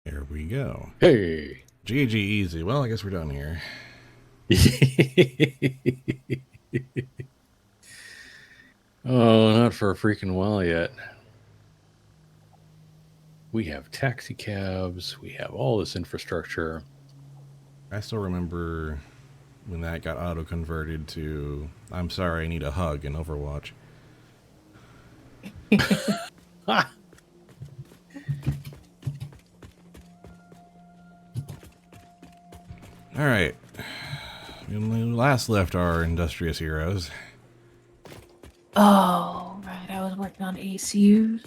There we go. Hey. GG easy. Well, I guess we're done here. Oh, not for a freaking while yet. We have taxi cabs. We have all this infrastructure. I still remember when that got auto-converted to, I'm sorry, I need a hug in Overwatch. Ha! Alright. When we last left our industrious heroes. Oh, right. I was working on ACUs.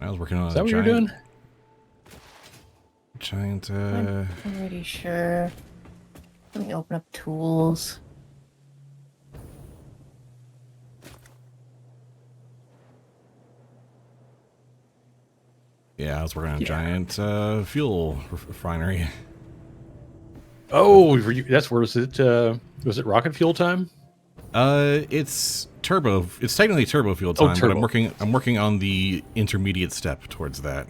I was working on Is that a what you're doing? giant, I'm pretty sure. Let me open up tools. yeah, I was working on a giant fuel refinery. Oh, that's where was it rocket fuel time? It's turbo. It's technically turbo fuel time, but I'm working on the intermediate step towards that.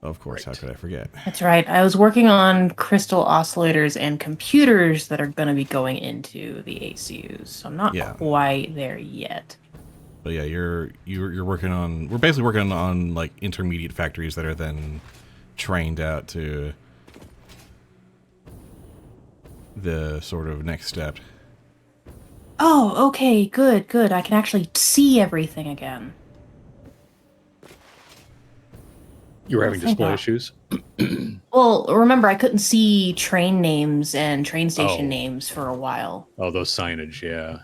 Of course, Right. how could I forget? That's right. I was working on crystal oscillators and computers that are going to be going into the ACUs. So I'm not quite there yet. But yeah, you're working on. We're basically working on like intermediate factories that are then trained out to the sort of next step. Oh, okay. Good, good. I can actually see everything again. You were having display issues? Well, remember, I couldn't see train names and train station names for a while. Oh, those signage, yeah.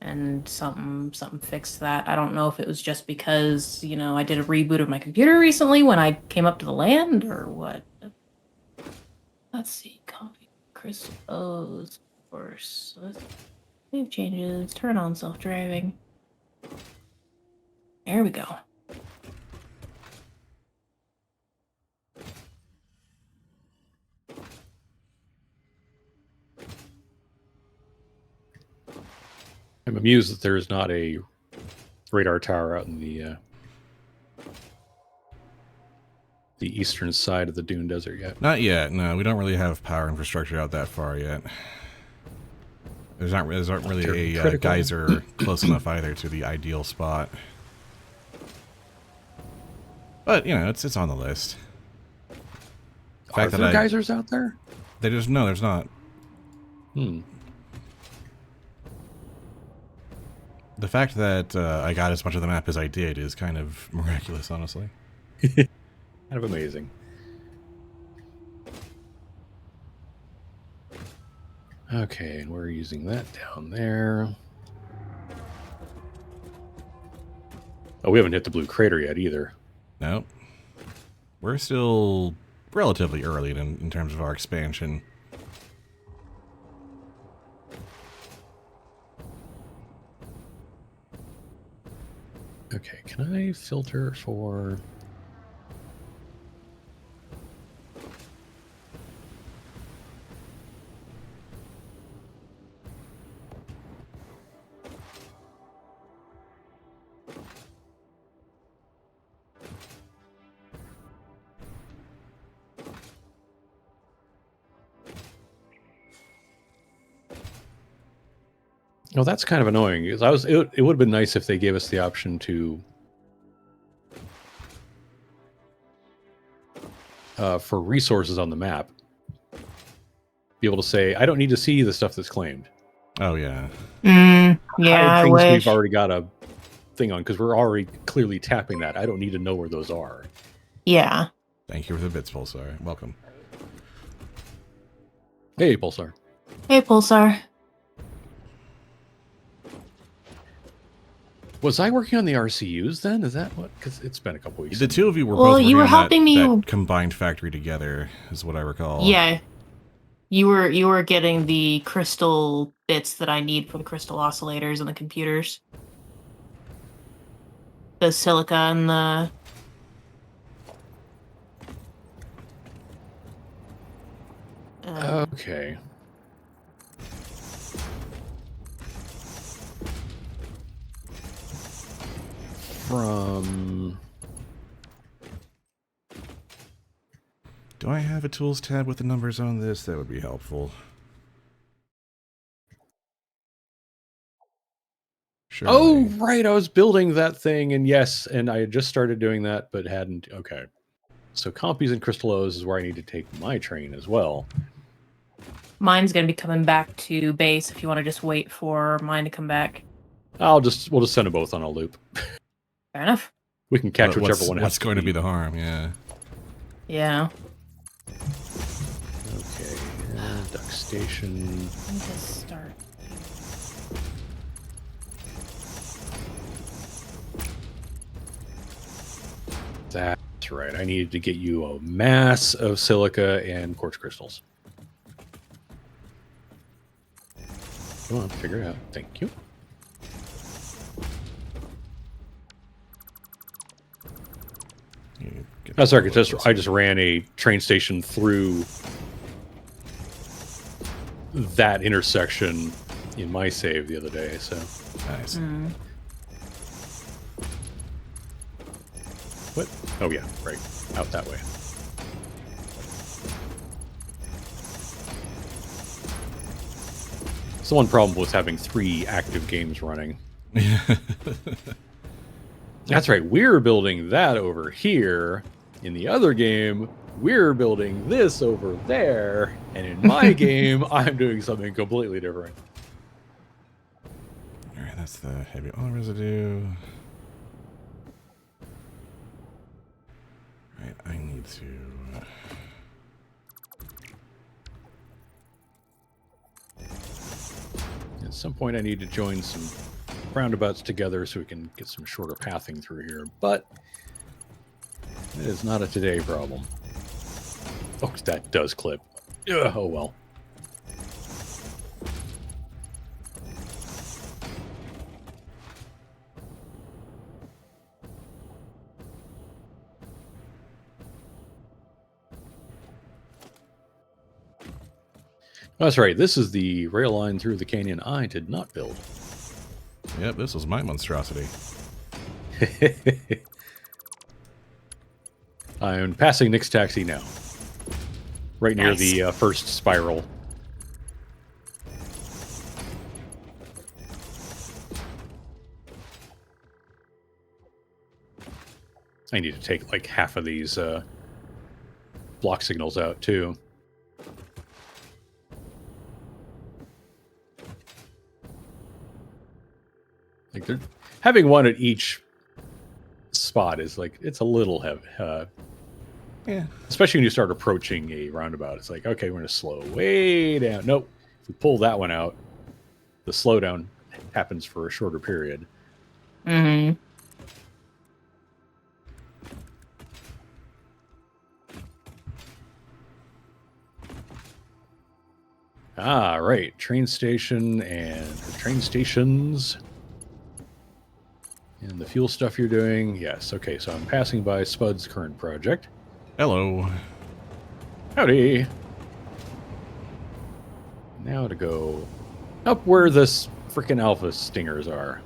And something fixed that. I don't know if it was just because, you know, I did a reboot of my computer recently when I came up to the land or what. Let's see. Copy crystal O's, of course. Save changes. Turn on self-driving. There we go. I'm amused that there is not a radar tower out in the eastern side of the Dune Desert yet. Not yet. No, we don't really have power infrastructure out that far yet. There's not really a geyser close enough either to the ideal spot. But you know, it's on the list. Are there geysers out there? There's not. The fact that I got as much of the map as I did is kind of miraculous, honestly. Kind of amazing. Okay, and we're using that down there. Oh, we haven't hit the blue crater yet either. Nope. We're still relatively early in terms of our expansion. Okay, can I filter for... Oh, that's kind of annoying. It would have been nice if they gave us the option to for resources on the map, be able to say, I don't need to see the stuff that's claimed. Oh yeah. Yeah, I wish. We've already got a thing on because we're already clearly tapping that. I don't need to know where those are. Yeah. Thank you for the bits, Pulsar. Welcome. Hey, Pulsar. Hey, Pulsar. Was I working on the RCUs then? Is that what? Because it's been a couple weeks. The two of you were both well, you were helping me that combined factory together, is what I recall. Yeah, you were getting the crystal bits that I need for the crystal oscillators and the computers, the silica and the. Okay. From Do I have a tools tab with the numbers on this? That would be helpful. Surely. Oh, right. I was building that thing, and yes, and I had just started doing that, but hadn't. Okay. So Compies and Crystallos is where I need to take my train as well. Mine's going to be coming back to base if you want to just wait for mine to come back. We'll just send them both on a loop. Fair enough. We can catch whichever one. What's going to be the harm? Yeah. Yeah. Okay. Duck station. Let me just start. That's right. I needed to get you a mass of silica and quartz crystals. Come on, figure it out. Thank you. That's sorry, I just ran a train station through that intersection in my save the other day, so. Nice. What? Oh yeah, right. Out that way. It's the one problem with having 3 active games running. That's right. We're building that over here. In the other game, we're building this over there. And in my game, I'm doing something completely different. All right, that's the heavy oil residue. All right, I need to... At some point, I need to join some roundabouts together so we can get some shorter pathing through here. But it is not a today problem. Oh, that does clip. Ugh, oh well. That's right. This is the rail line through the canyon I did not build. Yep, this was my monstrosity. I'm passing Nyx Taxi now. Right near Nice. the first spiral. I need to take like half of these block signals out too. Like they're having one at each spot is like it's a little heavy. Yeah. Especially when you start approaching a roundabout. It's like, okay, we're going to slow way down. Nope. If we pull that one out, the slowdown happens for a shorter period. Mm-hmm. Ah, right. Train station and train stations. And the fuel stuff you're doing. Yes. Okay, so I'm passing by Spud's current project. Hello. Howdy. Now to go up where this frickin' alpha stingers are.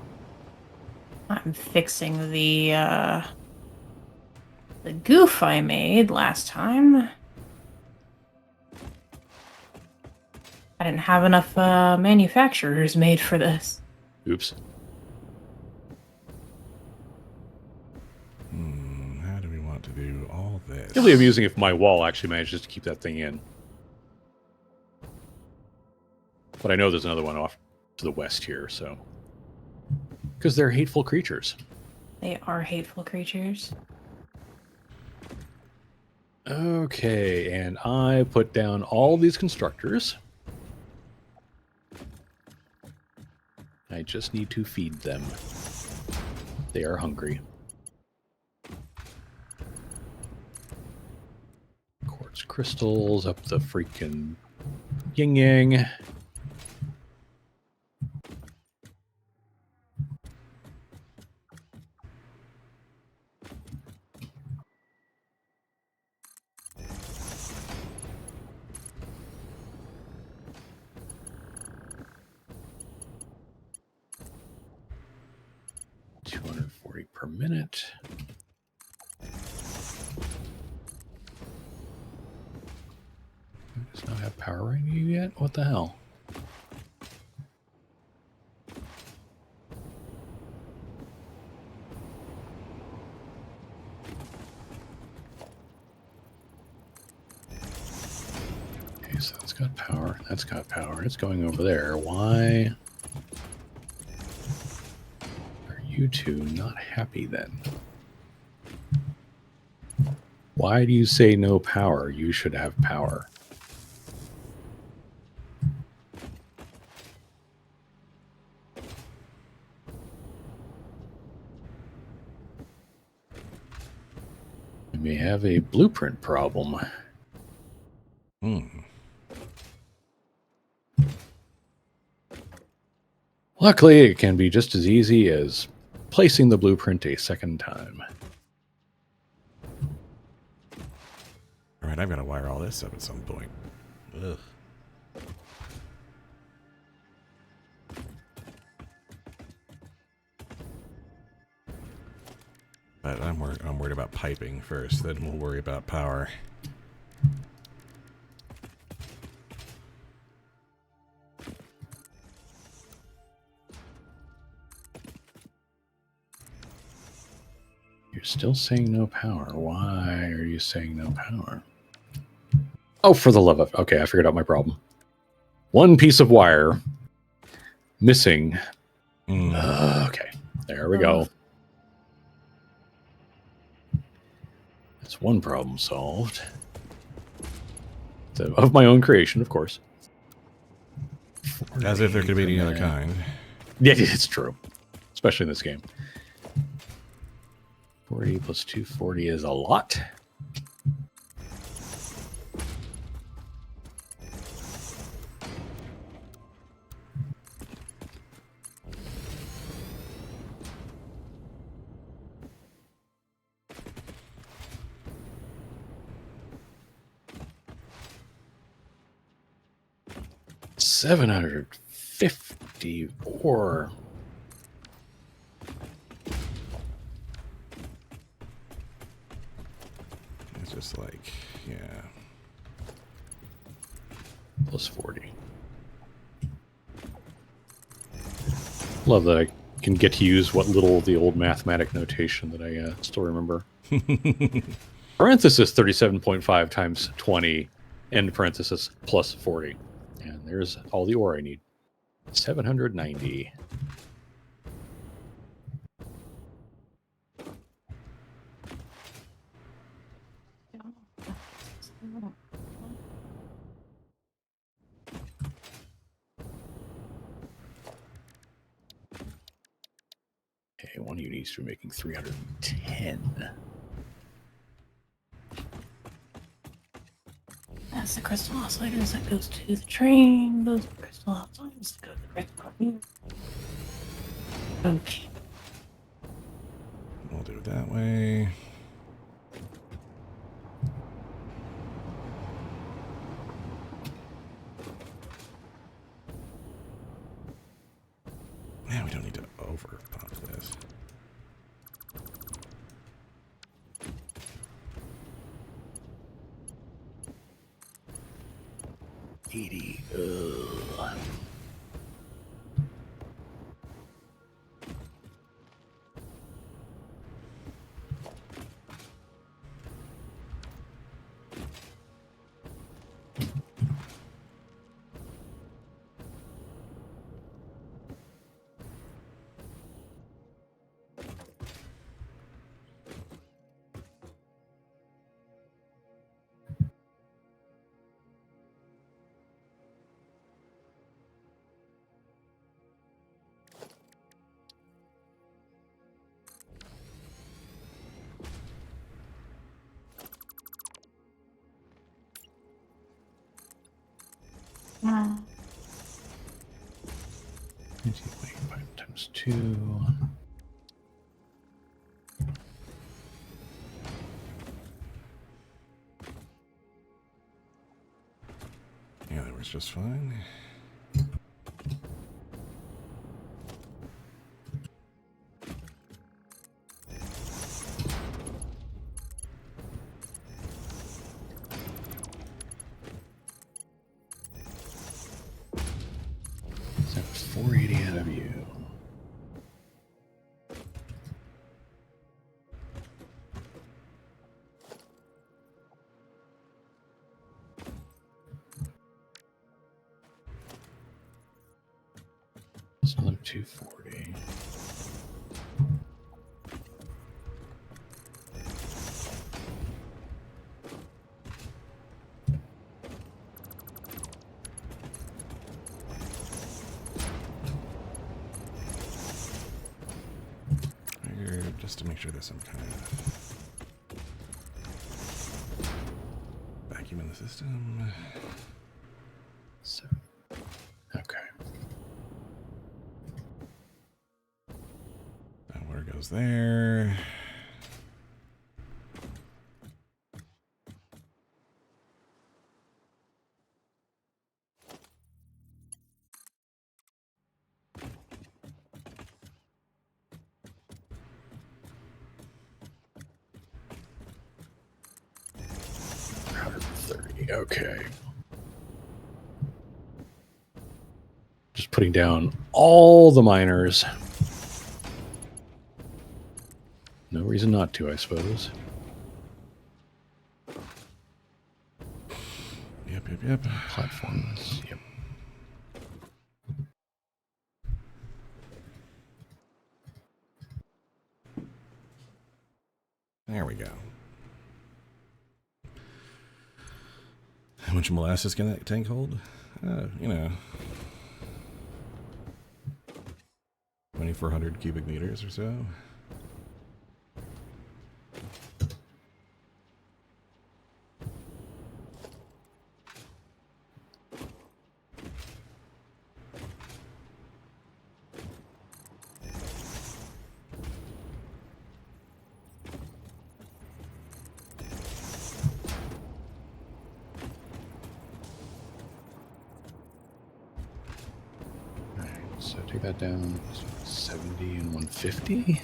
I'm fixing the goof I made last time. I didn't have enough manufacturers made for this. Oops. How do we want to do all this? It'll be amusing if my wall actually manages to keep that thing in. But I know there's another one off to the west here, so. Because they're hateful creatures. They are hateful creatures. Okay, and I put down all these constructors. I just need to feed them. They are hungry. Quartz crystals up the freaking yin-yang. $240 per minute. Does not have power right yet? What the hell? Okay, so that's got power. That's got power. It's going over there. Why are you two not happy then? Why do you say no power? You should have power. We may have a blueprint problem. Luckily, it can be just as easy as placing the blueprint a second time. All right, I've got to wire all this up at some point. Ugh. But I'm worried about piping first, then we'll worry about power. You're still saying no power. Why are you saying no power? Oh, for the love of... Okay, I figured out my problem. One piece of wire missing. Okay, there we go. That's one problem solved. So, of my own creation, of course. As if there could be any other kind. Yeah, it's true. Especially in this game. 40 plus 240 is a lot. $754. It's just like, yeah. Plus 40. Love that I can get to use what little of the old mathematic notation that I still remember. Parenthesis 37.5 times 20, end parenthesis plus 40. And there's all the ore I need. 790. Okay, one of you needs to be making 310. That's the crystal oscillators that goes to the train. Those are crystal oscillators that go to the crystal computer. Okay. We'll do it that way. Man, we don't need to over pump this. Ugh. Uh, 19.5 times 2. Yeah, that works just fine. have you. It's another 240. Just to make sure there's some kind of vacuum in the system. So, okay. That water goes there. Okay. Just putting down all the miners. No reason not to, I suppose. Yep. Platforms. Yep. There we go. How much molasses can that tank hold? 2,400 cubic meters or so. So take that down. 70 and 150.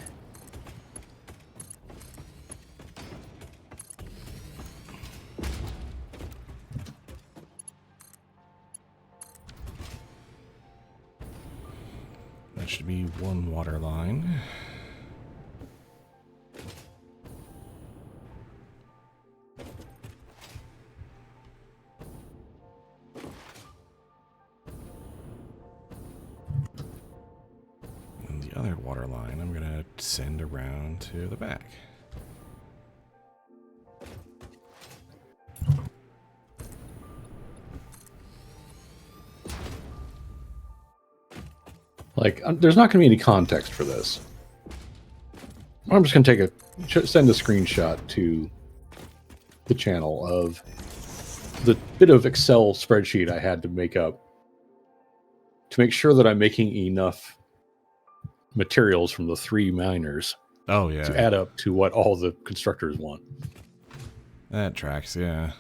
That should be one water line. Other water line I'm gonna send around to the back. Like, there's not going to be any context for this. I'm just going to send a screenshot to the channel of the bit of Excel spreadsheet I had to make up to make sure that I'm making enough materials from the 3 miners to add up to what all the constructors want. That tracks, yeah.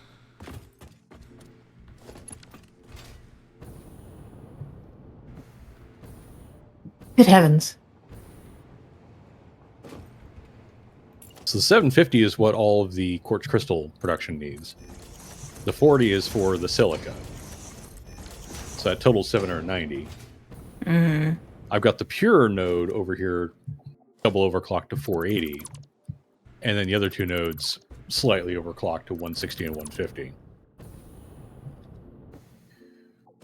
Good heavens. So the 750 is what all of the quartz crystal production needs. The 40 is for the silica. So that totals 790. Mm-hmm. I've got the pure node over here, double overclocked to 480. And then the other 2 nodes slightly overclocked to 160 and 150.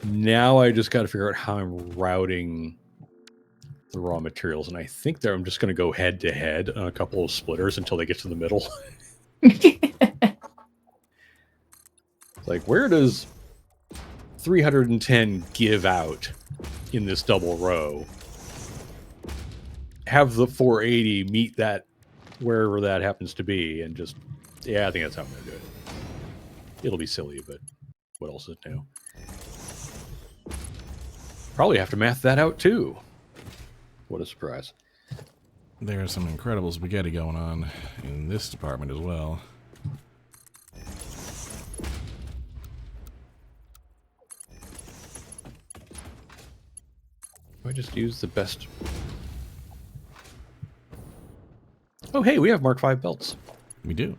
Now I just got to figure out how I'm routing the raw materials. And I think I'm just going to go head to head on a couple of splitters until they get to the middle. Like, where does 310 give out in this double row? Have the 480 meet that wherever that happens to be, and just, yeah, I think that's how I'm going to do it. It'll be silly, but what else is new? Probably have to math that out too. What a surprise. There's some incredible spaghetti going on in this department as well. I just use the best. Oh, hey, we have Mark V belts. We do.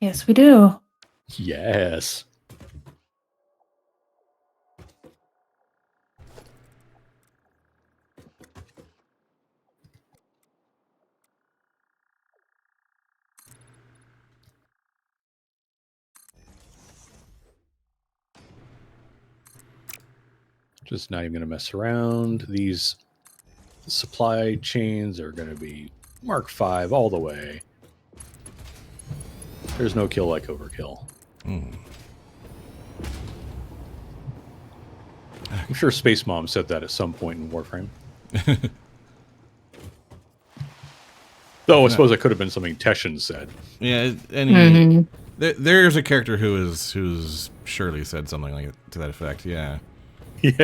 Yes, we do. Yes. Just not even going to mess around. These supply chains are going to be Mark V all the way. There's no kill like overkill. Mm. I'm sure Space Mom said that at some point in Warframe. Though I suppose it could have been something Teshin said. Yeah, and there's a character who's surely said something like to that effect. Yeah. Yeah.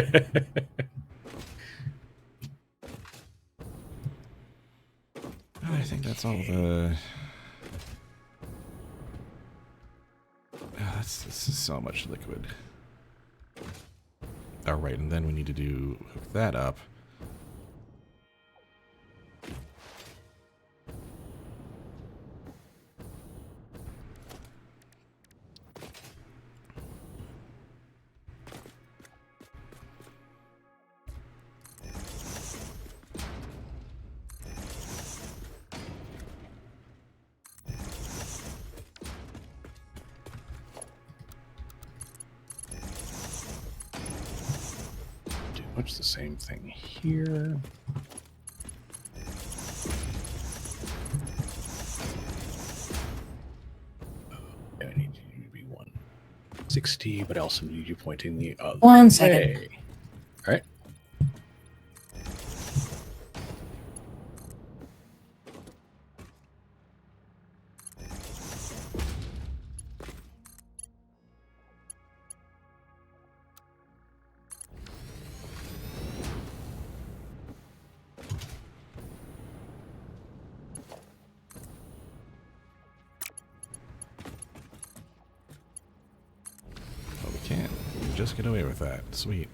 I think that's all the. Oh, this is so much liquid. All right, and then we need to hook that up. Much the same thing here. I need you to be 160, but I also need you pointing the other 1 second. way. All right. Just get away with that. Sweet.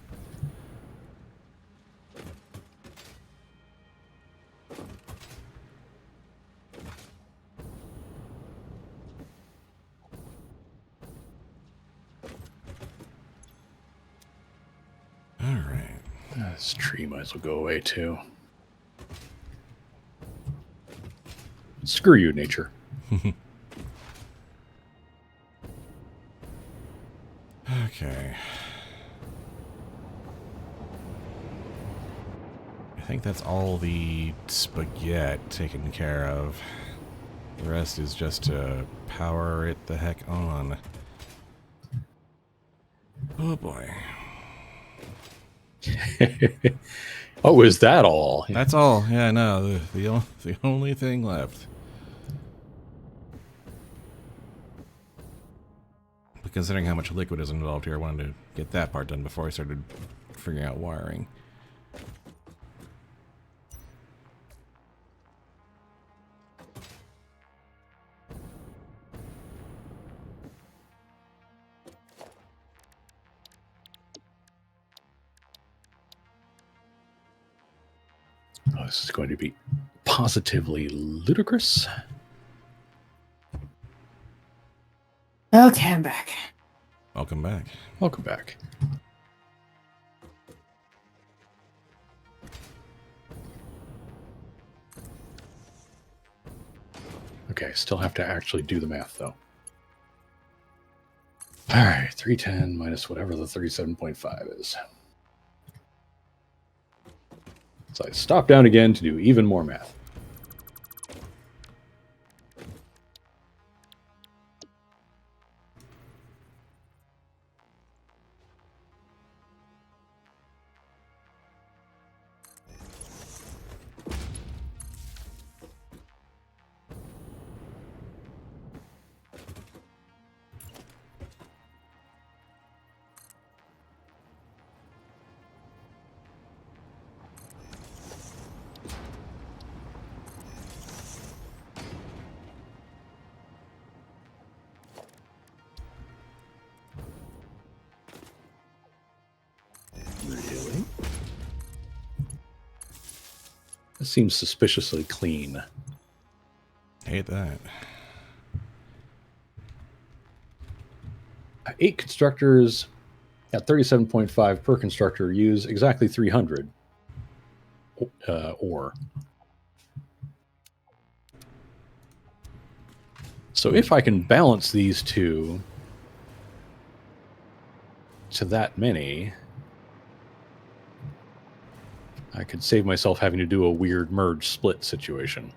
All right. This tree might as well go away too. Screw you, nature. Okay. I think that's all the spaghetti taken care of. The rest is just to power it the heck on. Oh boy. Oh, is that all? That's all. Yeah, no, the only thing left. But considering how much liquid is involved here, I wanted to get that part done before I started figuring out wiring. Oh, this is going to be positively ludicrous. Okay, I'm back. Welcome back. Welcome back. Okay, still have to actually do the math, though. All right, 310 minus whatever the 37.5 is. So I stop down again to do even more math. Really? This seems suspiciously clean. Hate that. 8 constructors at 37.5 per constructor use exactly 300 ore. So if I can balance these two to that many, I could save myself having to do a weird merge split situation.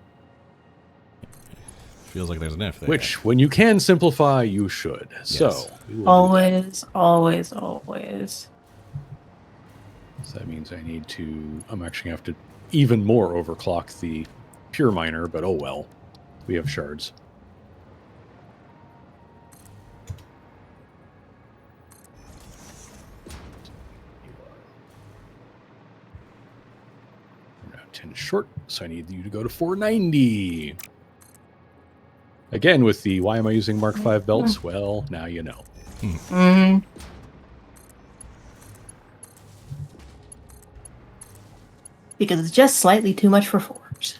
Feels like there's an F there. Which, when you can simplify, you should. Yes. So, we will always, always, always. So that means I need to... I'm actually going to have to even more overclock the pure miner, but oh well. We have shards. We're now 10 short, so I need you to go to 490. Again, with the why am I using Mark V belts? Well, now you know. Mm. Because it's just slightly too much for 4s.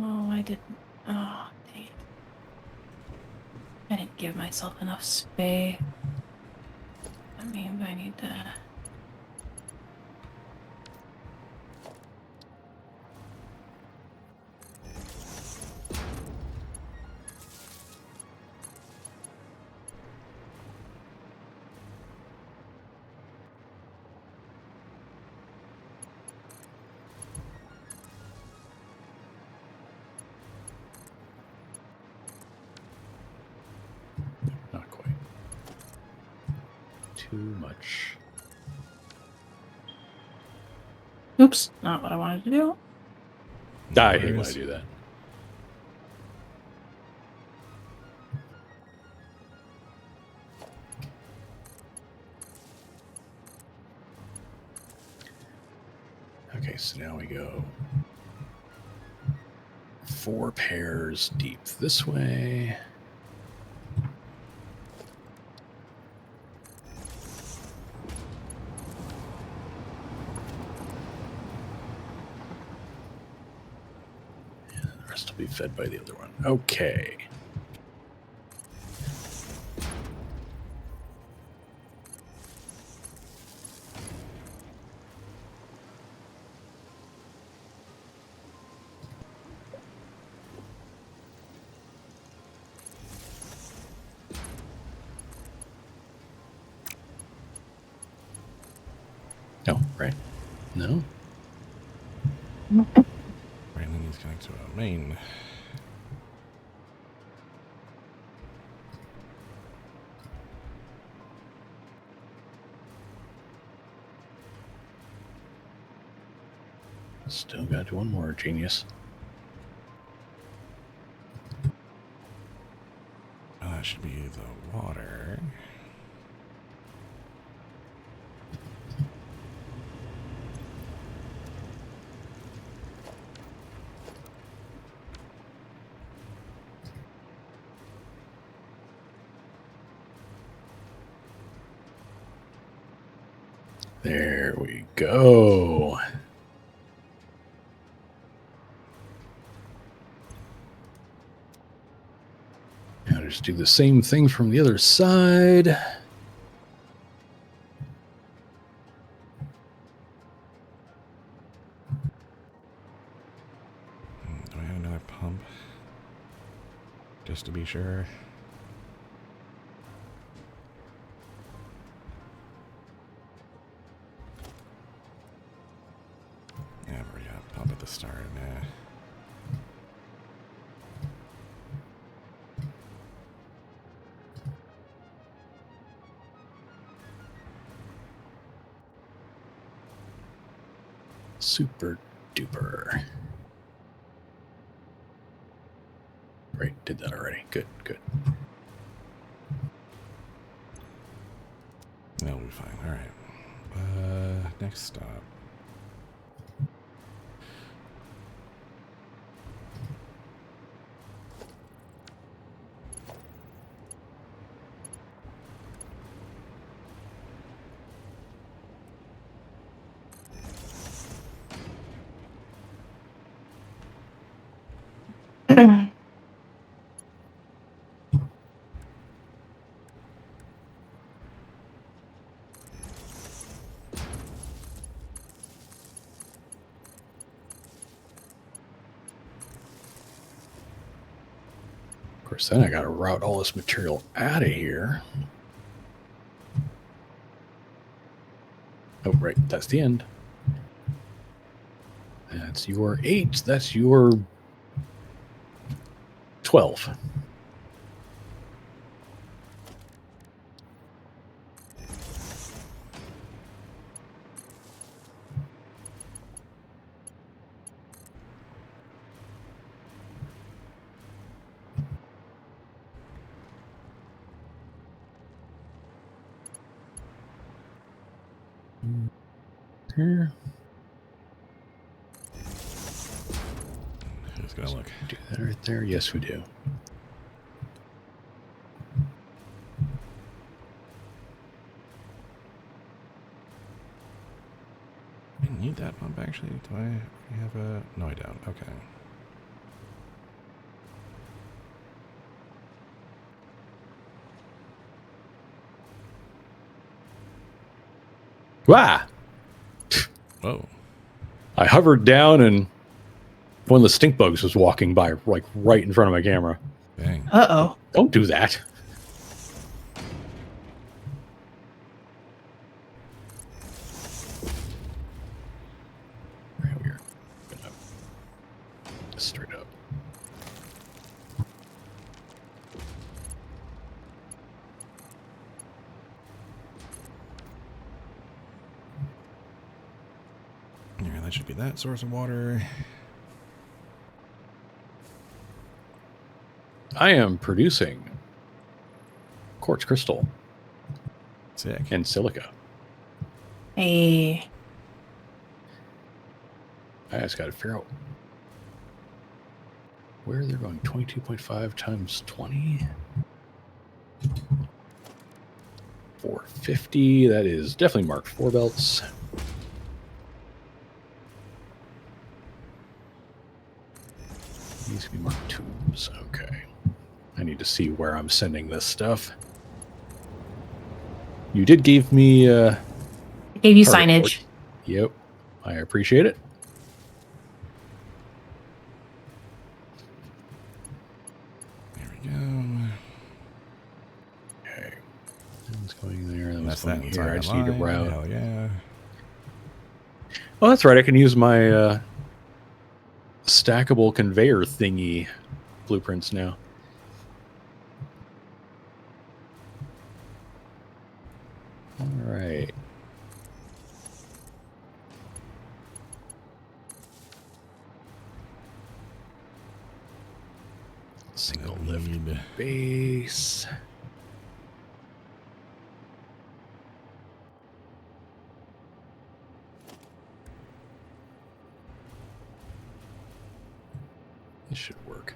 Oh, I didn't. Oh, dang it. I didn't give myself enough space. I mean, I need to. Not quite. Too much. Oops, not what I wanted to do. I hate when I do that. Okay, so now we go 4 pairs deep this way. And the rest will be fed by the other one. Okay. No, right? No? Brandon needs to connect to a main. Still got one more, genius. That should be the water. There we go. Now just do the same thing from the other side. Do I have another pump? Just to be sure. Yeah, I've already got a pump at the start. Nah. Super duper. Right, did that already. Good, good. That'll be fine. All right. Next stop. course, then I got to route all this material out of here. Oh, right. That's the end. That's your 8. That's your 12. Here. Who's gonna look? Do that right there. Yes, we do. I need that pump actually. Do I have a? No, I don't. Okay. Wow! Whoa. I hovered down and one of the stink bugs was walking by, like right in front of my camera. Dang. Uh-oh. Don't do that. Right here. Straight up. Yeah, that should be that source of water. I am producing quartz crystal Sick. and silica. Hey. I just got to figure out where they're going. 22.5 times 20. 450. That is definitely marked 4 belts. These can be marked tubes. Okay. I need to see where I'm sending this stuff. You did give me I gave you target signage. port. Yep. I appreciate it. There we go. Okay. That was going there. That was That's going that. here. I just need to route. Hell yeah. Oh, that's right. I can use my stackable conveyor thingy blueprints now. All right. Single lift Need- base. This should work.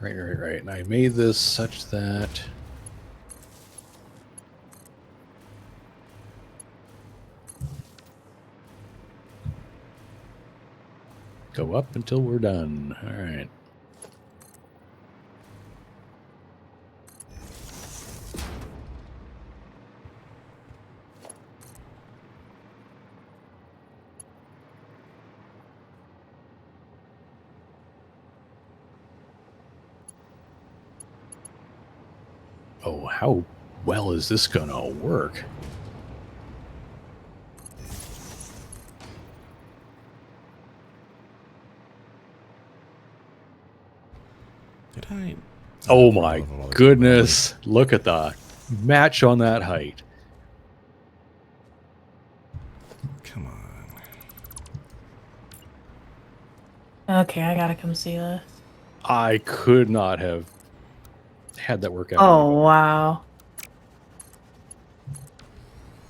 Right. And I made this such that go up until we're done. All right. Oh, how well is this gonna work? Did I? Oh my goodness. Look at the match on that height. Come on. Okay, I gotta come see this. I could not have had that work out. Oh, wow.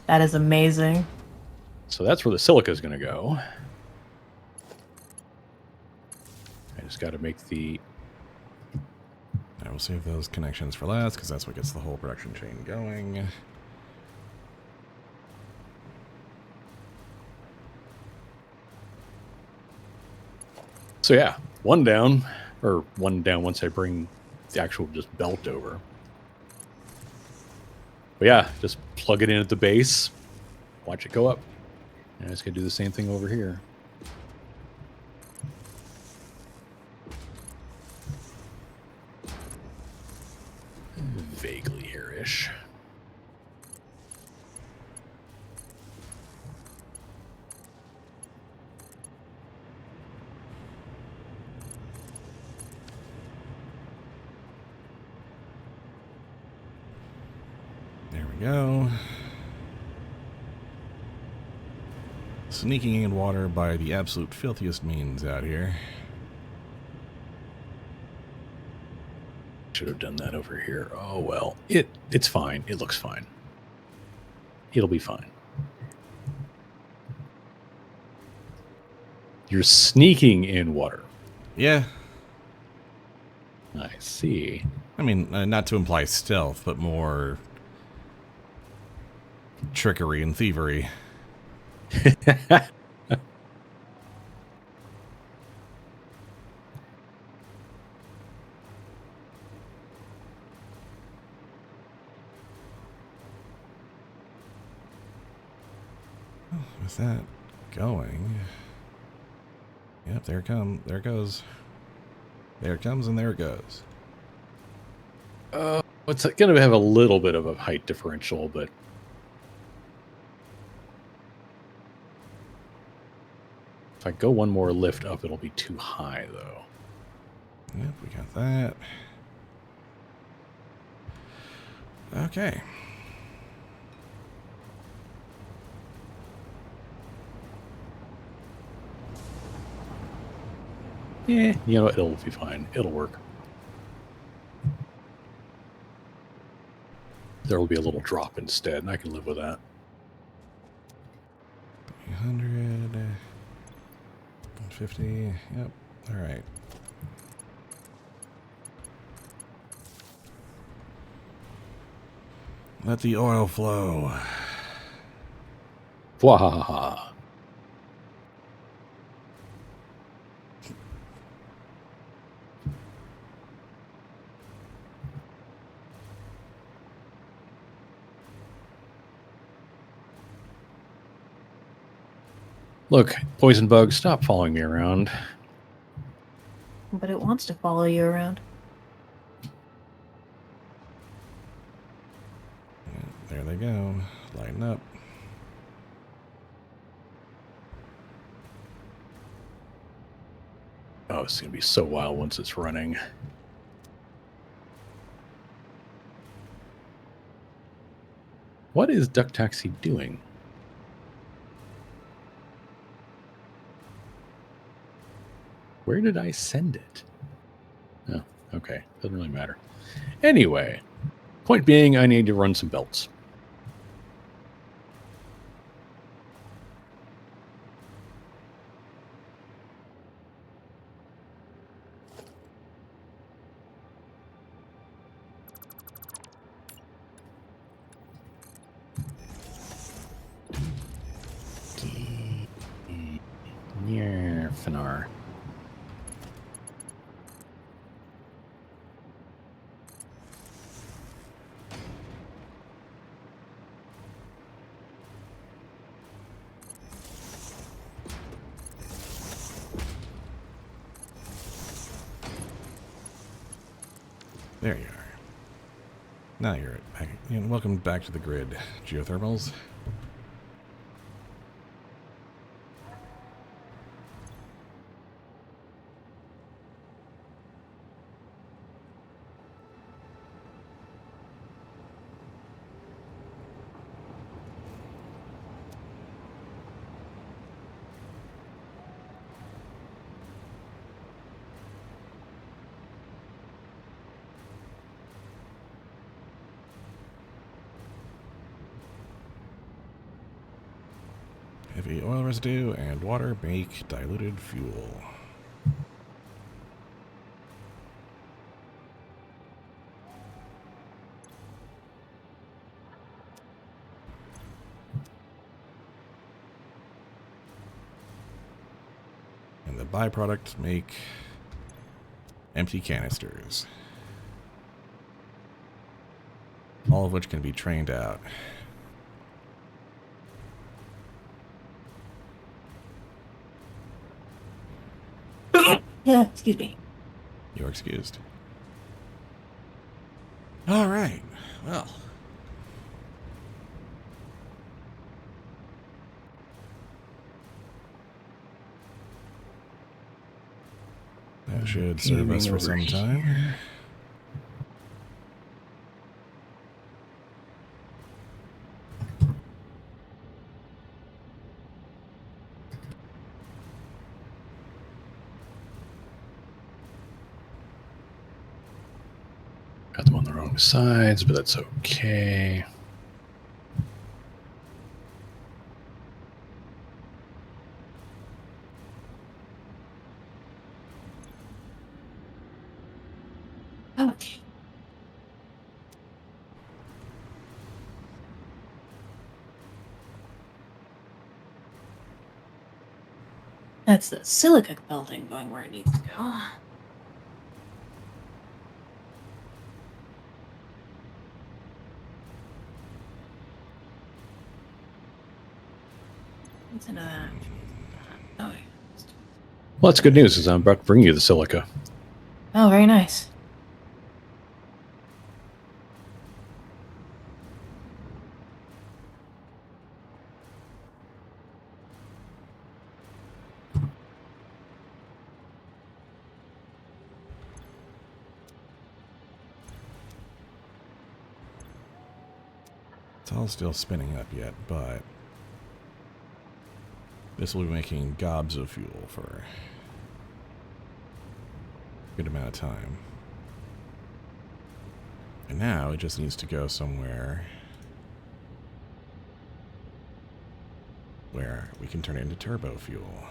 That is amazing. So that's where the silica is going to go. I just got to make the... I will save those connections for last because that's what gets the whole production chain going. So yeah, one down once I bring the actual just belt over. But yeah, just plug it in at the base, watch it go up. And I just gotta do the same thing over here. Vaguely here-ish. There we go. Sneaking in water by the absolute filthiest means out here. Should have done that over here. Oh well. It's fine. It looks fine. It'll be fine. You're sneaking in water. Yeah. I see. I mean, not to imply stealth, but more trickery and thievery. With that going, yep, there it comes. There it goes. There it comes, and there it goes. It's going to have a little bit of a height differential, but if I go one more lift up, it'll be too high, though. Yep, we got that. Okay. Yeah, you know, it'll be fine. It'll work. There will be a little drop instead, and I can live with that. 300, 150. Yep. All right. Let the oil flow. Wahaha. Look, poison bug, stop following me around. But it wants to follow you around. Yeah, there they go. Lighten up. Oh, it's going to be so wild once it's running. What is Duck Taxi doing? Where did I send it? Oh, okay. Doesn't really matter. Anyway, point being, I need to run some belts. Yeah, Finar. There you are. Now you're back. And welcome back to the grid, geothermals. Heavy oil residue and water make diluted fuel. And the byproduct make empty canisters. All of which can be trained out. Yeah, excuse me. You're excused. All right. Well. That should serve us for some time. Here. Got them on the wrong sides, but that's okay. Okay. That's the silica building going where it needs to go. What's into that? Oh, yeah. Well, that's good news, because I'm about to bring you the silica. Oh, very nice. It's all still spinning up yet, but this will be making gobs of fuel for a good amount of time. And now it just needs to go somewhere where we can turn it into turbo fuel.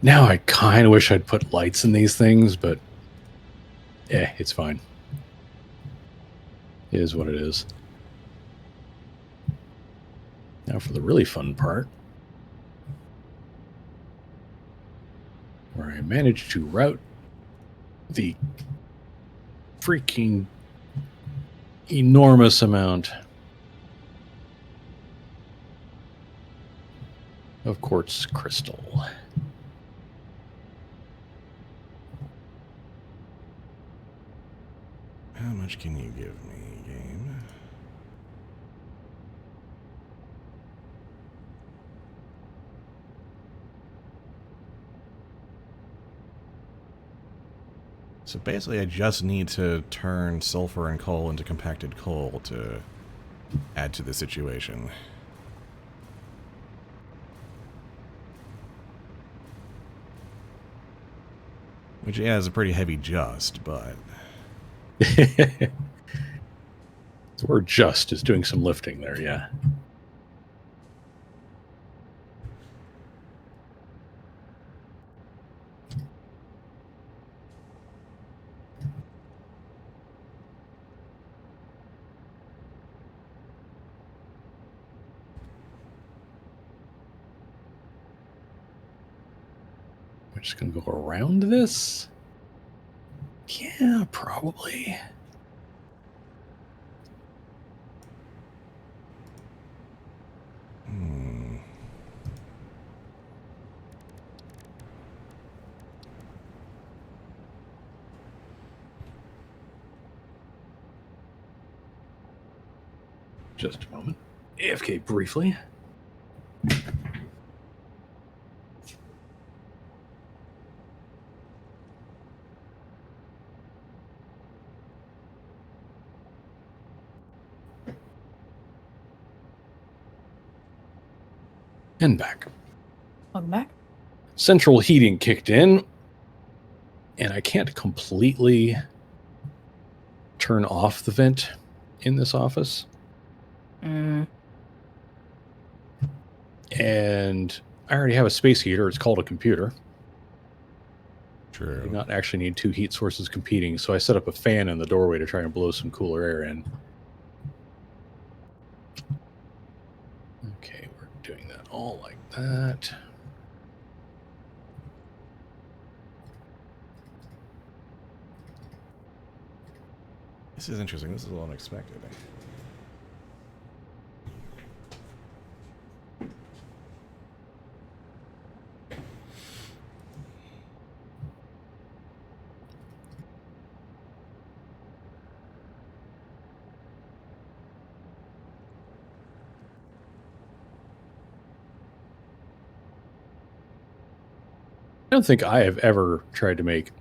Now I kind of wish I'd put lights in these things, but it's fine. It is what it is. Now for the really fun part, where I managed to route the freaking enormous amount of quartz crystal. How much can you give me, game? So basically I just need to turn sulfur and coal into compacted coal to add to the situation. Which, yeah, is a pretty heavy just, but... The word just is doing some lifting there, yeah. We're just going to go around this? Yeah, probably. Just a moment. AFK briefly. And back. Welcome back. Central heating kicked in, and I can't completely turn off the vent in this office. Mm. And I already have a space heater. It's called a computer. True. I do not actually need two heat sources competing, so I set up a fan in the doorway to try and blow some cooler air in. Okay, we're doing that all like that. This is interesting. This is a little unexpected. I don't think I have ever tried to make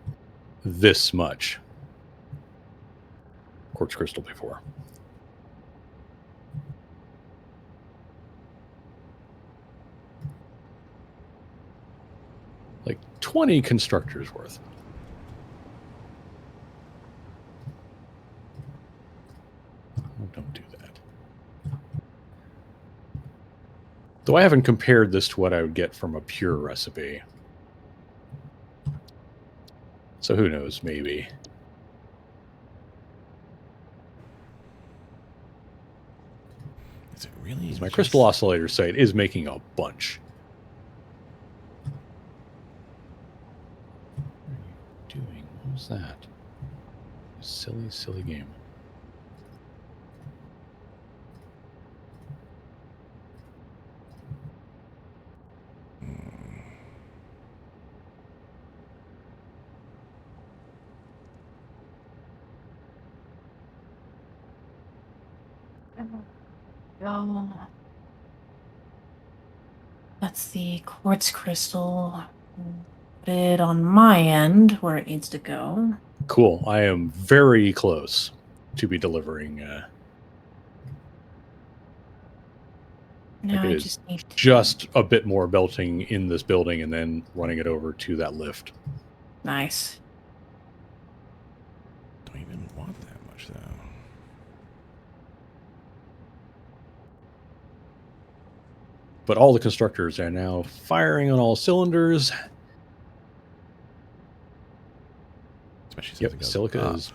this much quartz crystal before. Like 20 constructors worth. Oh, don't do that. Though I haven't compared this to what I would get from a pure recipe. So who knows, maybe. Is it really? My crystal oscillator site is making a bunch. What are you doing? What was that? Silly, silly game. That's the quartz crystal. Put it on my end where it needs to go. Cool. I am very close to be delivering. Now Like I it is just need to just a bit more belting in this building and then running it over to that lift. Nice. Don't even want that much, though. But all the constructors are now firing on all cylinders. Especially since Yep, it goes silica up. is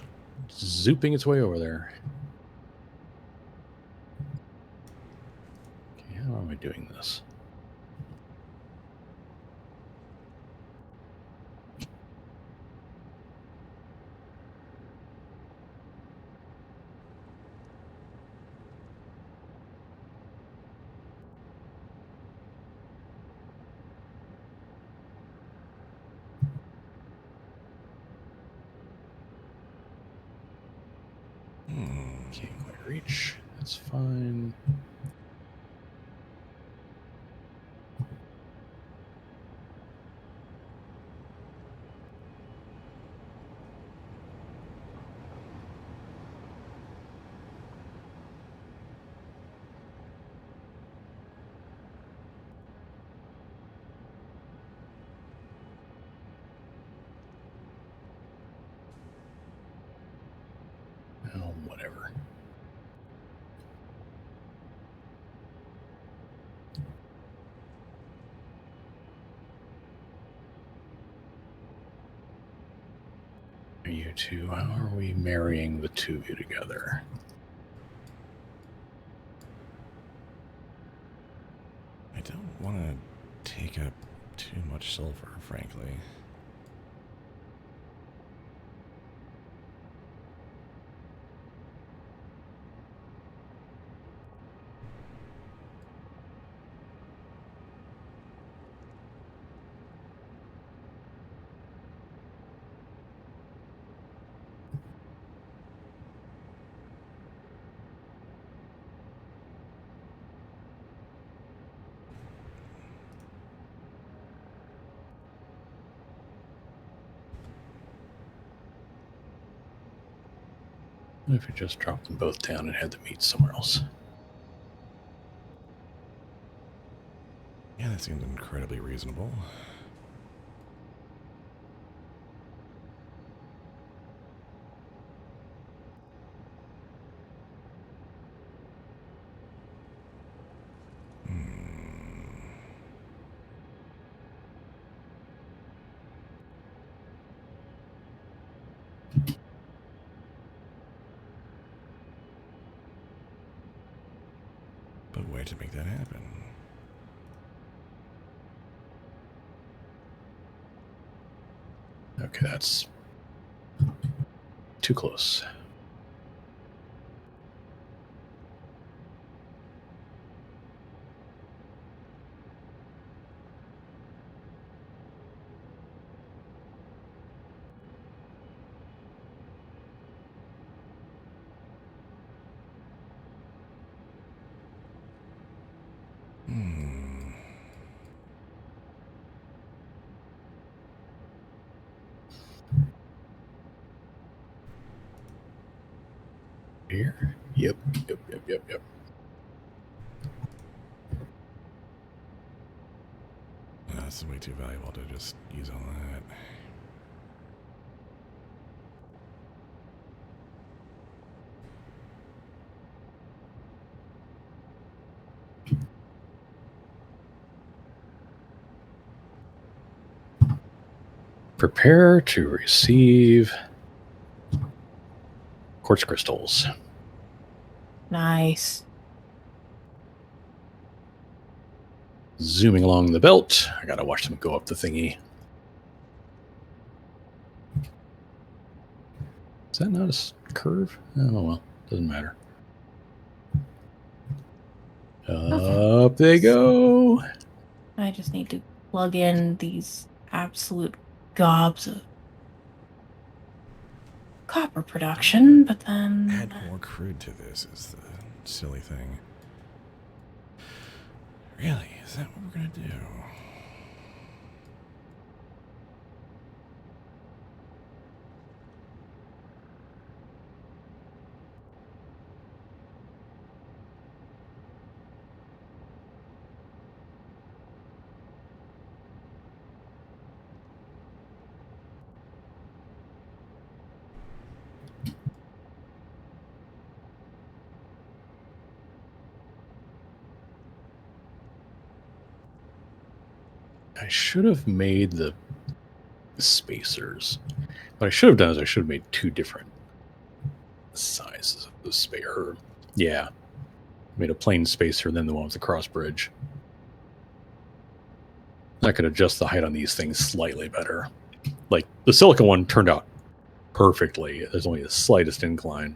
zooping its way over there. Okay, how am I doing this? Can't quite reach. That's fine. Oh, whatever. You two, how are we marrying the two of you together? I don't want to take up too much silver, frankly. What if you just dropped them both down and had them meet somewhere else? Yeah, that seems incredibly reasonable. But where to make that happen? Okay, that's too close. here. Yep. That's way too valuable to just use all that. Prepare to receive quartz crystals. Nice. Zooming along the belt. I gotta watch them go up the thingy. Is that not a curve? Oh, well. Doesn't matter. Okay. Up they go. I just need to plug in these absolute gobs of copper production, but then Add more crude to this is the silly thing. Really? Is that what we're gonna do? I should have made the spacers. What I should have done is I should have made two different sizes of the spacer. Yeah. Made a plain spacer, then the one with the cross bridge. I could adjust the height on these things slightly better. Like, the silicon one turned out perfectly. There's only the slightest incline.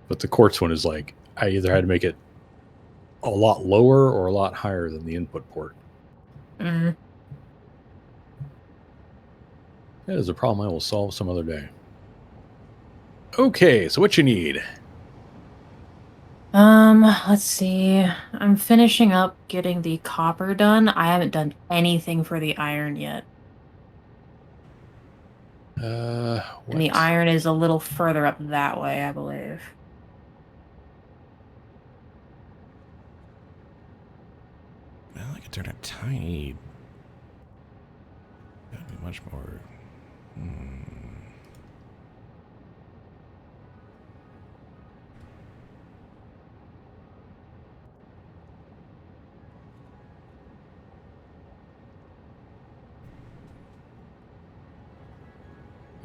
But the quartz one is like, I either had to make it a lot lower or a lot higher than the input port. Mm. That is a problem I will solve some other day. Okay, so what you need? Let's see. I'm finishing up getting the copper done. I haven't done anything for the iron yet. What? And the iron is a little further up that way, I believe. Well, I could turn a tiny. That'd be much more.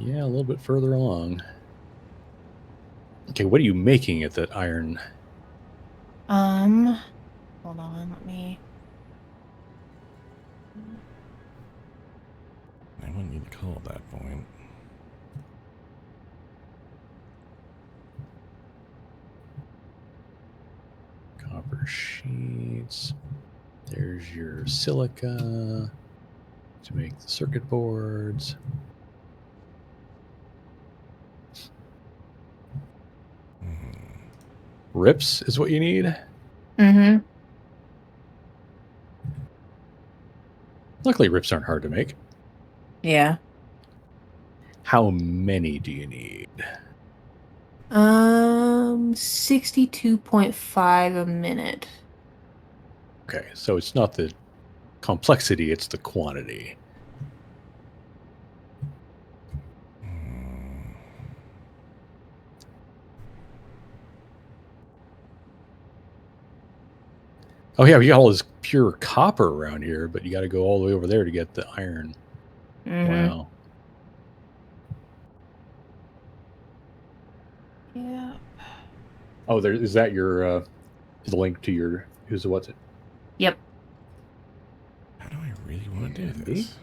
Yeah, a little bit further along. Okay, what are you making at that iron? Hold on, let me. I wouldn't need to call at that point. Copper sheets. There's your silica to make the circuit boards. Rips is what you need? Mm-hmm. Luckily, rips aren't hard to make. Yeah. How many do you need? 62.5 a minute. Okay, so it's not the complexity, it's the quantity. Oh yeah, we got all this pure copper around here, but you got to go all the way over there to get the iron. Mm-hmm. Wow. Yeah. Oh, there is that your the link to your who's the what's it? Yep. How do I really want to do Handy. this?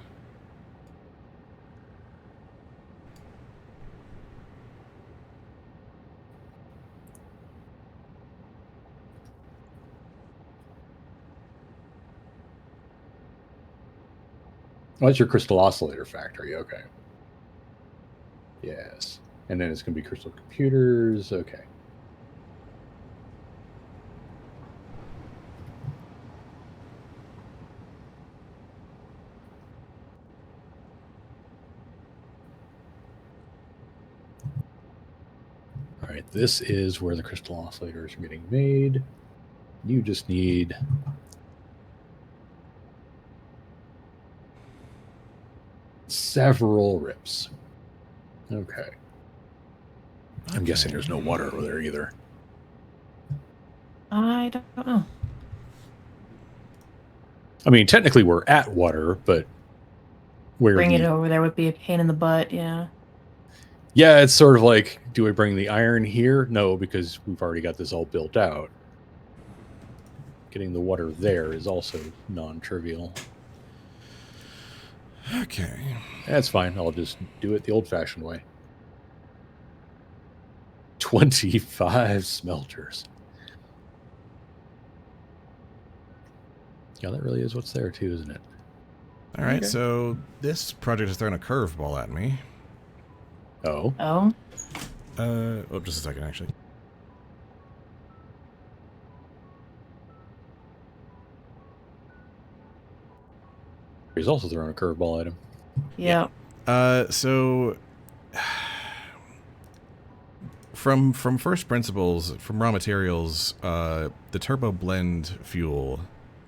Oh, that's your crystal oscillator factory. Okay. Yes. And then it's going to be crystal computers. Okay. All right, this is where the crystal oscillators are getting made. You just need several rips. Okay. I'm guessing there's no water over there either. I don't know. I mean, technically we're at water, but where Bringing it over there would be a pain in the butt, yeah. Yeah, it's sort of like, do I bring the iron here? No, because we've already got this all built out. Getting the water there is also non-trivial. Okay. That's fine. I'll just do it the old-fashioned way. 25 smelters. Yeah, that really is what's there too, isn't it? All right, so this project has thrown a curveball at me. Oh. Oh? Oh, just a second, actually. He's also thrown a curveball at him. Yeah. So from first principles, from raw materials, the turbo blend fuel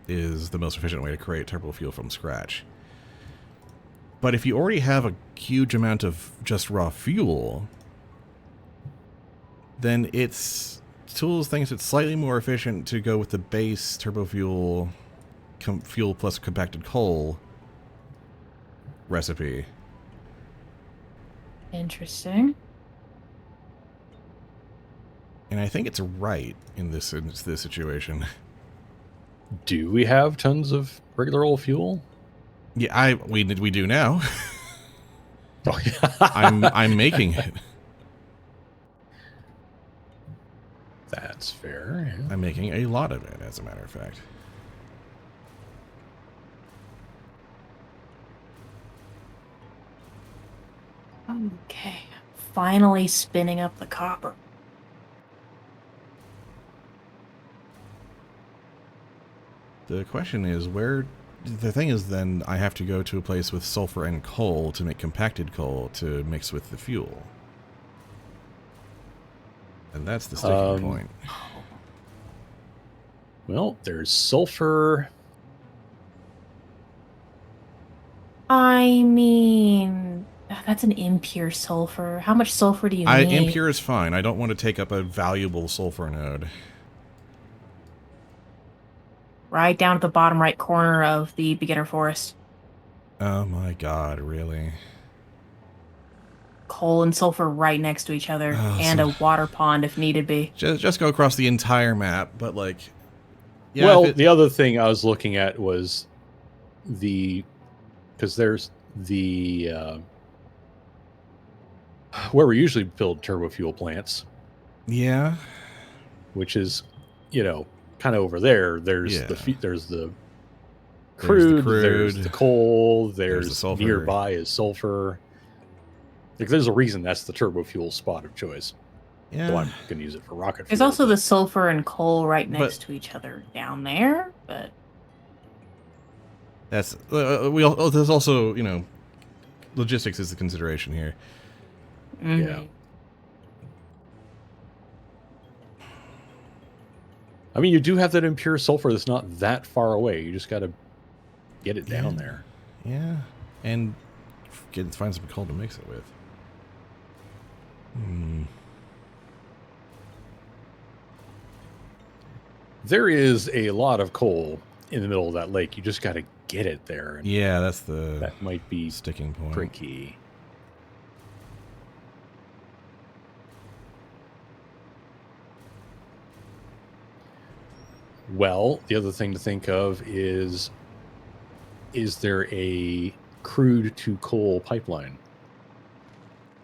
is the most efficient way to create turbo fuel from scratch. But if you already have a huge amount of just raw fuel, then Tools thinks it's slightly more efficient to go with the base turbo fuel fuel plus compacted coal recipe. Interesting. And I think it's right in this situation. Do we have tons of regular old fuel? Yeah, we do now. Oh, yeah. I'm making it. That's fair. Yeah. I'm making a lot of it, as a matter of fact. Okay. Finally spinning up the copper. The question is the thing is then I have to go to a place with sulfur and coal to make compacted coal to mix with the fuel. And that's the sticking point. Well, there's sulfur. I mean, that's an impure sulfur. How much sulfur do you need? Impure is fine. I don't want to take up a valuable sulfur node. Right down at the bottom right corner of the beginner forest. Oh my god, really? Coal and sulfur right next to each other, and a water pond if needed be. Just go across the entire map, but like... Yeah, well, the other thing I was looking at was because there's the... where we usually build turbo fuel plants. Yeah. Which is, kind of over there. There's there's the crude, there's the coal, there's the sulfur. Nearby is sulfur. Like, there's a reason that's the turbo fuel spot of choice. Yeah. So I'm going to use it for rocket fuel. There's also the sulfur and coal right next to each other down there, but... That's... there's also, logistics is the consideration here. Mm-hmm. Yeah. I mean, you do have that impure sulfur that's not that far away. You just got to get it down there. Yeah. And find some coal to mix it with. There is a lot of coal in the middle of that lake. You just got to get it there. And yeah, that might be sticking point. Tricky. Well, the other thing to think of is there a crude to coal pipeline?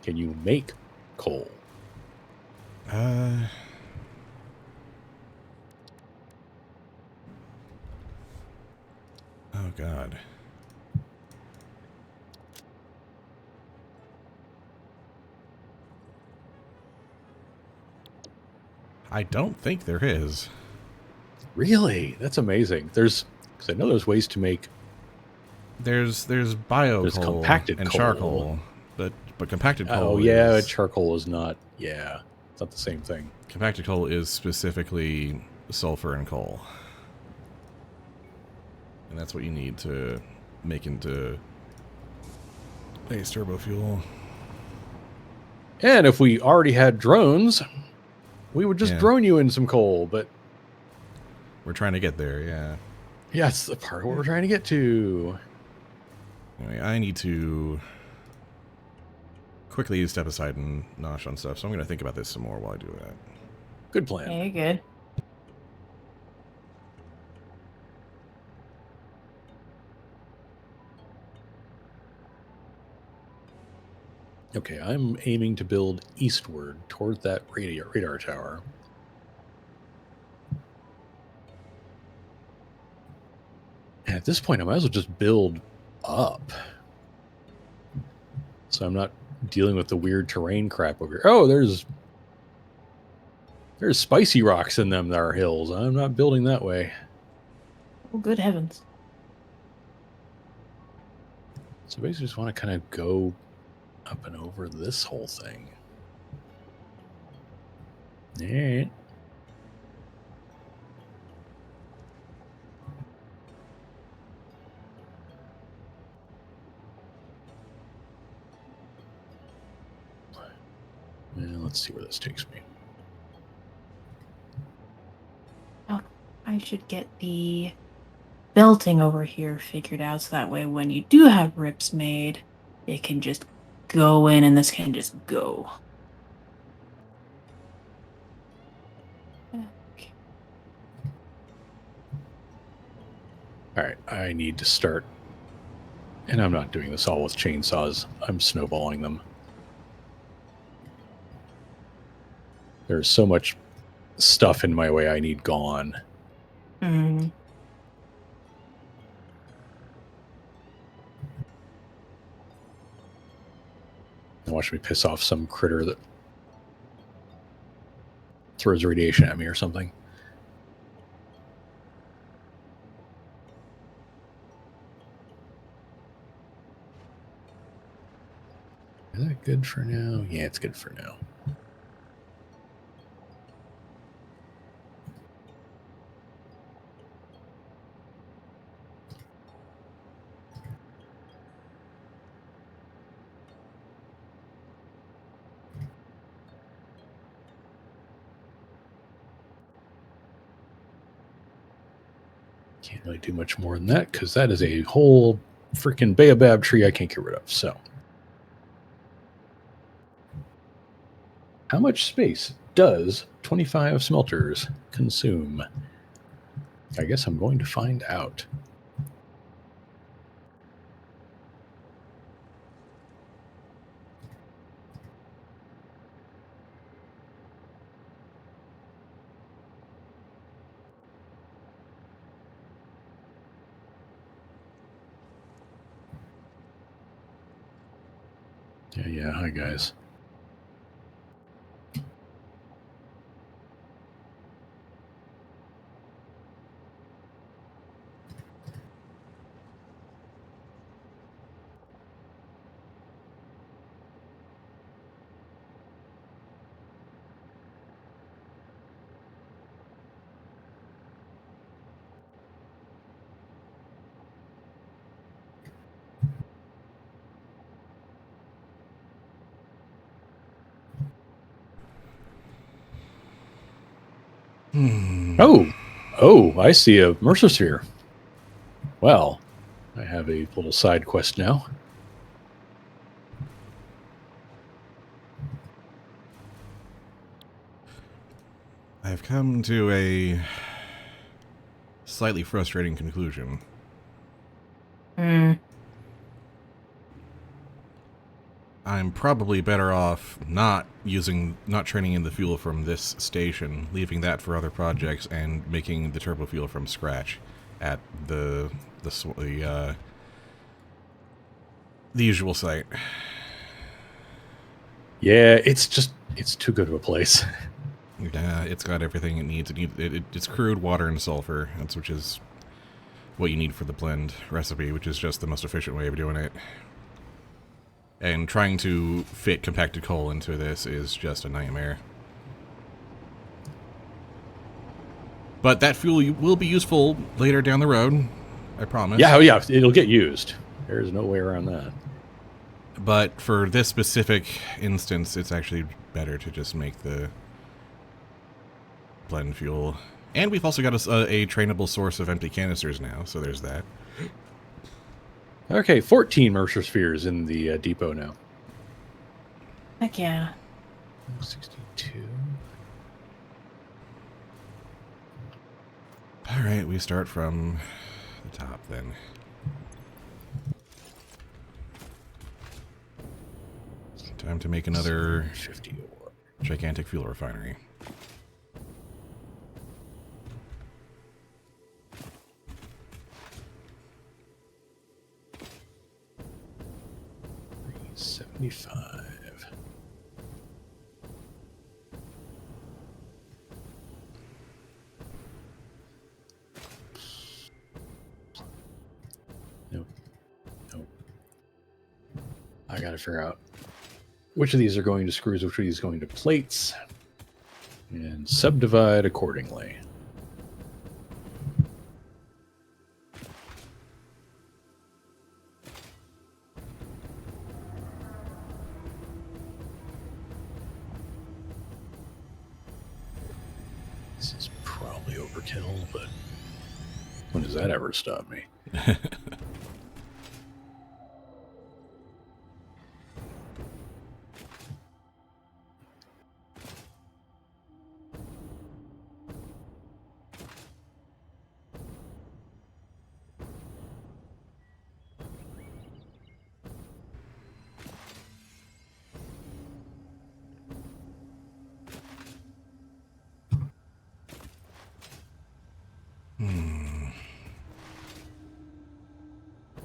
Can you make coal? Oh, God. I don't think there is. Really? That's amazing. Because I know there's ways to make... There's bio coal compacted and coal. charcoal, but compacted coal. Oh yeah, charcoal is not. Yeah. It's not the same thing. Compacted coal is specifically sulfur and coal. And that's what you need to make into base turbo fuel. And if we already had drones, we would just Yeah. drone you in some coal, but We're trying to get there, yeah. yeah, it's the part of what we're trying to get to. Anyway, I need to quickly step aside and nosh on stuff, so I'm going to think about this some more while I do that. Good plan. Okay, good. Okay, I'm aiming to build eastward toward that radar tower. And at this point, I might as well just build up. So I'm not dealing with the weird terrain crap over here. Oh, there's spicy rocks in them that are hills. I'm not building that way. Oh, good heavens. So basically just want to kind of go up and over this whole thing. All right. Well, let's see where this takes me. Oh, I should get the belting over here figured out so that way when you do have rips made, it can just go in and this can just go. Okay. All right, I need to start, and I'm not doing this all with chainsaws. I'm snowballing them. There's so much stuff in my way I need gone. Mm. Watch me piss off some critter that throws radiation at me or something. Is that good for now? Yeah, it's good for now. Can't really do much more than that because that is a whole freaking baobab tree I can't get rid of. So, how much space does 25 smelters consume? I guess I'm going to find out. Yeah, hi guys. Oh, I see a Mercer Sphere. Well, I have a little side quest now. I've come to a slightly frustrating conclusion. I'm probably better off not training in the fuel from this station, leaving that for other projects, and making the turbo fuel from scratch at the usual site. Yeah, it's too good of a place. Yeah, it's got everything it needs. It's crude, water, and sulfur, which is what you need for the blend recipe, which is just the most efficient way of doing it. And trying to fit compacted coal into this is just a nightmare. But that fuel will be useful later down the road, I promise. Yeah, yeah, it'll get used. There's no way around that. But for this specific instance, it's actually better to just make the blend fuel. And we've also got a trainable source of empty canisters now, so there's that. Okay, 14 Mercer spheres in the depot now. Heck yeah. 62. All right, we start from the top then. Time to make another 50 ore. gigantic fuel refinery. $75. Nope. Nope. I gotta figure out which of these are going to screws, which of these are going to plates, and subdivide accordingly. This is probably overkill, but when does that ever stop me?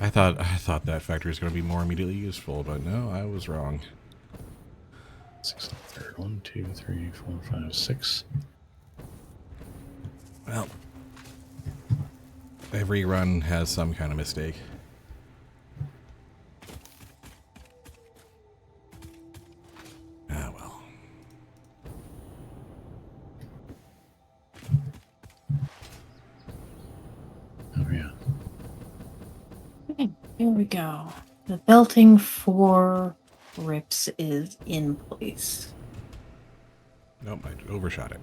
I thought that factory was going to be more immediately useful, but no, I was wrong. 6 and a third. 1, 2, 3, 4, 5, 6. Well, every run has some kind of mistake. Ah, well. Oh, yeah. Okay, here we go. The belting for rips is in place. Nope, I overshot it.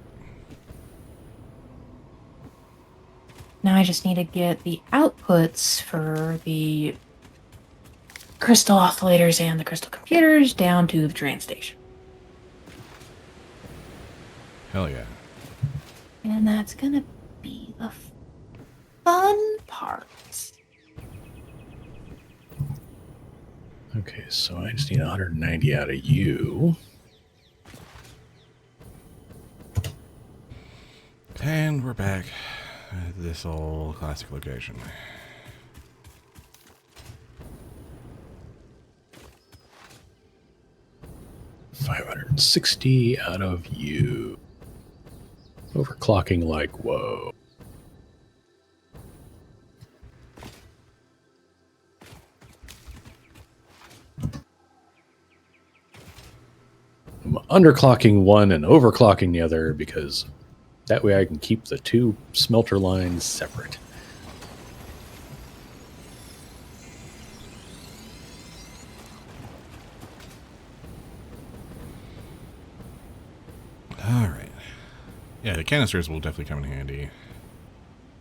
Now I just need to get the outputs for the crystal oscillators and the crystal computers down to the train station. Hell yeah. And that's gonna be the fun part. Okay, so I just need 190 out of you. And we're back at this old classic location. $560 out of you. Overclocking like whoa. I'm underclocking one and overclocking the other because that way I can keep the two smelter lines separate. All right. Yeah, the canisters will definitely come in handy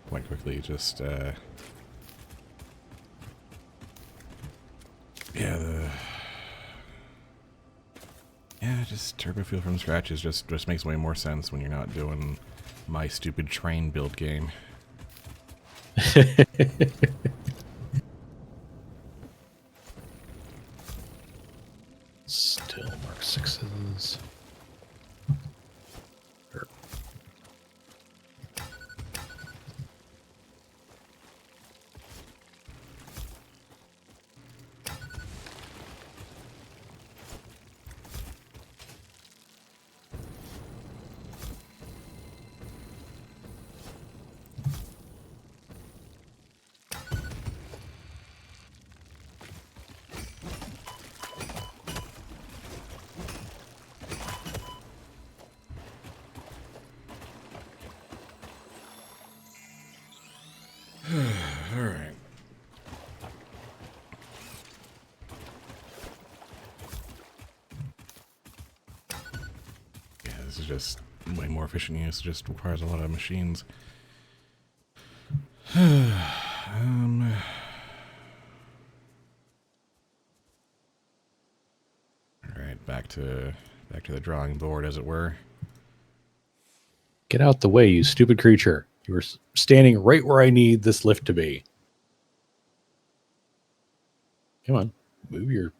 quite quickly. Just, just Turbofuel from scratch is just makes way more sense when you're not doing my stupid train build game. Still Mark 6s. this is just way more efficient use. It just requires a lot of machines. Alright, back to the drawing board, as it were. Get out the way, you stupid creature. You were standing right where I need this lift to be. Come on, move your...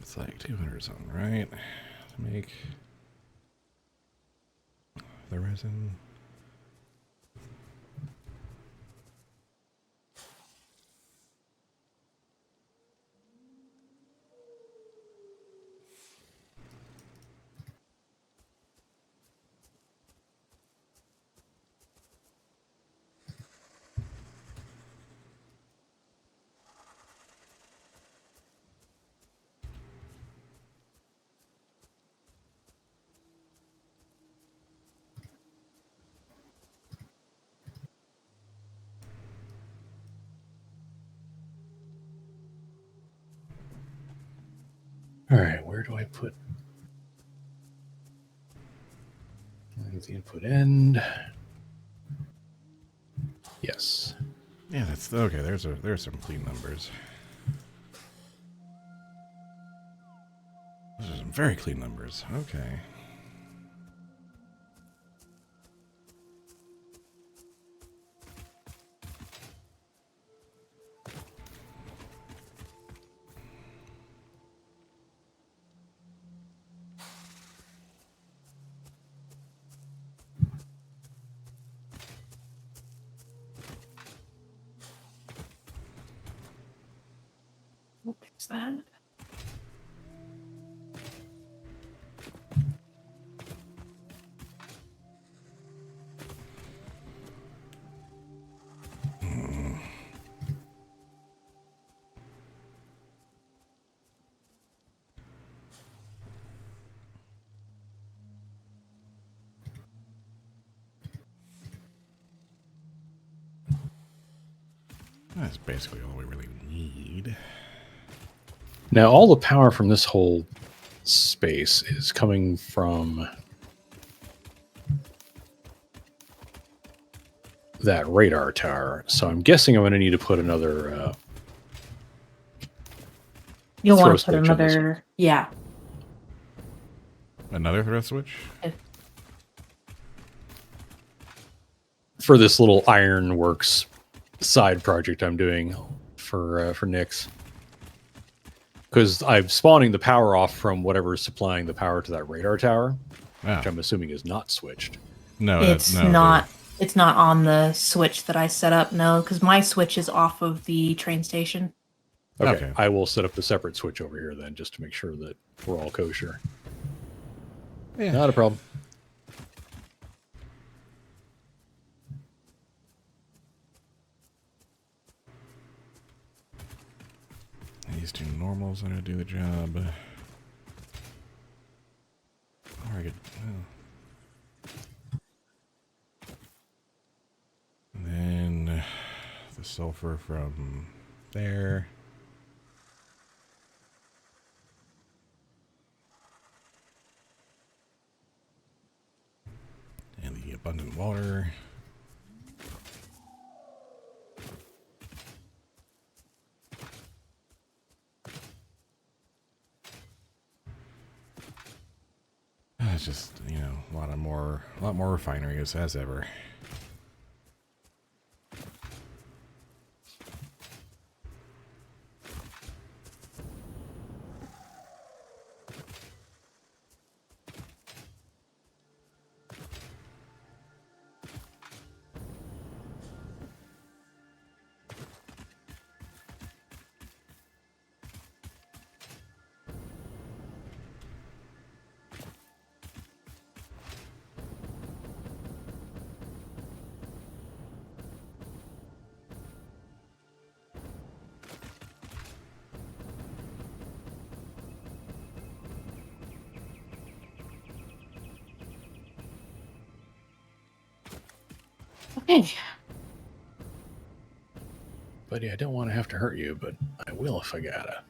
It's like 200 something, right? To make the resin. All right, where do I put... the input end? Yes. Yeah, that's okay. There's some clean numbers. Those are some very clean numbers. Okay. Fix that. That's basically all we really need. Now, all the power from this whole space is coming from that radar tower. So I'm guessing I'm going to need to put another... You'll throw want to put switch in this another... Yeah. Another throw switch? for this little ironworks side project I'm doing for Nyx. Because I'm spawning the power off from whatever is supplying the power to that radar tower, which I'm assuming is not switched. No, it's not. It's not on the switch that I set up. No, because my switch is off of the train station. Okay, I will set up a separate switch over here then, just to make sure that we're all kosher. Yeah. Not a problem. These two normals are going to do the job. Or I could... And then the sulfur from there. And the abundant water. It's just, you know, a lot more refineries as ever. Okay. buddy. I don't want to have to hurt you, but I will if I gotta.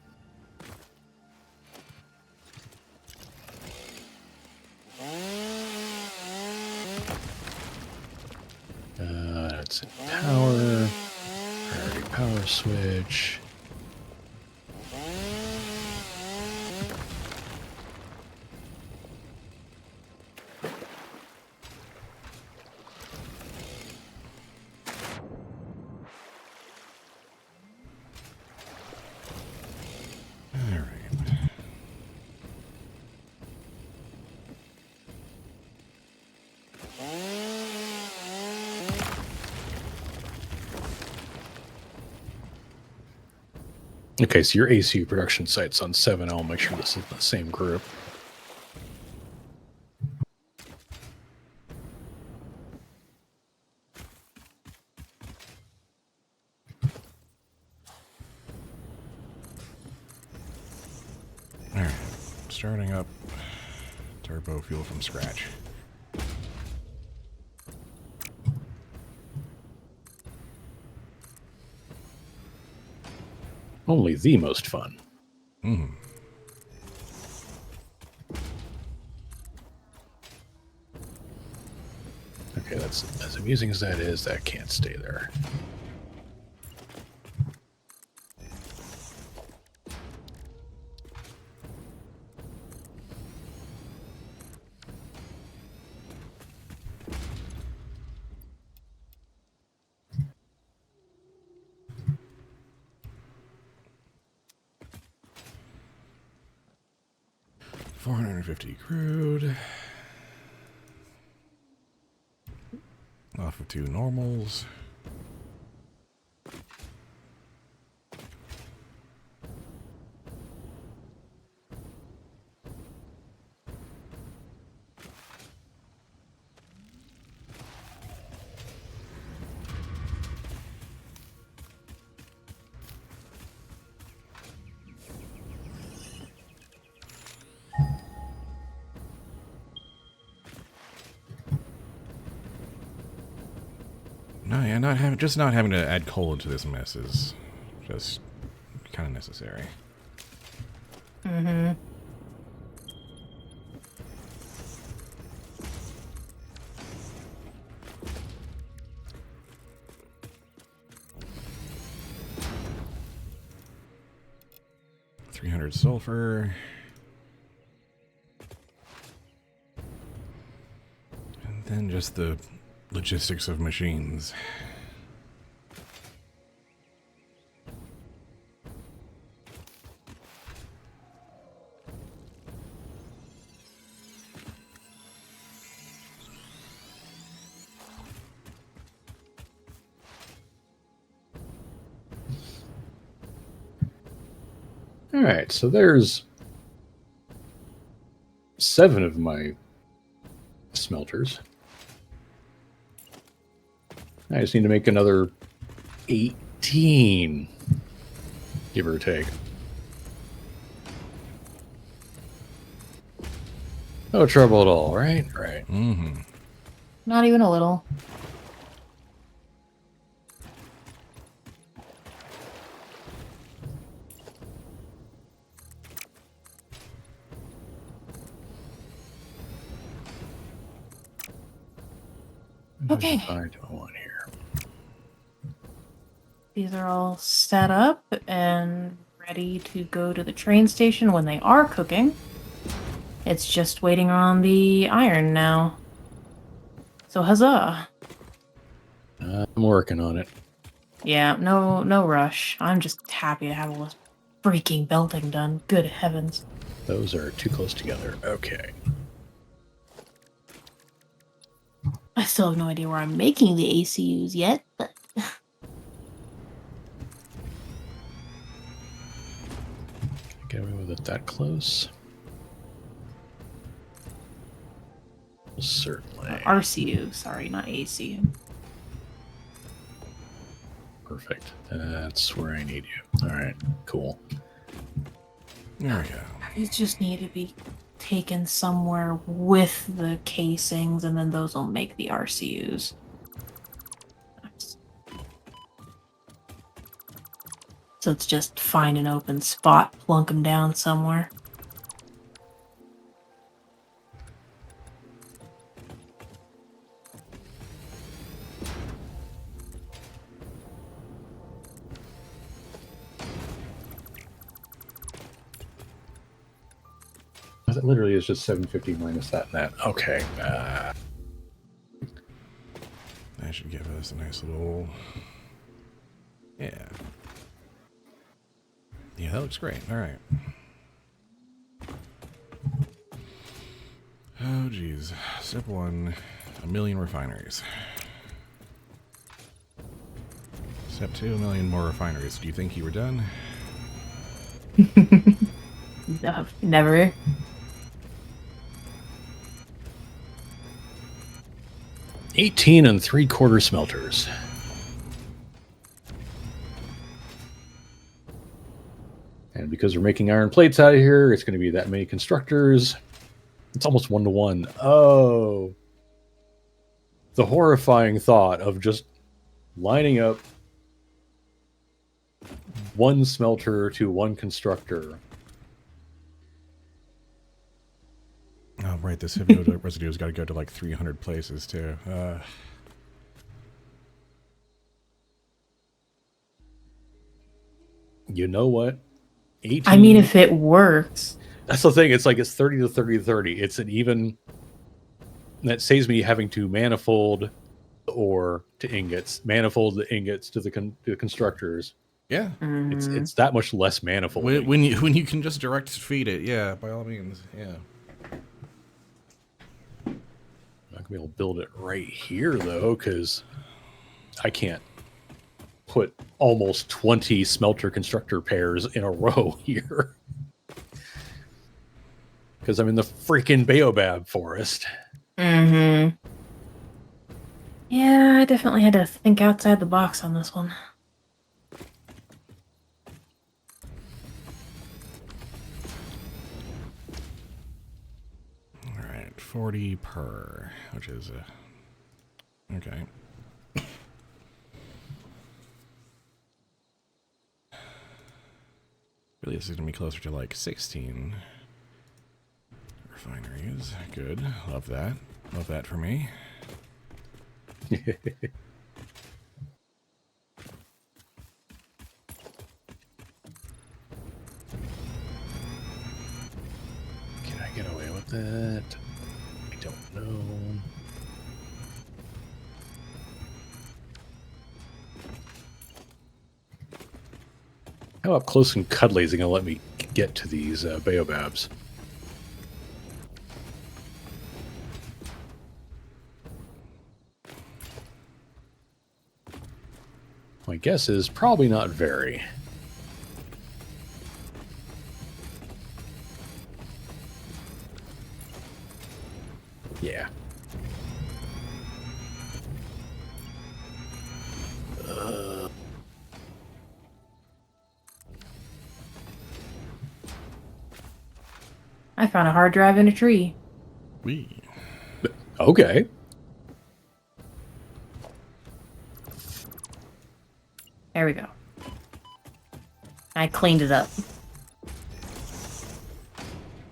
That's in power. Priority power switch. Okay, so your ACU production site's on 7. I'll make sure this is the same group. Alright, starting up Turbofuel from scratch. Only the most fun. Mm. Okay, that's as amusing as that is, that can't stay there. $450 crude. Off of 2 normals. No, yeah, not having to add coal into this mess is just kind of necessary. Mm-hmm. $300 sulfur. And then just the logistics of machines. All right, so there's 7 of my smelters. I just need to make another 18, give or take. No trouble at all, right? Right. Mm-hmm. Not even a little. Okay. I don't want here. These are all set up and ready to go to the train station when they are cooking. It's just waiting on the iron now. So huzzah. I'm working on it. Yeah, no rush. I'm just happy to have all this freaking belting done. Good heavens. Those are too close together. Okay. I still have no idea where I'm making the ACUs yet, but Get away with it that close? Certainly. RCU, sorry, not ACU. Perfect. That's where I need you. All right, cool. There we go. These just need to be taken somewhere with the casings, and then those will make the RCUs. Nice. So it's just find an open spot, plunk them down somewhere. It literally is just 750 minus that and that. Okay. That should give us a nice little... Yeah. Yeah, that looks great. All right. Oh, geez. Step 1, 1,000,000 refineries. Step 2, 1,000,000 more refineries. Do you think you were done? No, never. $18 3/4 smelters. And because we're making iron plates out of here, it's going to be that many constructors. It's almost 1-to-1. Oh. The horrifying thought of just lining up one smelter to one constructor. Oh, right. This heavy residue's got to go to like 300 places, too. You know what? 18. I mean, if it works. That's the thing. It's like it's 30 to 30 to 30. It's an even... That saves me having to manifold ore to ingots, manifold the ingots to the constructors. Yeah. It's that much less manifold. When you can just direct feed it, yeah, by all means, yeah. I'm not gonna be able to build it right here though, because I can't put almost 20 smelter constructor pairs in a row here. Because I'm in the freaking baobab forest. Mm-hmm. Yeah, I definitely had to think outside the box on this one. All right, 40 per, which is okay. Really, this is gonna be closer to like 16 refineries. Good, love that. Love that for me. Can I get away with that? I don't know. How up close and cuddly is it going to let me get to these baobabs? My guess is probably not very. Yeah. I found a hard drive in a tree. Wee. Okay. There we go. I cleaned it up.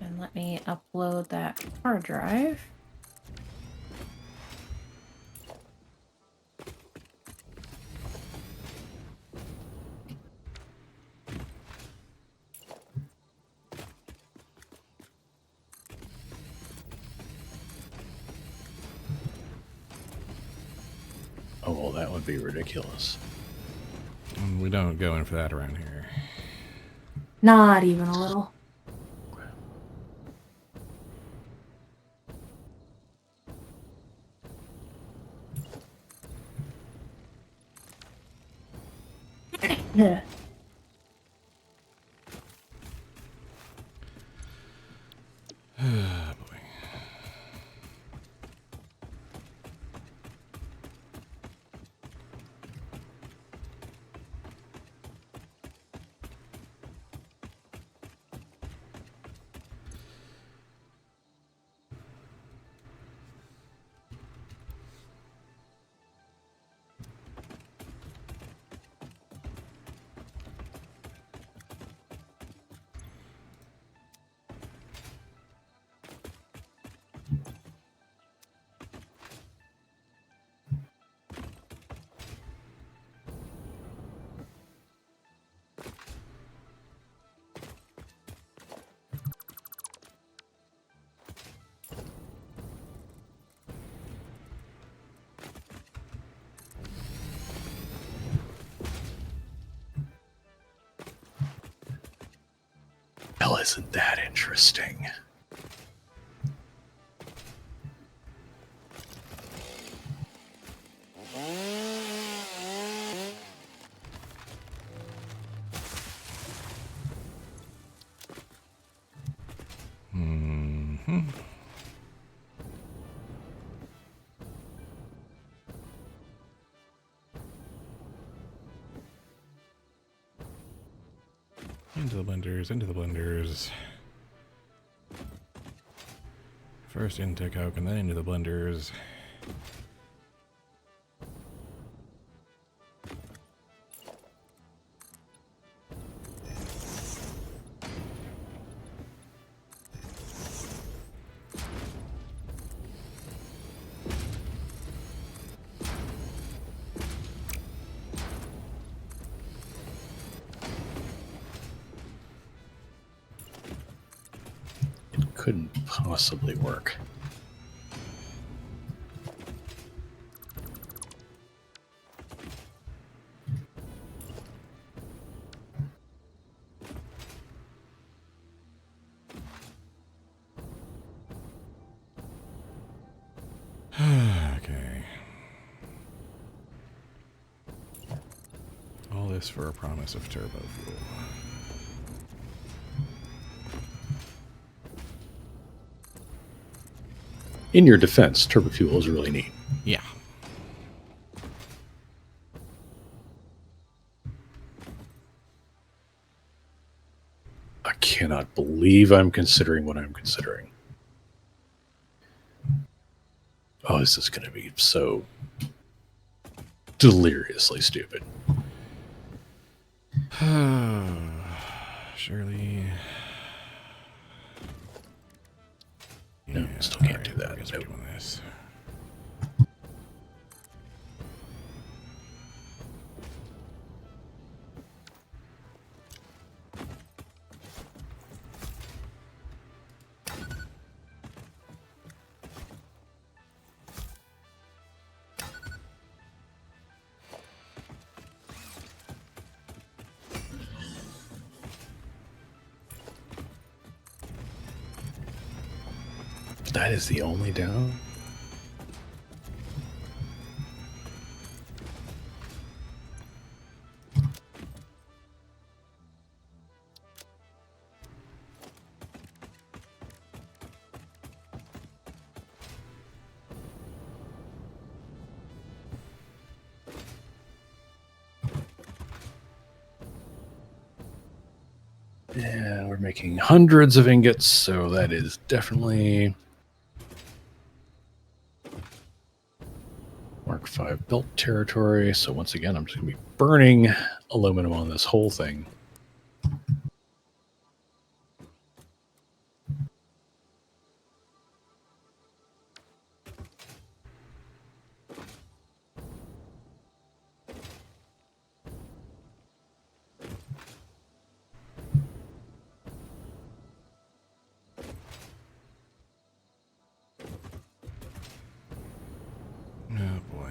And let me upload that hard drive. Oh, well, that would be ridiculous. We don't go in for that around here. Not even a little. Yeah. Oh, boy. isn't that interesting? Mm-hmm. Into the blenders, into the blenders. First into coke and then into the blenders. Couldn't possibly work. Okay. All this for a promise of turbo fuel. In your defense, Turbofuel is really neat. Yeah. I cannot believe I'm considering what I'm considering. Oh, this is going to be so deliriously stupid. Surely. No, Yeah, still can't alright, do that. I guess we're Nope. doing this. That is the only down. Yeah, we're making hundreds of ingots, so that is definitely Mark 5 built territory. So once again, I'm just going to be burning aluminum on this whole thing. Oh boy.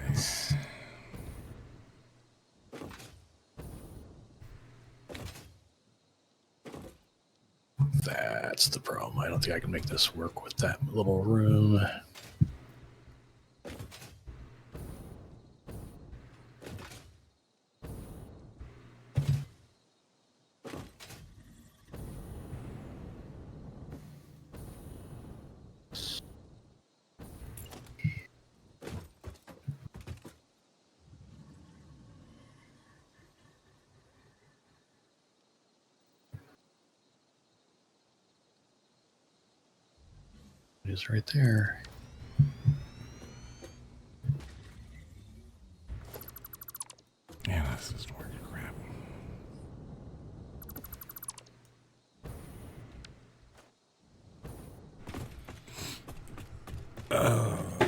That's the problem. I don't think I can make this work with that little room. It is right there. Yeah, this is working crap. Oh boy.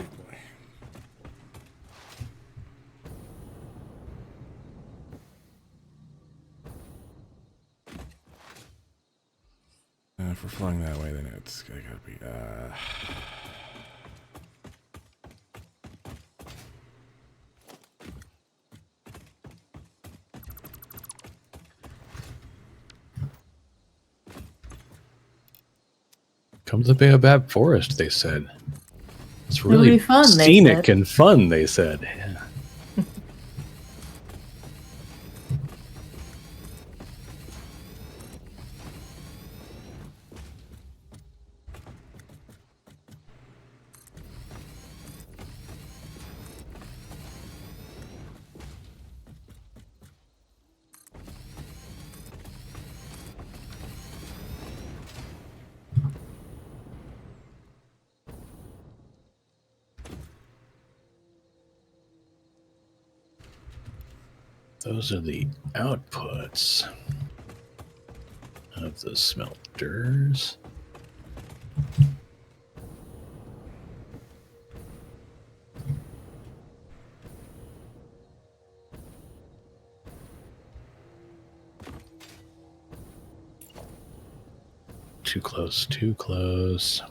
If we're flowing that way, then it's gotta be Come to the Baobab Forest, they said. It's It'll really be fun, they scenic said. and fun, they said. Yeah. Those are the outputs of the smelters. Too close, too close.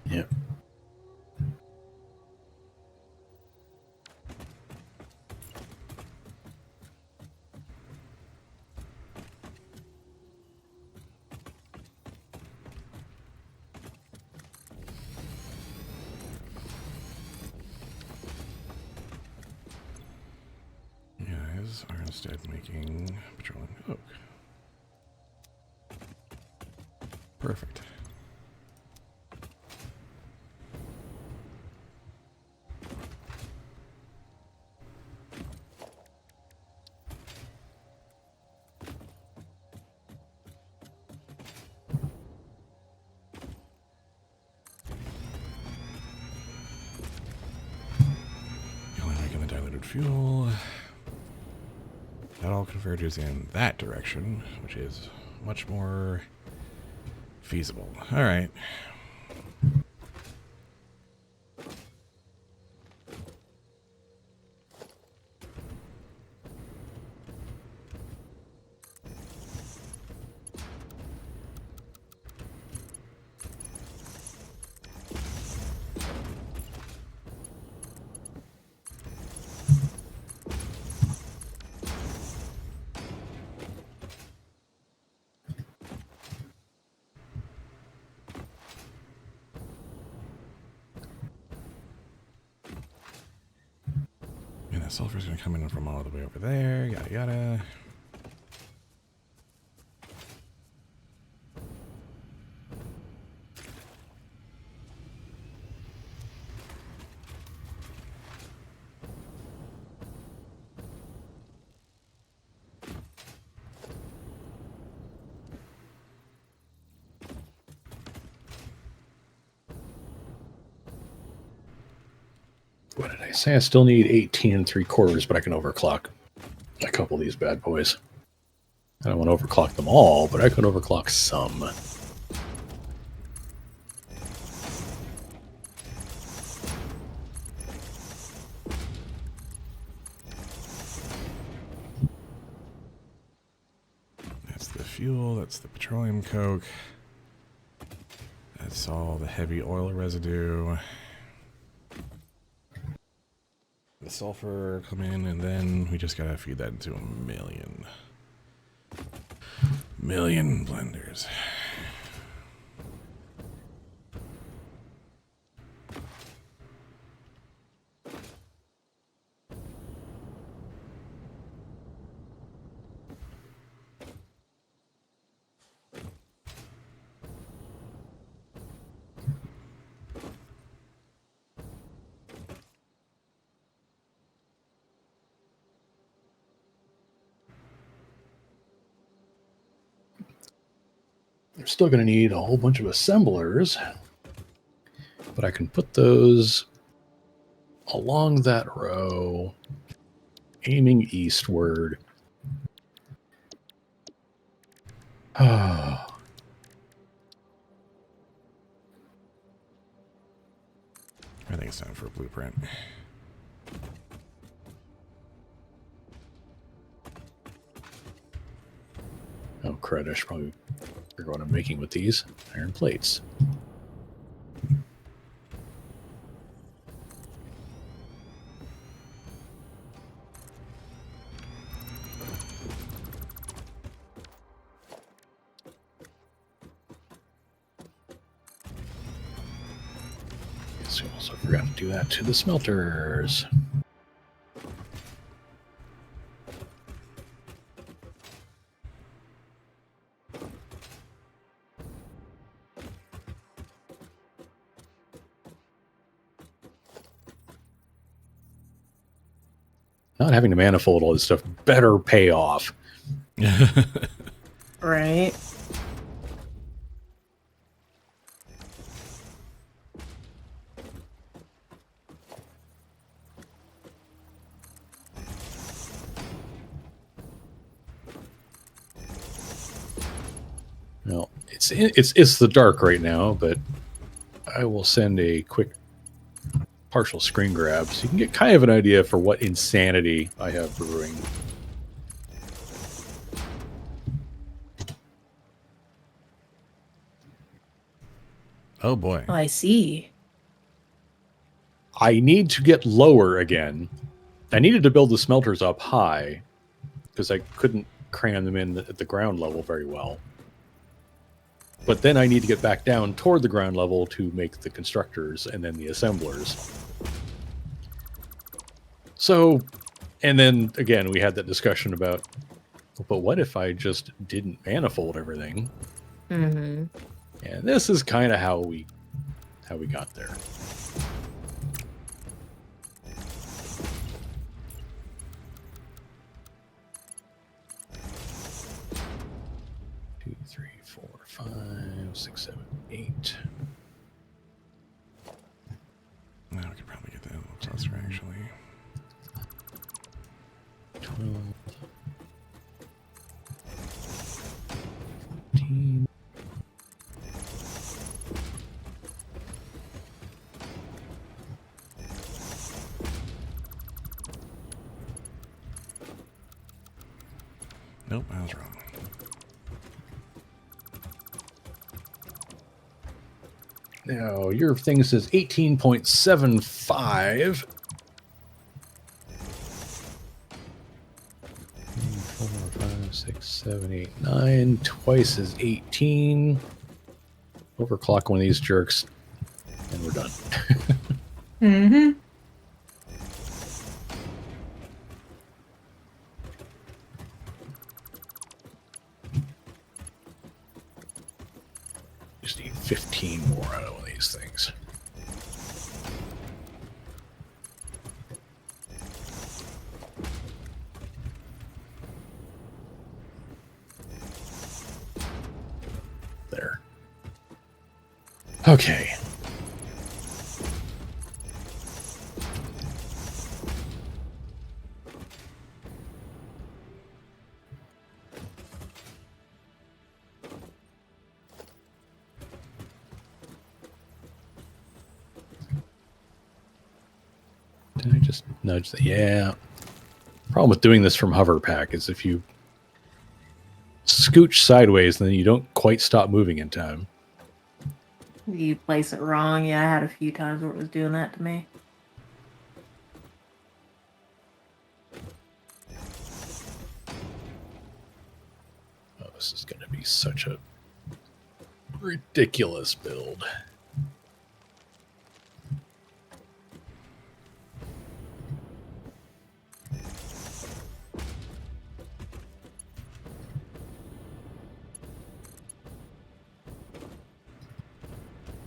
Yep. Guys are instead making petroleum coke. Perfect. Only making the diluted fuel. That all converges in that direction, which is much more feasible. All right. And that sulfur's going to come in from all the way over there. Yada yada. What did I say? I still need 18 3/4, but I can overclock a couple of these bad boys. I don't want to overclock them all, but I can overclock some. That's the fuel. That's the petroleum coke. That's all the heavy oil residue. The sulfur come in, and then we just gotta feed that into a million blenders. I'm still going to need a whole bunch of assemblers, but I can put those along that row, aiming eastward. I think it's time for a blueprint. Oh, crud, I should probably figure what I'm making with these iron plates. we also forgot to do that to the smelters. Not having to manifold all this stuff better pay off. Right. Well, it's the dark right now, but I will send a quick partial screen grab so you can get kind of an idea for what insanity I have brewing. Oh boy. Oh, I see. I need to get lower again. I needed to build the smelters up high because I couldn't cram them in at the ground level very well. But then I need to get back down toward the ground level to make the constructors and then the assemblers. So, and then again, we had that discussion about, but what if I just didn't manifold everything? Mm-hmm. And this is kind of how we got there. Two, three, 4, 5, 6, 7, 8. Now we could probably get that a little closer, actually. 12, 14. Nope, I was wrong. Now, your thing says 18.75. 4, 5, 6, 7, 8, 9. Twice is 18. Overclock one of these jerks, and we're done. Mm-hmm. Just need 15 more out of one of these things. There. Okay. Did I just nudge that? Yeah. Problem with doing this from hover pack is if you scooch sideways, then you don't quite stop moving in time. You place it wrong. Yeah, I had a few times where it was doing that to me. Oh, this is going to be such a ridiculous build.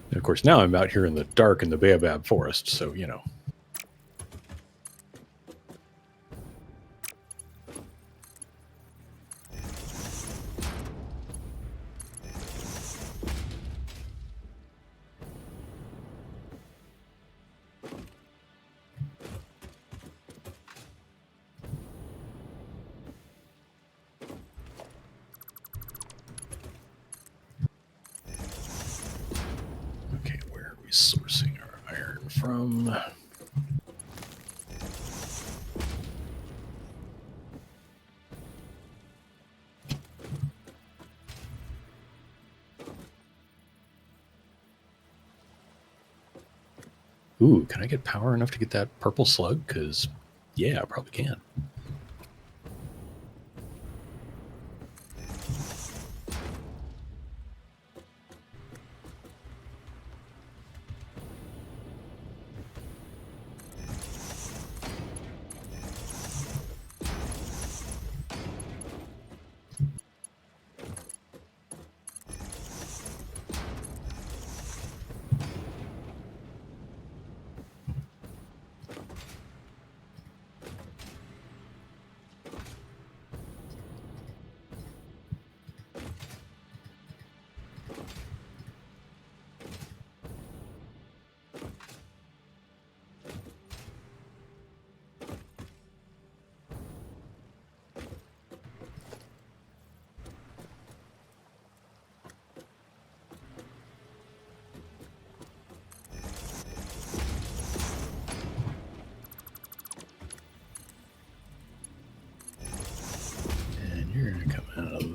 And of course, now I'm out here in the dark in the Baobab Forest, so, you know. Okay, where are we sourcing our iron from? Ooh, can I get power enough to get that purple slug? Because, yeah, I probably can.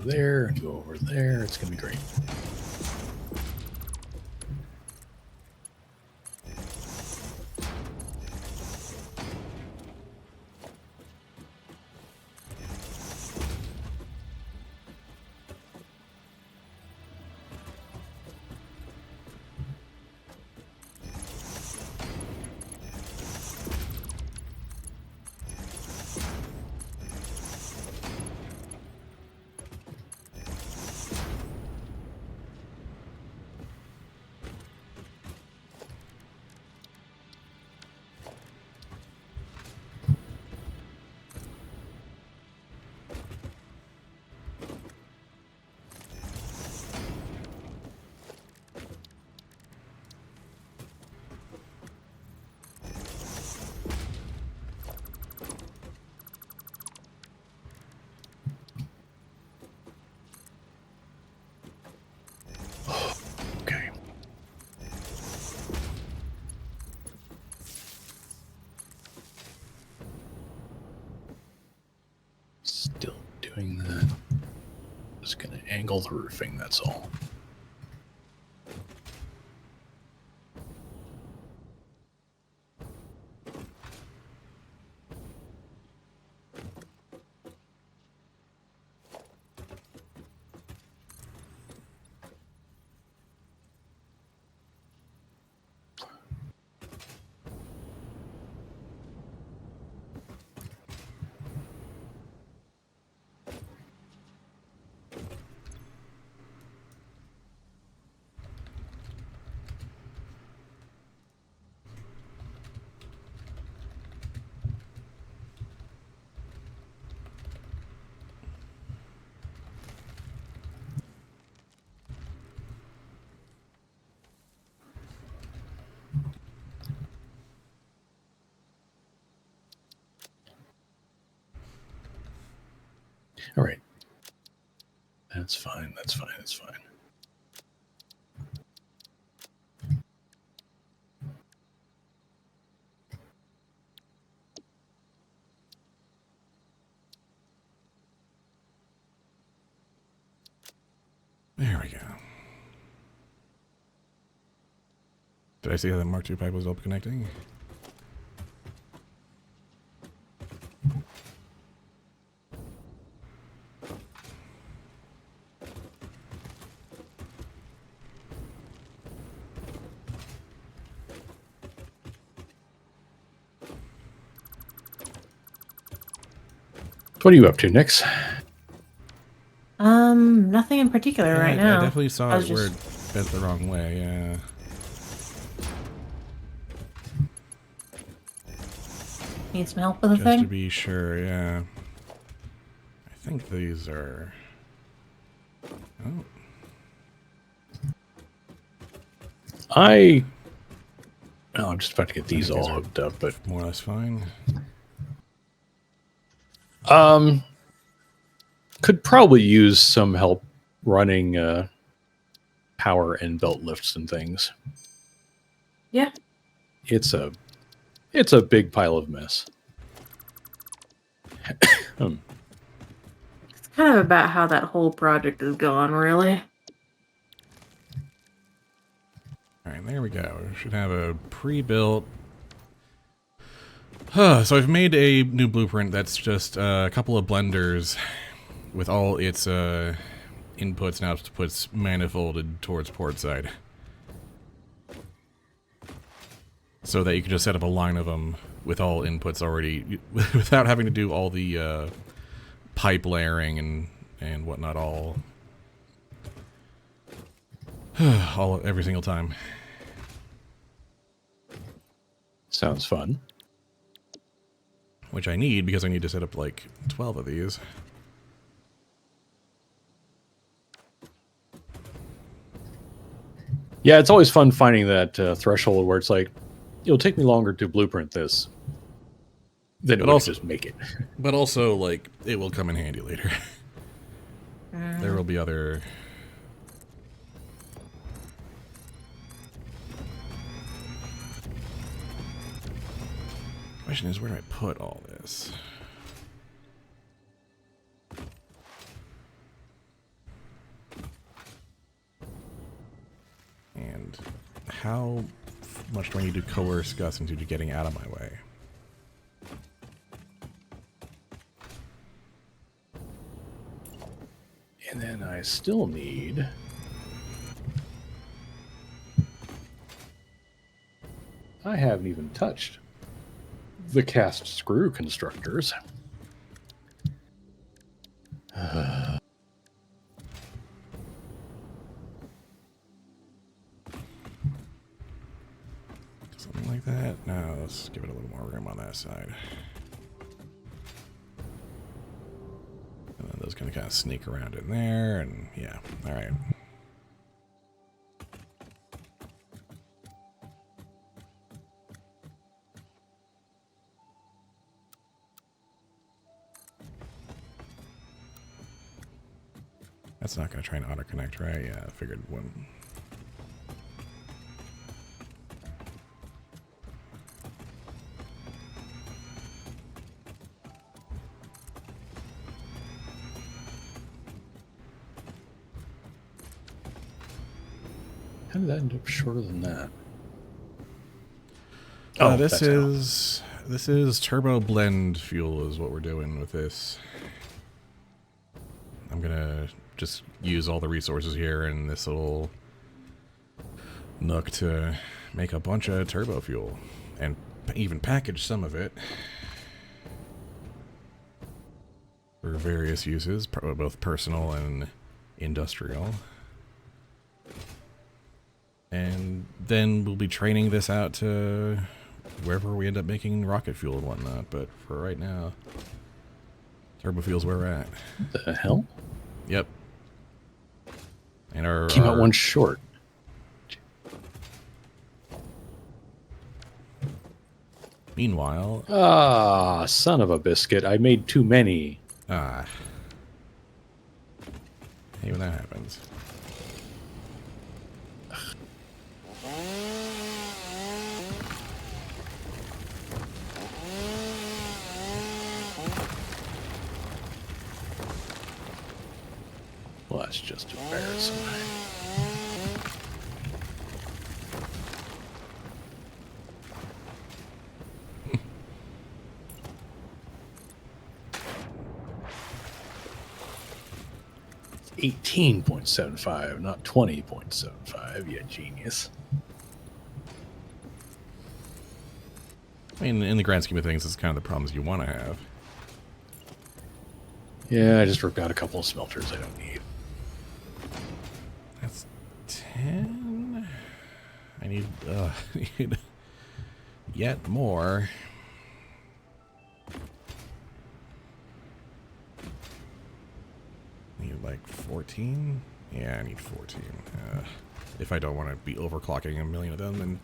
there and go over there. It's going to be great. Okay. Still doing that. Just going to angle the roofing, that's all. All right. That's fine. That's fine. That's fine. There we go. Did I see how that Mark II pipe was all connecting? What are you up to, Nyx? Nothing in particular Yeah, right now. I definitely saw I it was where it just- bent the wrong way, yeah. Need some help with the Just to thing? be sure, yeah. I think these are... Oh, I'm just about to get these all hooked up, but more or less fine. could probably use some help running power and belt lifts and things. Yeah. It's a big pile of mess. It's kind of about how that whole project is going, really. Alright, there we go. We should have a pre-built... So I've made a new blueprint that's just a couple of blenders with all its inputs and outputs manifolded towards port side. So that you can just set up a line of them with all inputs already, without having to do all the pipe layering and whatnot every single time. Sounds fun. Which I need because I need to set up like 12 of these. Yeah, it's always fun finding that threshold where it's like, it'll take me longer to blueprint this than it would just make it. But also, like, it will come in handy later. There will be other... Question is, where do I put all this? how much do I need to coerce Gus into getting out of my way? And then I still need... I haven't even touched the cast screw constructors. Something like that? No, let's give it a little more room on that side. And then those can kind of sneak around in there, and yeah, alright. That's not going to try and auto-connect, right? Yeah, I figured one. How did that end up shorter than that? Oh, this is turbo blend fuel is what we're doing with this. I'm gonna just use all the resources here in this little nook to make a bunch of turbo fuel and even package some of it for various uses, both personal and industrial. And then we'll be training this out to wherever we end up making rocket fuel and whatnot. But for right now, Turbofuel's where we're at. The hell? Yep. And our came out one short. Meanwhile, Son of a biscuit! I made too many. hey, when that happens. Well, that's just embarrassing. It's 18.75, not 20.75. You genius. I mean, in the grand scheme of things, it's kind of the problems you want to have. Yeah, I just ripped out a couple of smelters I don't need. That's 10. I need, need yet more. Need like 14? Yeah, I need 14. If I don't want to be overclocking a million of them, and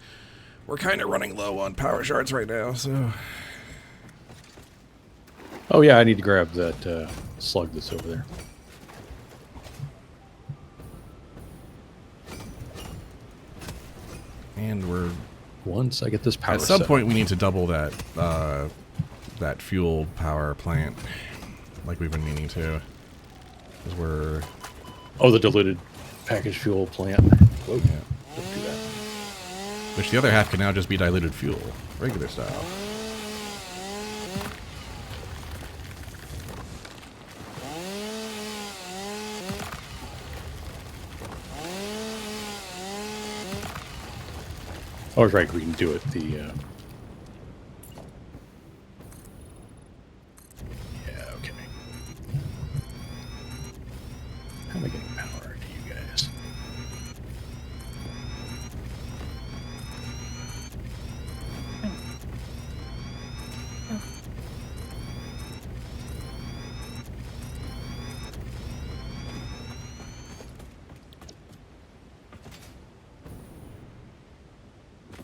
we're kind of running low on power shards right now, so... Oh yeah, I need to grab that slug that's over there. And we're... Once I get this power At some set. point, we need to double that, that fuel power plant, like we've been meaning to. Because we're... Oh, the diluted packaged fuel plant. Whoa, Yeah. don't do that. Which the other half can now just be diluted fuel, regular style. Oh, right, we can do it the... Yeah, okay. How am I getting power to you guys?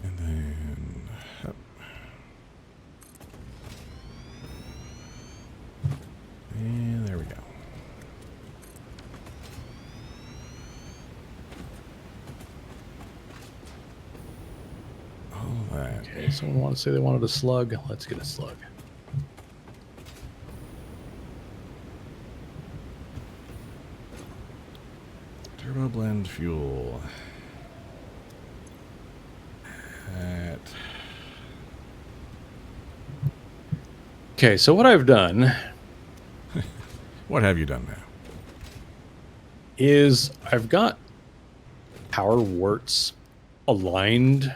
And then... Up. And there we go. All that. Okay, someone want to say they wanted a slug? Let's get a slug. Turbo blend fuel. that. Okay, so what I've done What have you done now? is I've got power warts aligned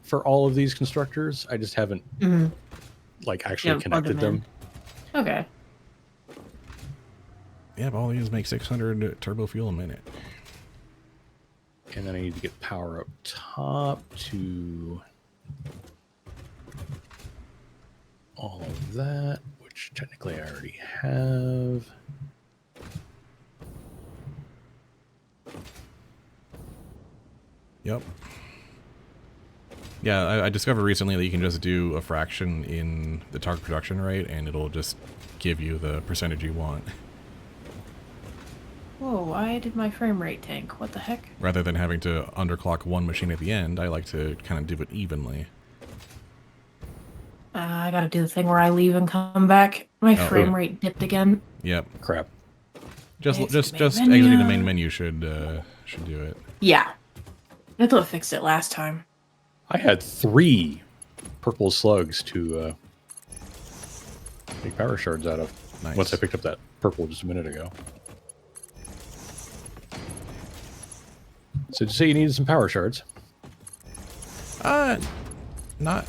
for all of these constructors. I just haven't like actually connected them. Okay. Yeah, but all these make 600 turbo fuel a minute. And then I need to get power up top to all of that, which technically I already have. Yep. Yeah, I discovered recently that you can just do a fraction in the target production rate, and it'll just give you the percentage you want. Whoa, why did my frame rate tank? What the heck? Rather than having to underclock one machine at the end, I like to kind of do it evenly. I gotta do the thing where I leave and come back. My frame rate dipped again. Yep. Crap. Just Menu. exiting the main menu should do it. Yeah. I thought I fixed it last time. I had 3 purple slugs to make power shards out of. Nice. Once I picked up that purple just a minute ago. So did you say you needed some power shards? Not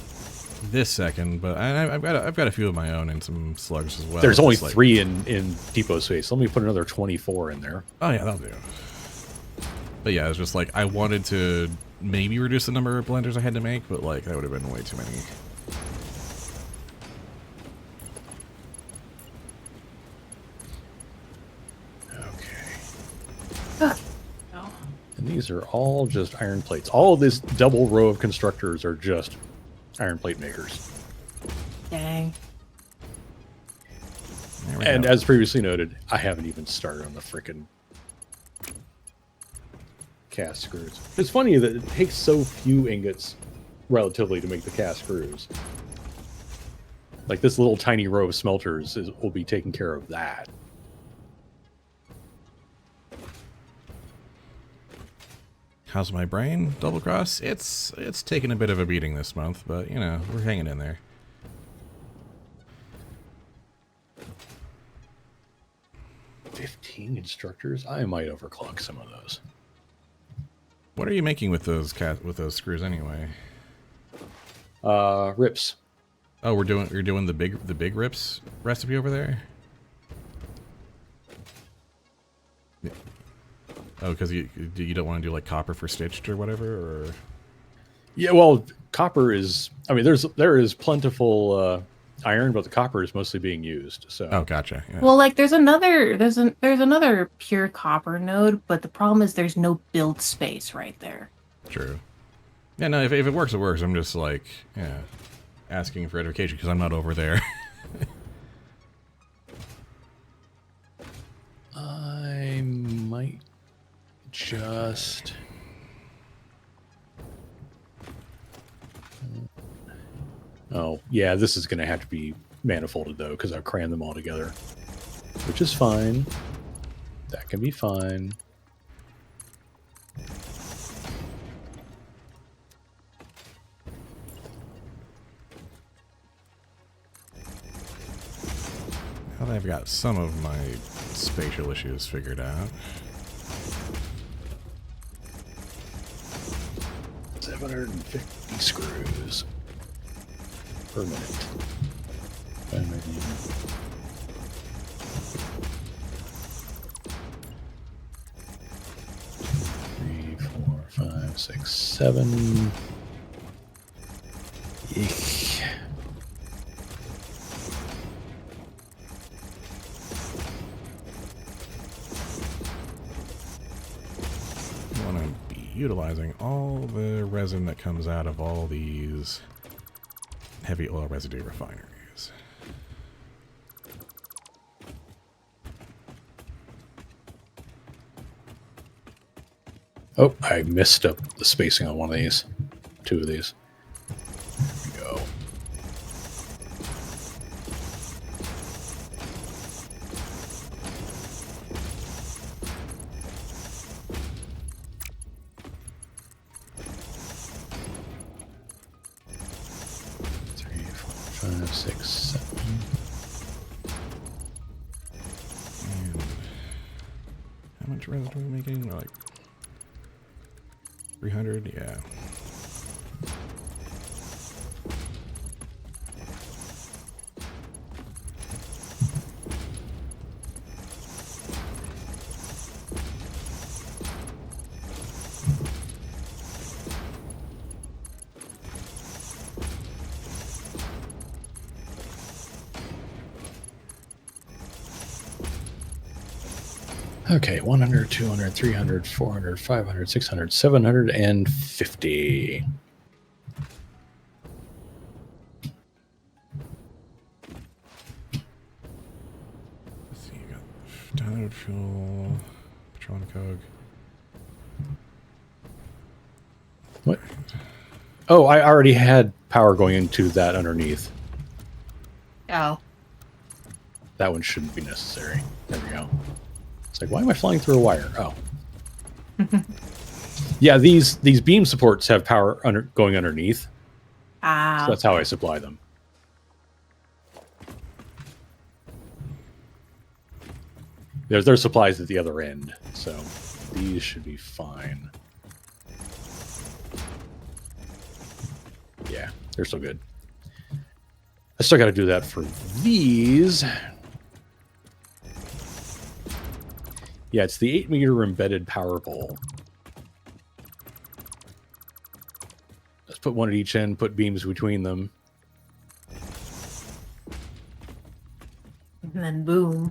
this second, but I've got a few of my own and some slugs as well. There's only Just 3 in depot space. Let me put another 24 in there. Oh yeah, that'll do. But yeah, it's just like I wanted to maybe reduce the number of blenders I had to make, but like that would have been way too many. Okay. And these are all just iron plates. All of this double row of constructors are just iron plate makers. Dang. And as previously noted, I haven't even started on the frickin' cast screws. It's funny that it takes so few ingots relatively to make the cast screws. Like this little tiny row of smelters will be taking care of that. How's my brain? Double cross? It's taken a bit of a beating this month, but you know, we're hanging in there. $15 instructors? I might overclock some of those. What are you making with those screws anyway? Rips. Oh, you're doing the big rips recipe over there? Oh, because you don't want to do like copper for stitched or whatever, or Yeah, well, copper is. I mean, there is plentiful iron, but the copper is mostly being used. So. Oh, gotcha. Yeah. Well, like there's another pure copper node, but the problem is there's no build space right there. True. Yeah, no, if it works, it works. I'm just like, yeah, asking for edification because I'm not over there. I might just. Oh, yeah, this is going to have to be manifolded, though, because I've crammed them all together. Which is fine. That can be fine. Now that I've got some of my spatial issues figured out. 750 screws per minute. 3, 4, 5, 6, 7. Eek. I want to be utilizing all the resin that comes out of all these heavy oil residue refineries. Oh, I messed up the spacing on one of these. 2 of these. There we go. 5, 6, 7. And how much resin are we making? Like 300? Yeah. Okay, 100, 200, 300, 400, 500, 600, 750. Let's see, you got diode fuel, petroleum coke. What? Oh, I already had power going into that underneath. Oh. That one shouldn't be necessary. There we go. It's like, why am I flying through a wire? Oh. Yeah, these beam supports have power going underneath. Ah. So that's how I supply them. There's supplies at the other end, so these should be fine. Yeah, they're still good. I still got to do that for these. Yeah, it's the 8-meter embedded power pole. Let's put one at each end, put beams between them. And then boom.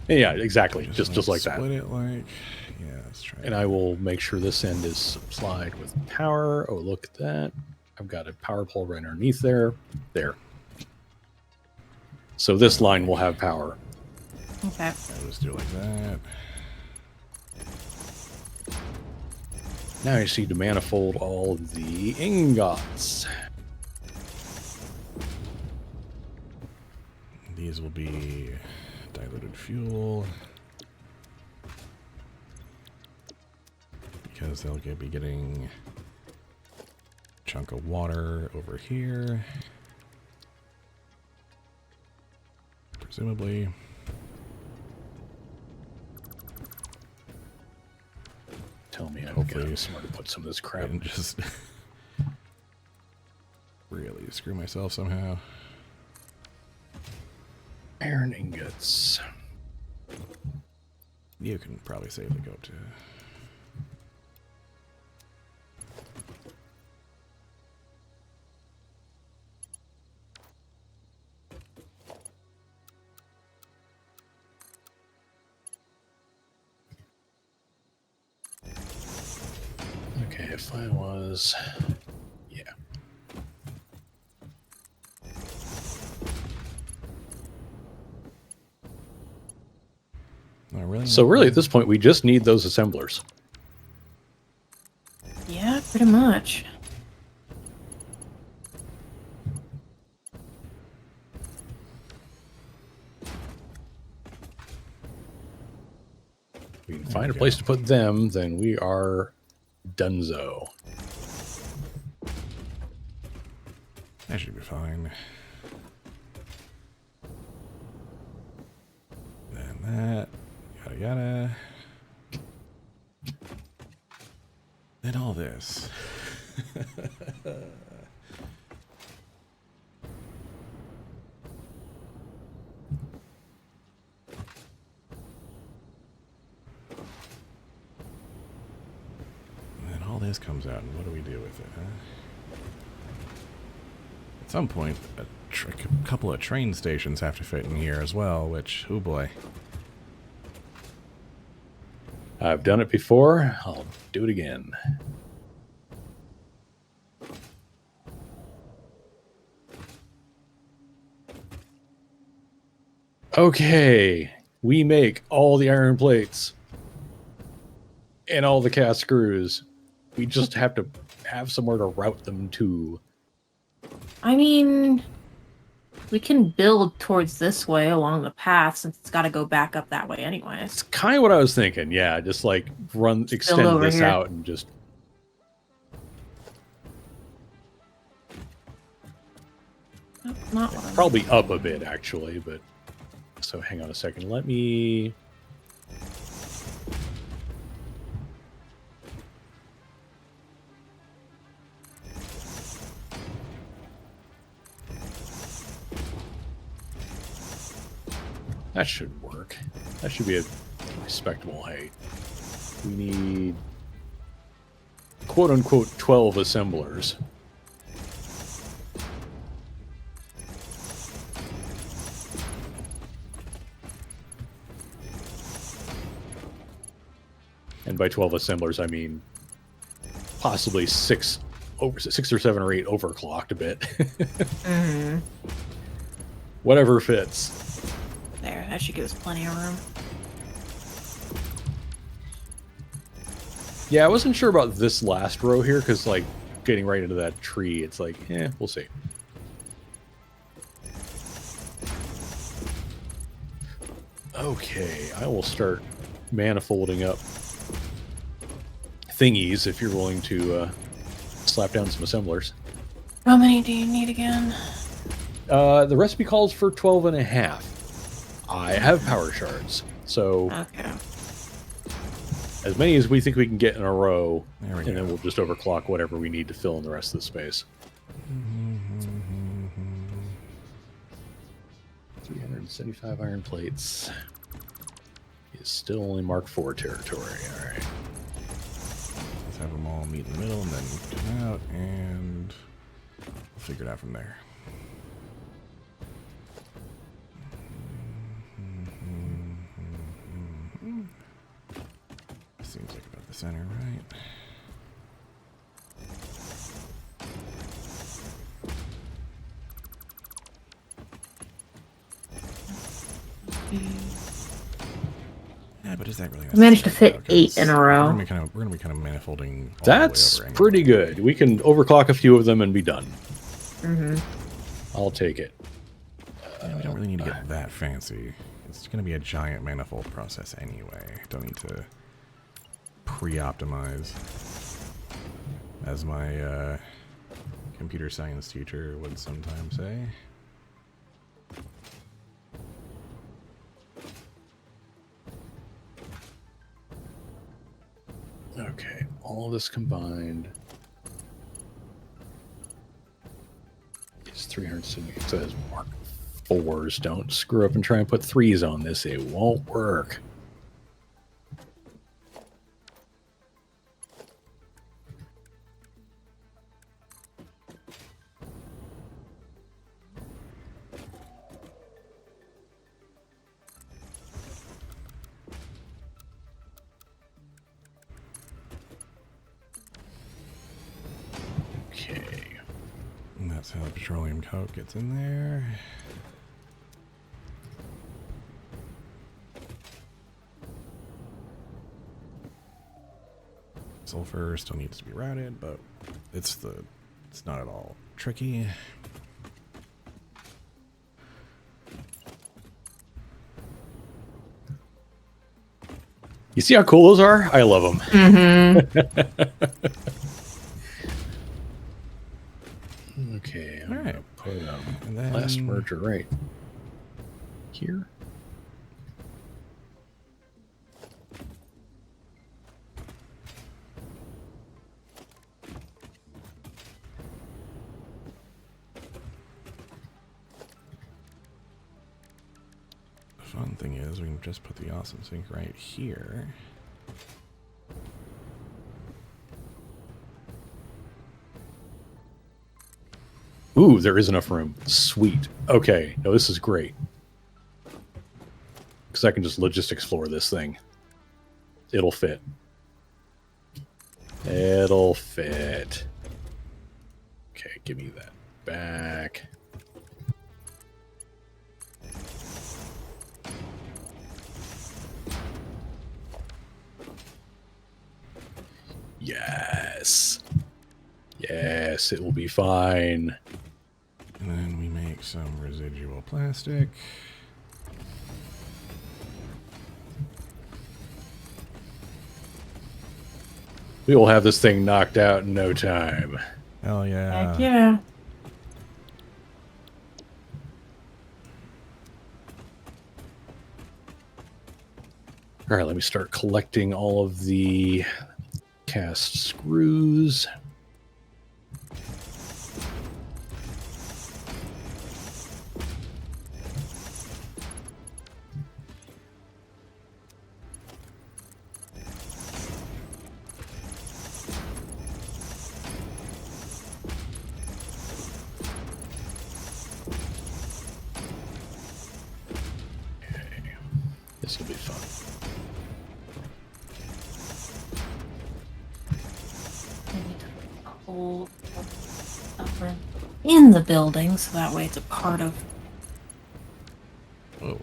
Yeah, exactly. Just like that. Split it like, yeah, let's try. And I will make sure this end is supplied with power. Oh, look at that. I've got a power pole right underneath there. There. So this line will have power. Okay. I'll just do it like that. Now I just need to manifold all of the ingots. These will be diluted fuel. Because they'll be getting a chunk of water over here. Presumably. Tell me I've Hopefully got somewhere to put some of this crap. And just really screw myself somehow. Iron ingots. You can probably safely go to. Okay, if I was... Yeah. Oh, really? So really, at this point, we just need those assemblers. Yeah, pretty much. If we can find a place to put them, then we are donezo. That should be fine. Then that, yada yada. Then all this. And then all this comes out, and what do we do with it, huh? At some point, a couple of train stations have to fit in here as well, which, oh boy. I've done it before. I'll do it again. Okay. We make all the iron plates and all the cast screws. We just have to have somewhere to route them to. I mean, We can build towards this way along the path since it's got to go back up that way anyways. It's kind of what I was thinking. Yeah, just like extend over this here. out and just. Nope, not one. Probably up a bit, actually, but... So, hang on a second. Let me... That should work. That should be a respectable height. We need... quote-unquote 12 assemblers. And by 12 assemblers, I mean possibly 6 or 7 or 8 overclocked a bit. Whatever fits. There, that should give us plenty of room. Yeah, I wasn't sure about this last row here, because, like, getting right into that tree, it's like, we'll see. Okay, I will start manifolding up thingies if you're willing to slap down some assemblers. How many do you need again? The recipe calls for 12 and a half. I have power shards, so Okay. as many as we think we can get in a row, There we and go. then we'll just overclock whatever we need to fill in the rest of the space. 375 iron plates is still only Mark IV territory. All right. Let's have them all meet in the middle and then come out, and we'll figure it out from there. Seems like about the center, right? Yeah, but is that really? We managed to necessary, fit though? 8 'Cause in a row. We're gonna be kind of manifolding. All That's the way over pretty good. We can overclock a few of them and be done. Mm-hmm. I'll take it. Yeah, we don't really need to get that fancy. It's going to be a giant manifold process anyway. Don't need to pre-optimize, as my computer science teacher would sometimes say. Okay, all this combined is 370. It says Mark IVs. Don't screw up and try and put 3s on this. It won't work. Okay. And that's how the petroleum coke gets in there. Sulfur still needs to be routed, but it's not at all tricky. You see how cool those are? I love them. Okay. I'm All right. gonna put And then last merger right here. the fun thing is we can just put the awesome sink right here. Ooh, there is enough room. Sweet. Okay. No, this is great. Because I can just logistics floor this thing. It'll fit. It'll fit. Okay, give me that back. Yes. Yes, it will be fine. And then we make make some residual plastic. We will have this thing knocked out in no time. Hell yeah. Heck yeah. All right, let me start collecting all of the cast screws. Okay, this will be fun. Whole stuff in the building, so that way it's a part of. Whoa.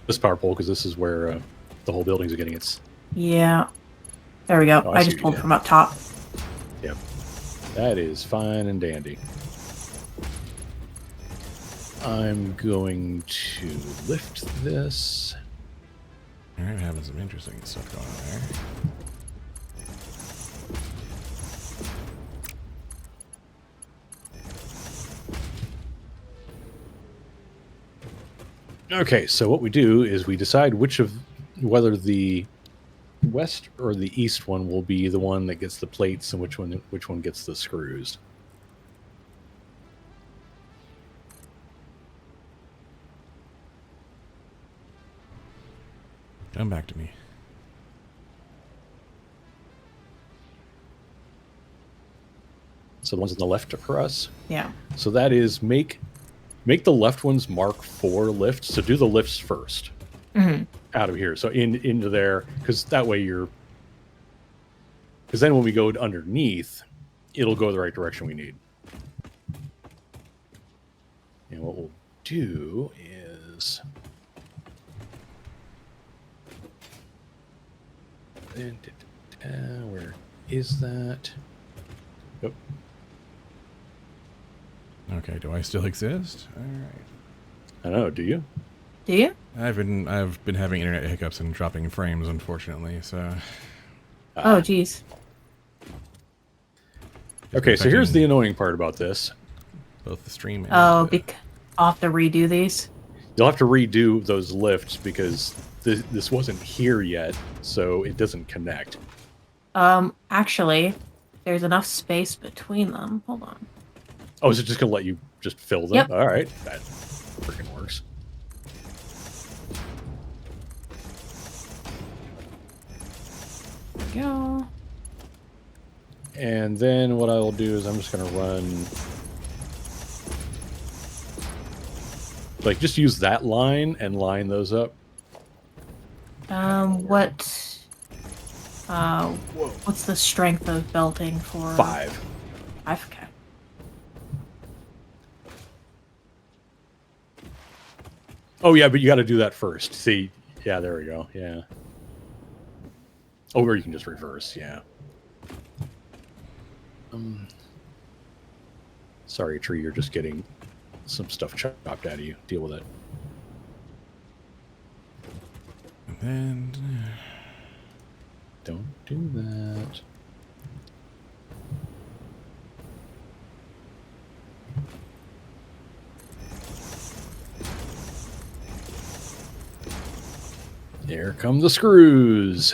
This power pole, because this is where the whole building's getting its. Yeah. There we go. Oh, I see just what pulled you did. from up top. Yep, that is fine and dandy. I'm going to lift this. All right, having some interesting stuff going on there. Okay, so what we do is we decide whether the west or the east one will be the one that gets the plates and which one gets the screws. Come back to me. So the ones on the left are for us. Yeah. So that is make the left ones mark 4 lifts. So do the lifts first Hmm. out of here. So into there, because that way because then when we go underneath, it'll go the right direction we need. And what we'll do is where is that? Oh, Okay, do I still exist? All right. I don't know. Do you? Do you? I've been having internet hiccups and dropping frames, unfortunately. So Oh, geez. Okay, so here's the affecting annoying part about this. both the stream and Oh, I'll have to redo these. You'll have to redo those lifts because this wasn't here yet, so it doesn't connect. Actually, there's enough space between them. Hold on. Oh, is it just going to let you just fill them? Yep. All right, that freaking works. There we go. And then what I will do is I'm just going to run... Like, just use that line and line those up. What's the strength of belting for? 5. 5, okay. Oh, yeah, but you got to do that first. See? Yeah, there we go. Yeah. Oh, or you can just reverse. Yeah. Sorry, Tree, you're just getting some stuff chopped out of you. Deal with it. And Don't do that. Here come the screws.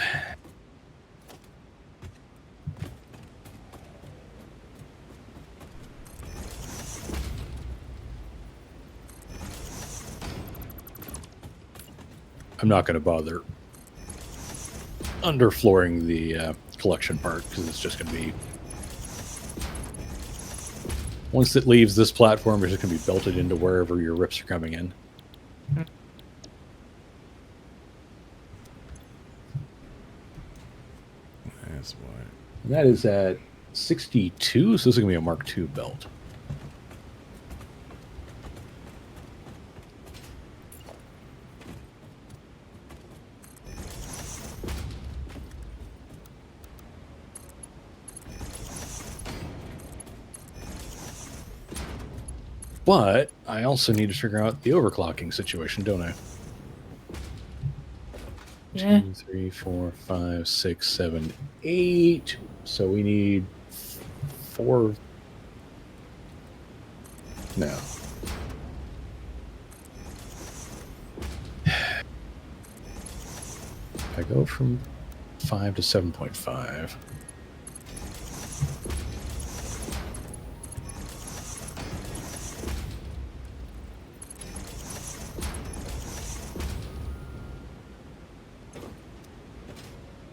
I'm not going to bother underflooring the collection part because it's just going to be... Once it leaves this platform, it's just going to be belted into wherever your rips are coming in. that's what. And that is at 62, so this is going to be a Mark II belt. But I also need to figure out the overclocking situation, don't I? Yeah. 2, 3, 4, 5, 6, 7, 8. So we need 4. No. I go from 5 to 7.5.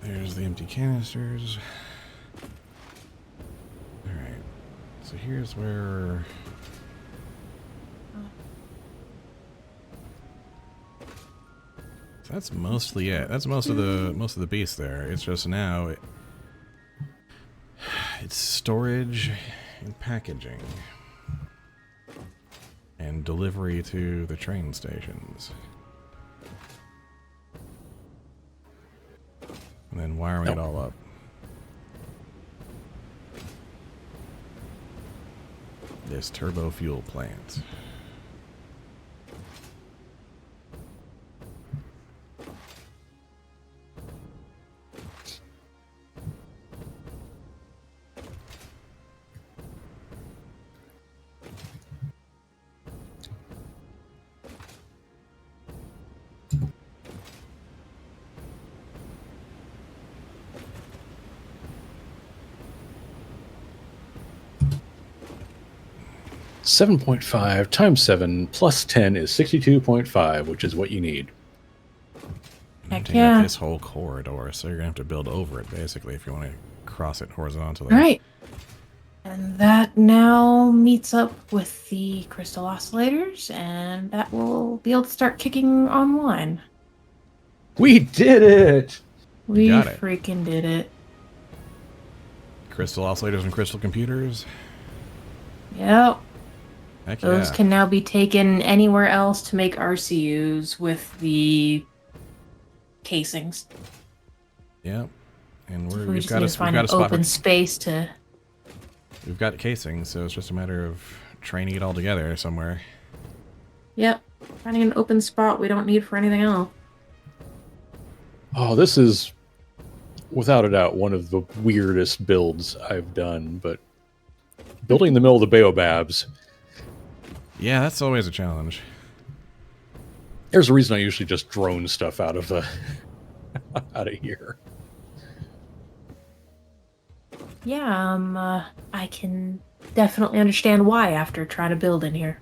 There's the empty canisters. Alright. So here's where... So that's mostly it. That's most of the beast there. It's just now... It's storage and packaging. And delivery to the train stations. And then wiring it all up. This Turbofuel plant. $7.5 times 7 plus 10 is 62.5, which is what you need. Heck Take yeah. up this whole corridor, so you're gonna have to build over it basically if you want to cross it horizontally. Right. And that now meets up with the crystal oscillators, and that will be able to start kicking online. We did it! We got it. freaking did it. Crystal oscillators and crystal computers. Yep. Heck Those yeah. can now be taken anywhere else to make RCUs with the casings. Yep. And We we've just got need a to find we've got an a spot open for, space to... we've got casing, so it's just a matter of training it all together somewhere. Yep. Finding an open spot we don't need for anything else. Oh, this is, without a doubt, one of the weirdest builds I've done, but building in the middle of the baobabs, Yeah, that's always a challenge. there's a reason I usually just drone stuff out of the out of here. Yeah, I can definitely understand why after trying to build in here.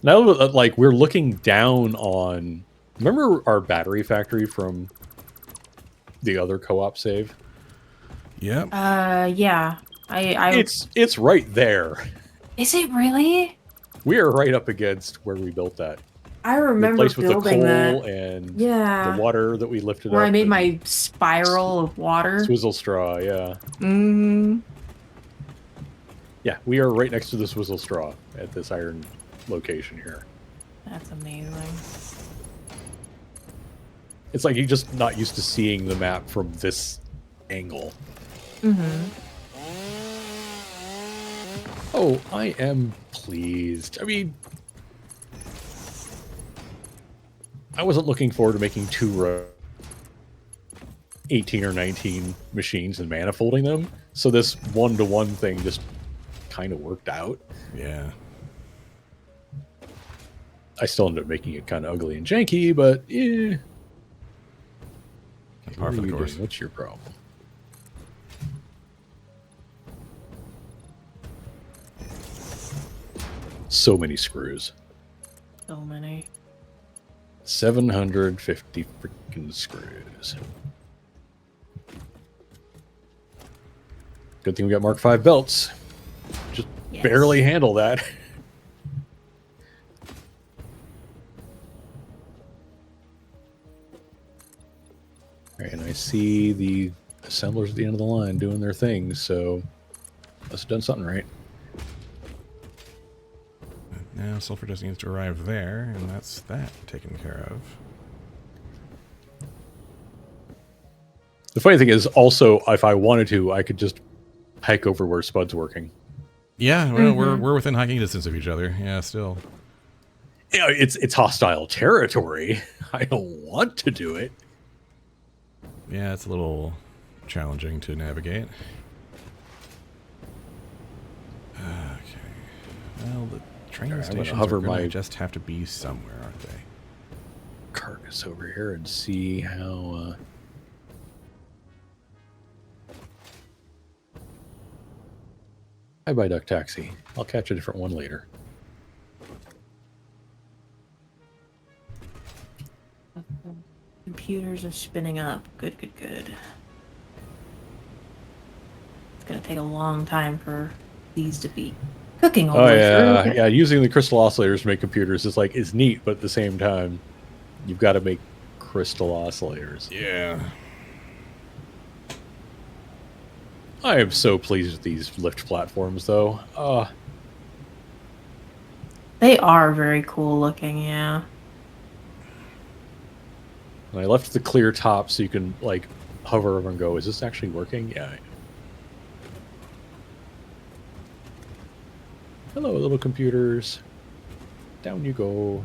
Now that, like, we're looking down on... Remember our battery factory from the other co-op save? Yep. Yeah. It's right there. Is it really? We are right up against where we built that. I The remember place with the building coal that. and Yeah. the water that we lifted Where up. I made and my spiral of water. swizzle straw, yeah. Mm. Yeah, we are right next to the swizzle straw at this iron location here. That's amazing. It's like you're just not used to seeing the map from this angle. Mm-hmm. Oh, I am pleased. I mean, I wasn't looking forward to making two 18 or 19 machines and manifolding them, so this one-to-one thing just kind of worked out. Yeah. I still ended up making it kind of ugly and janky, but yeah. Par for the course. What's your problem? So many screws. So many. 750 freaking screws. Good thing we got Mark V belts. Just Yes. barely handle that. Alright, and I see the assemblers at the end of the line doing their thing, so must have done something right. Now sulfur just needs to arrive there, and that's that taken care of. The funny thing is, also, if I wanted to, I could just hike over where Spud's working Yeah, well, we're within hiking distance of each other. Yeah, still. You know, it's hostile territory. I don't want to do it. Yeah, it's a little challenging to navigate. Okay. Well, the train Alright, I'm gonna stations hover are gonna my- just have to be somewhere, aren't they? Carcass over here and see how. Bye, Duck Taxi. I'll catch a different one later. Computers are spinning up. Good, good, good. It's gonna take a long time for these to be cooking all the Oh way yeah, through. yeah. Using the crystal oscillators to make computers is neat, but at the same time, you've got to make crystal oscillators. Yeah. I am so pleased with these lift platforms, though. They are very cool looking, yeah. And I left the clear top so you can like hover over and go, is this actually working? Yeah. Hello, little computers. Down you go.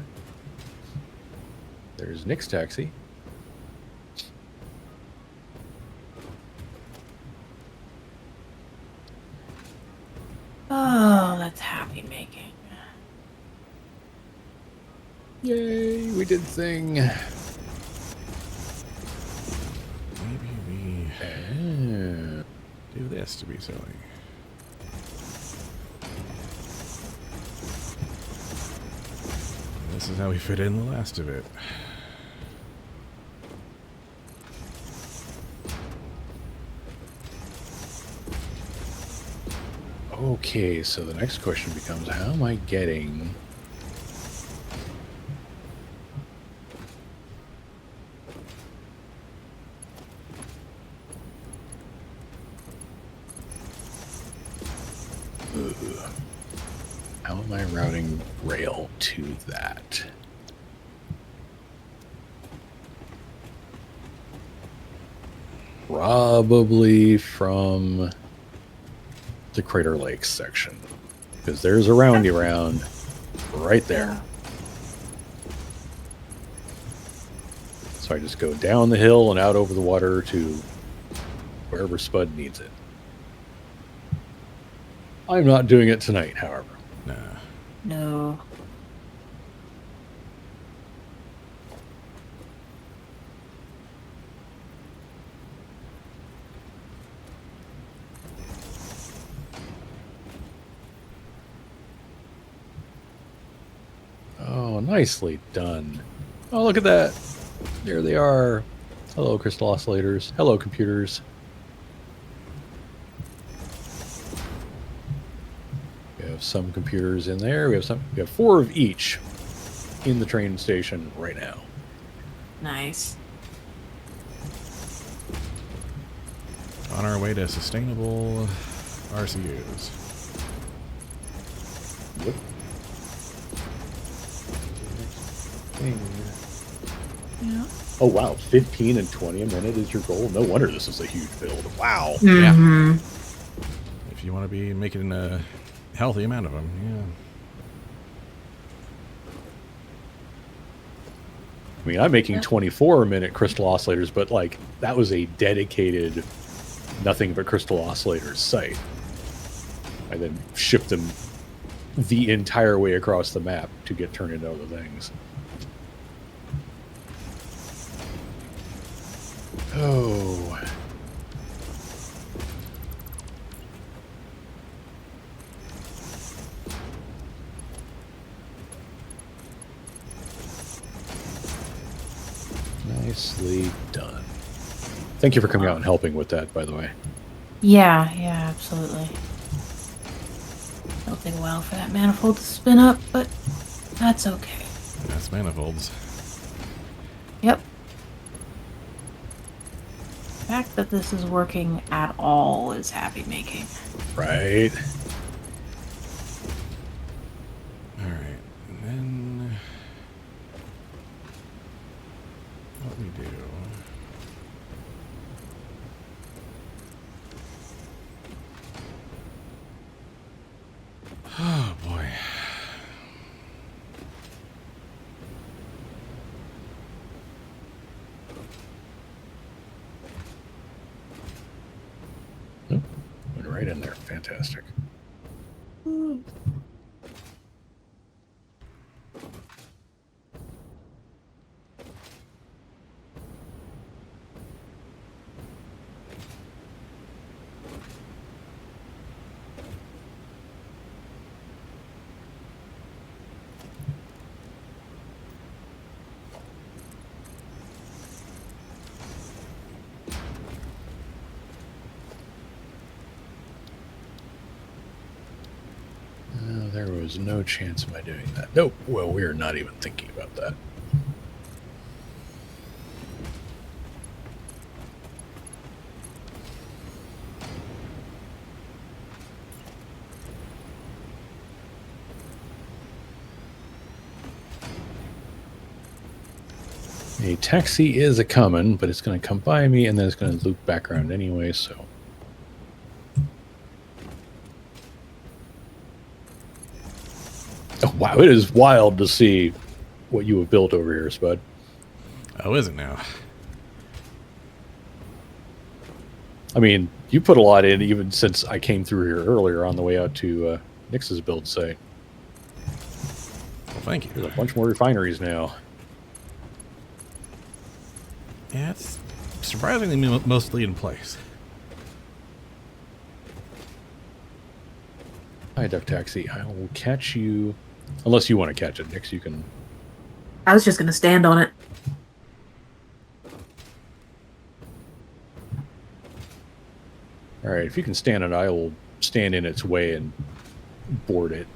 There's Nyx Taxi. Oh, that's happy making. Yay, we did thing. Maybe we do this to be silly. This is how we fit in the last of it. Okay, so the next question becomes, how am I getting... How am I routing rail to that? Probably from the Crater Lakes section, because there's a roundy round right there. So I just go down the hill and out over the water to wherever Spud needs it. I'm not doing it tonight, however. Nah. No. Oh, nicely done. Oh, look at that. There they are. Hello, crystal oscillators. Hello, computers. We have some computers in there. We have 4 of each in the train station right now. Nice. On our way to sustainable RCUs. Yep. Yeah. Oh, wow. 15 and 20 a minute is your goal? No wonder this is a huge build. Wow. Mm-hmm. If you want to be making a healthy amount of them, yeah. I mean, I'm making 24 a minute crystal oscillators, but like that was a dedicated nothing but crystal oscillators site. I then shipped them the entire way across the map to get turned into other things. Oh. Nicely done. Thank you for coming out and helping with that, by the way. Yeah, absolutely. It'll take a while for that manifold to spin up, but that's okay. That's manifolds. Yep. The fact that this is working at all is happy making. Right. Alright, and then what we do. fantastic. There was no chance of my doing that. Nope. Well, we are not even thinking about that. A taxi is a coming, but it's going to come by me and then it's going to loop back around anyway, so. Oh, wow, it is wild to see what you have built over here, Spud. Oh, is it now? I mean, you put a lot in even since I came through here earlier on the way out to Nyx's build site. Well, thank you. There's a bunch more refineries now. Yeah, it's surprisingly mostly in place. Hi, Duck Taxi. I will catch you. Unless you want to catch it, Nyx, you can. I was just gonna stand on it. All right, if you can stand it, I will stand in its way and board it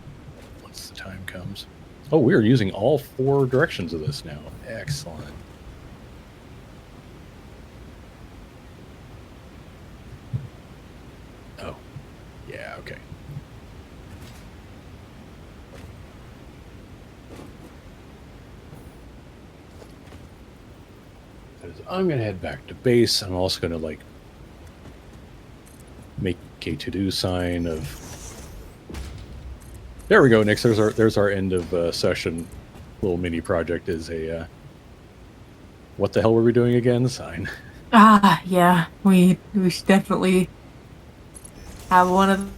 once the time comes. Oh, we are using all 4 directions of this now. Excellent. Oh, yeah, okay. I'm going to head back to base. I'm also going to, like, make a to-do sign of... There we go, Nyx. There's our end of session. Little mini project is a... what the hell were we doing again? Sign. Ah, yeah. We should definitely have one of...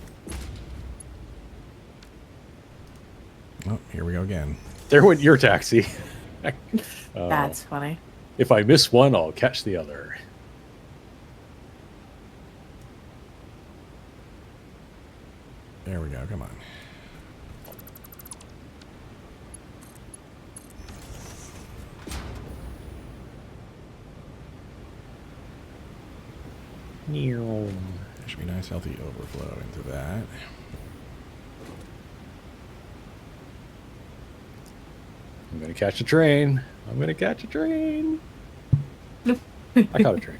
Oh, here we go again. There went your taxi. That's funny. If I miss one, I'll catch the other. There we go. Come on. There should be a nice healthy overflow into that. I'm going to catch a train. I'm going to catch a train. I caught a train.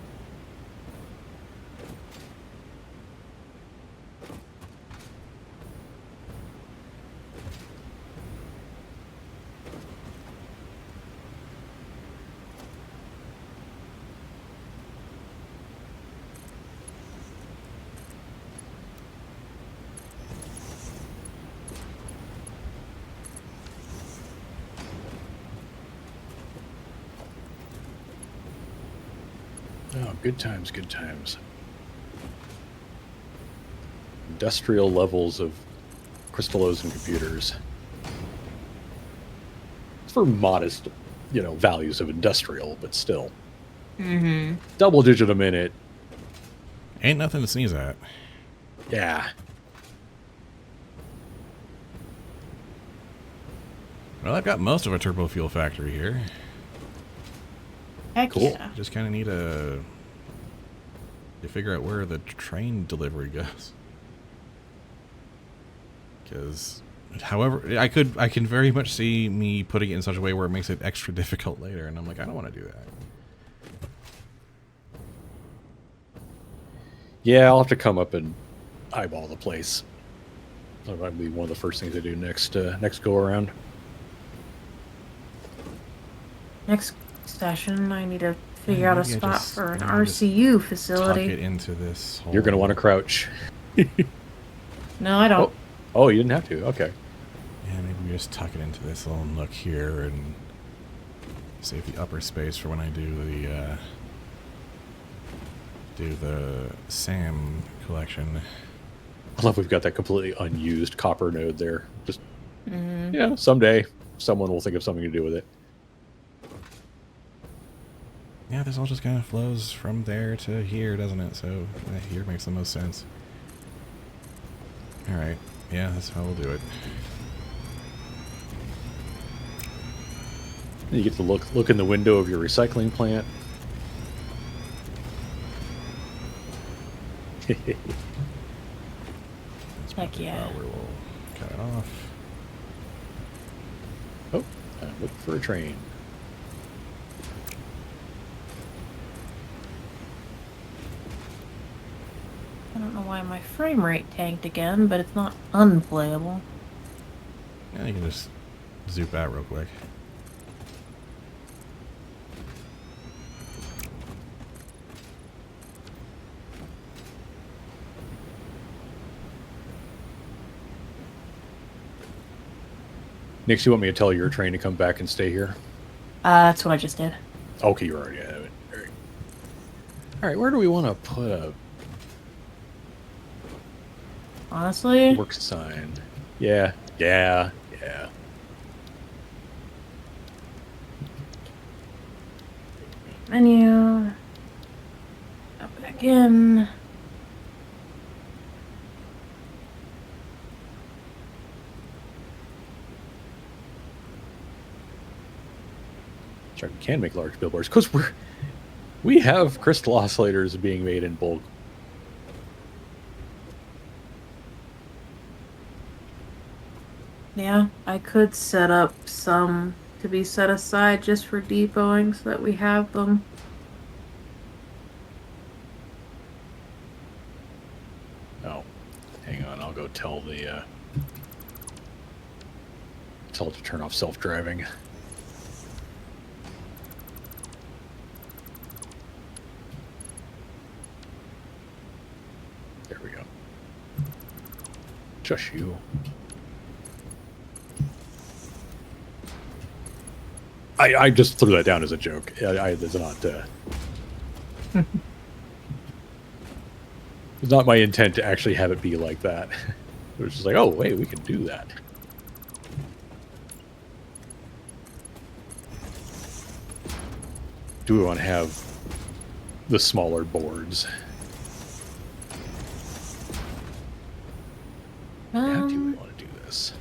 Oh, good times, good times. Industrial levels of crystallos and computers. It's for modest, values of industrial, but still. Mm-hmm. Double digit a minute. Ain't nothing to sneeze at. Yeah. Well, I've got most of a Turbofuel factory here. Heck Cool. yeah. Just kind of need to figure out where the train delivery goes. Because, however, I can very much see me putting it in such a way where it makes it extra difficult later, and I'm like, I don't want to do that. Yeah, I'll have to come up and eyeball the place. That'll probably be one of the first things I do next go around. Next session, I need to figure out a maybe I spot just- for an maybe I just RCU Tuck facility. it into this whole... You're going to want to crouch. No, I don't. Oh, you didn't have to. Okay. Yeah, maybe we just tuck it into this little nook here and save the upper space for when I do the SAM collection. I love we've got that completely unused copper node there. Just, Mhm. you know, someday someone will think of something to do with it. Yeah, this all just kind of flows from there to here, doesn't it? So here makes the most sense. All right. Yeah, that's how we'll do it. You get to look in the window of your recycling plant. That's Heck probably yeah. about where we'll cut it off. Oh, I'm looking for a train. I don't know why my frame rate tanked again, but it's not unplayable. Yeah, you can just zoop out real quick. Nyx, you want me to tell your train to come back and stay here? That's what I just did. Okay, you already have it. All right, where do we want to put a Honestly, work sign? Yeah. menu. Up back in. Sure, we can make large billboards because we have crystal oscillators being made in bulk. Yeah, I could set up some to be set aside just for depoting so that we have them. Oh, hang on. I'll go tell the tell it to turn off self-driving. There we go. Just you. I just threw that down as a joke. It's not. It's not my intent to actually have it be like that. It was just like, oh wait, we can do that. Do we want to have the smaller boards? How do we want to do this?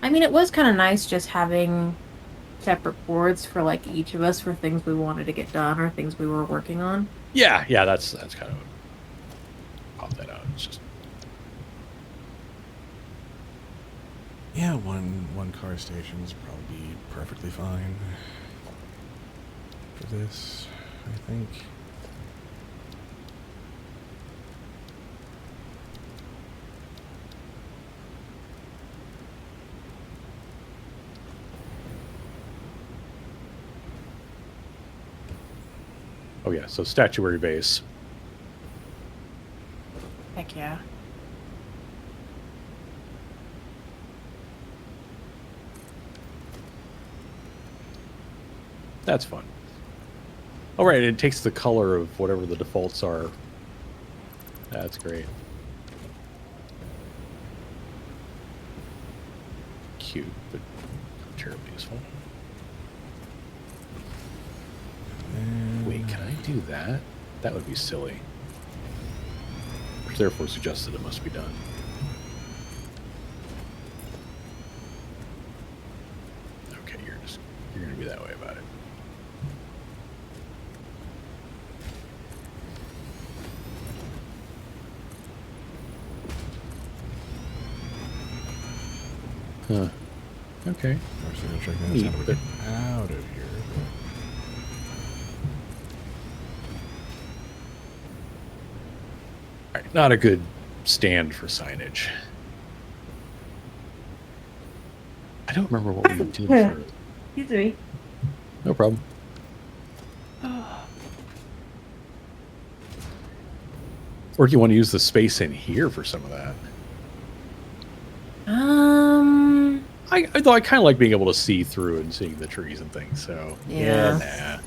I mean, it was kind of nice just having separate boards for like each of us for things we wanted to get done or things we were working on. Yeah, that's kind of pop that out. It's just Yeah, one car station is probably perfectly fine for this, I think. oh yeah, so statuary base. Heck yeah. That's fun. Oh right, it takes the color of whatever the defaults are. That's great. Cute, but not terribly useful. Wait, can I do that? That would be silly. Which therefore suggests that it must be done. Okay, you're gonna be that way about it. Huh. Okay. We're just gonna check this. Neat, How do we but- get out of here? Alright, not a good stand for signage. I don't remember what we did for... Excuse me. No problem. Or do you want to use the space in here for some of that? Though I kind of like being able to see through and seeing the trees and things, so... Yeah. Nah.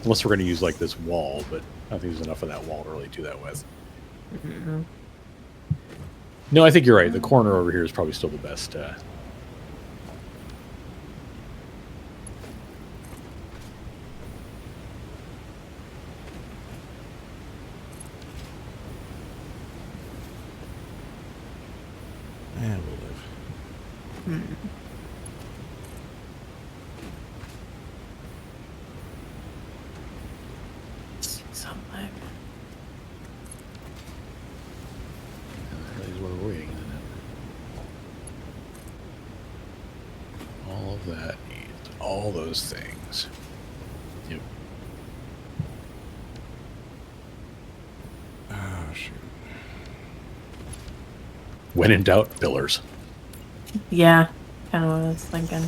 Unless we're going to use, like, this wall, but I don't think there's enough of that wall to really do that with. Mm-hmm. No, I think you're right. The corner over here is probably still the best. And we'll live. Something. That is what we're waiting on. All of that needs all those things. Yep. Oh, shoot. When in doubt, pillars. Yeah, kind of what I was thinking.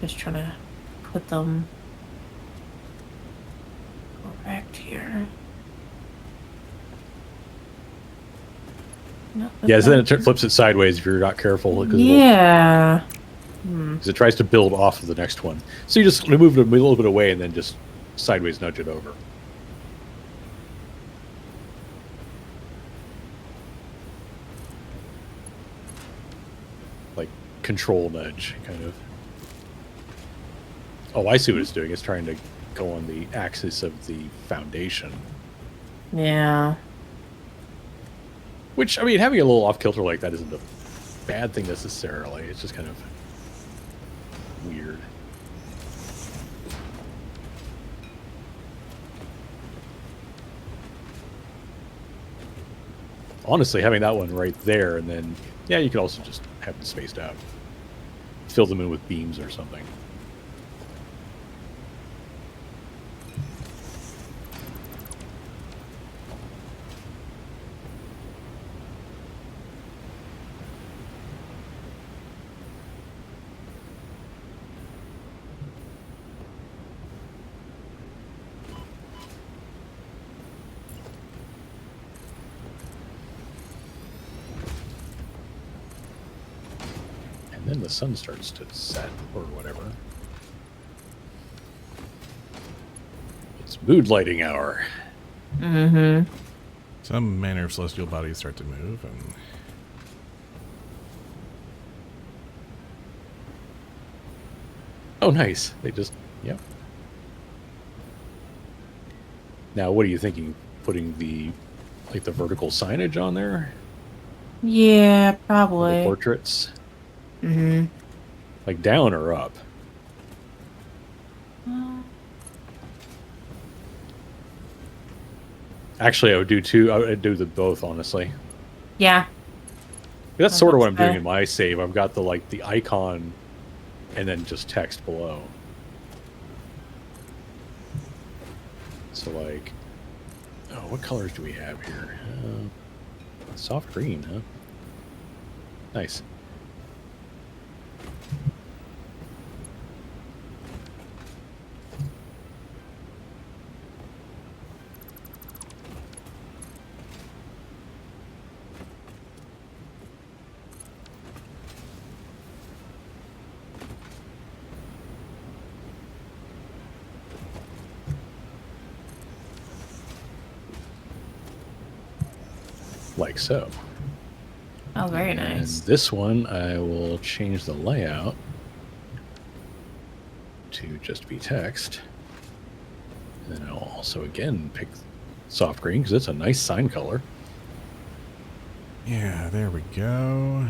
Just trying to put them correct here. No, Yeah, so then it flips it sideways if you're not careful. Yeah. Because it tries to build off of the next one. So you just move it a little bit away and then just sideways nudge it over. Like control nudge, kind of. Oh, I see what it's doing. It's trying to go on the axis of the foundation. Yeah. Which, I mean, having a little off-kilter like that isn't a bad thing necessarily. It's just kind of weird. Honestly, having that one right there, and then, yeah, you could also just have it spaced out. Fill them in with beams or something. Then the sun starts to set, or whatever. It's mood lighting hour. Mm-hmm. Some manner of celestial bodies start to move, and oh, nice. They just, yep. Now, what are you thinking? Putting the, like, the vertical signage on there? Yeah, The probably. portraits? Mm-hmm. Like down or up? Actually, I would do two. I would do the both, honestly. Yeah. That's sort of what I'm doing fair. in my save. I've got the the icon, and then just text below. So like, oh, what colors do we have here? Soft green, huh? Nice. Like so. Oh, very And nice. this one, I will change the layout to just be text. And then I'll also, again, pick soft green because it's a nice sign color. yeah, there we go.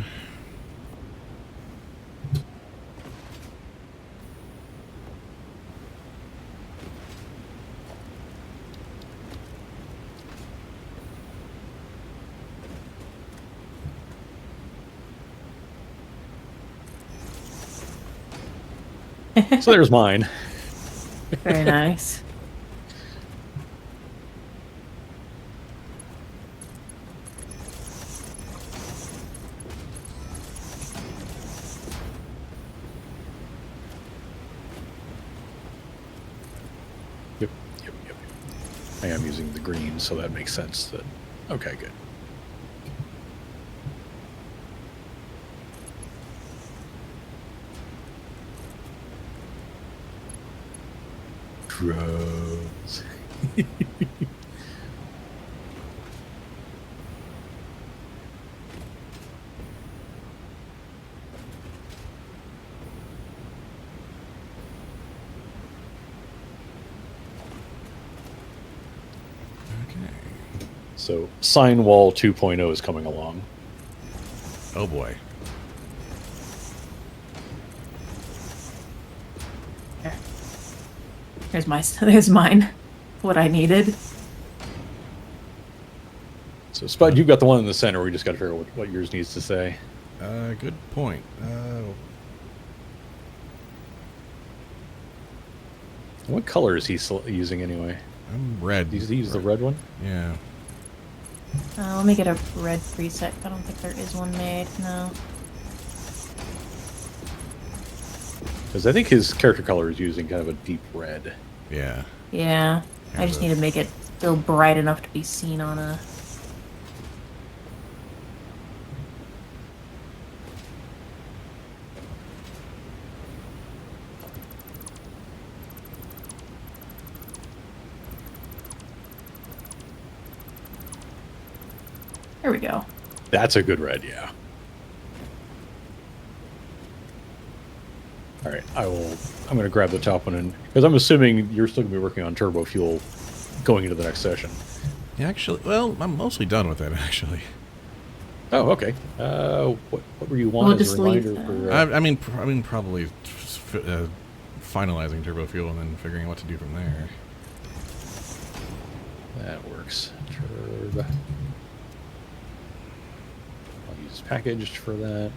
So there's mine. Very nice. Yep. I am using the green, so that makes sense. That okay, good. Drugs. So Sign Wall 2.0 is coming along. Oh boy. There's mine. What I needed. So Spud, you've got the one in the center. We just got to figure out what yours needs to say. Good point. What color is he using anyway? I'm red. Does he use the red one? Yeah. Let me get a red preset. I don't think there is one made. No. Because I think his character color is using kind of a deep red. Yeah. Yeah. I just need to make it still bright enough to be seen on a... There we go. That's a good red, yeah. All right, I'm going to grab the top one, because I'm assuming you're still going to be working on Turbofuel going into the next session. Yeah, actually, well, I'm mostly done with it, actually. Oh, okay. What were you wanting We'll as a just reminder leave for? I mean, probably finalizing Turbofuel and then figuring out what to do from there. That works. Turb. I'll use packaged for that.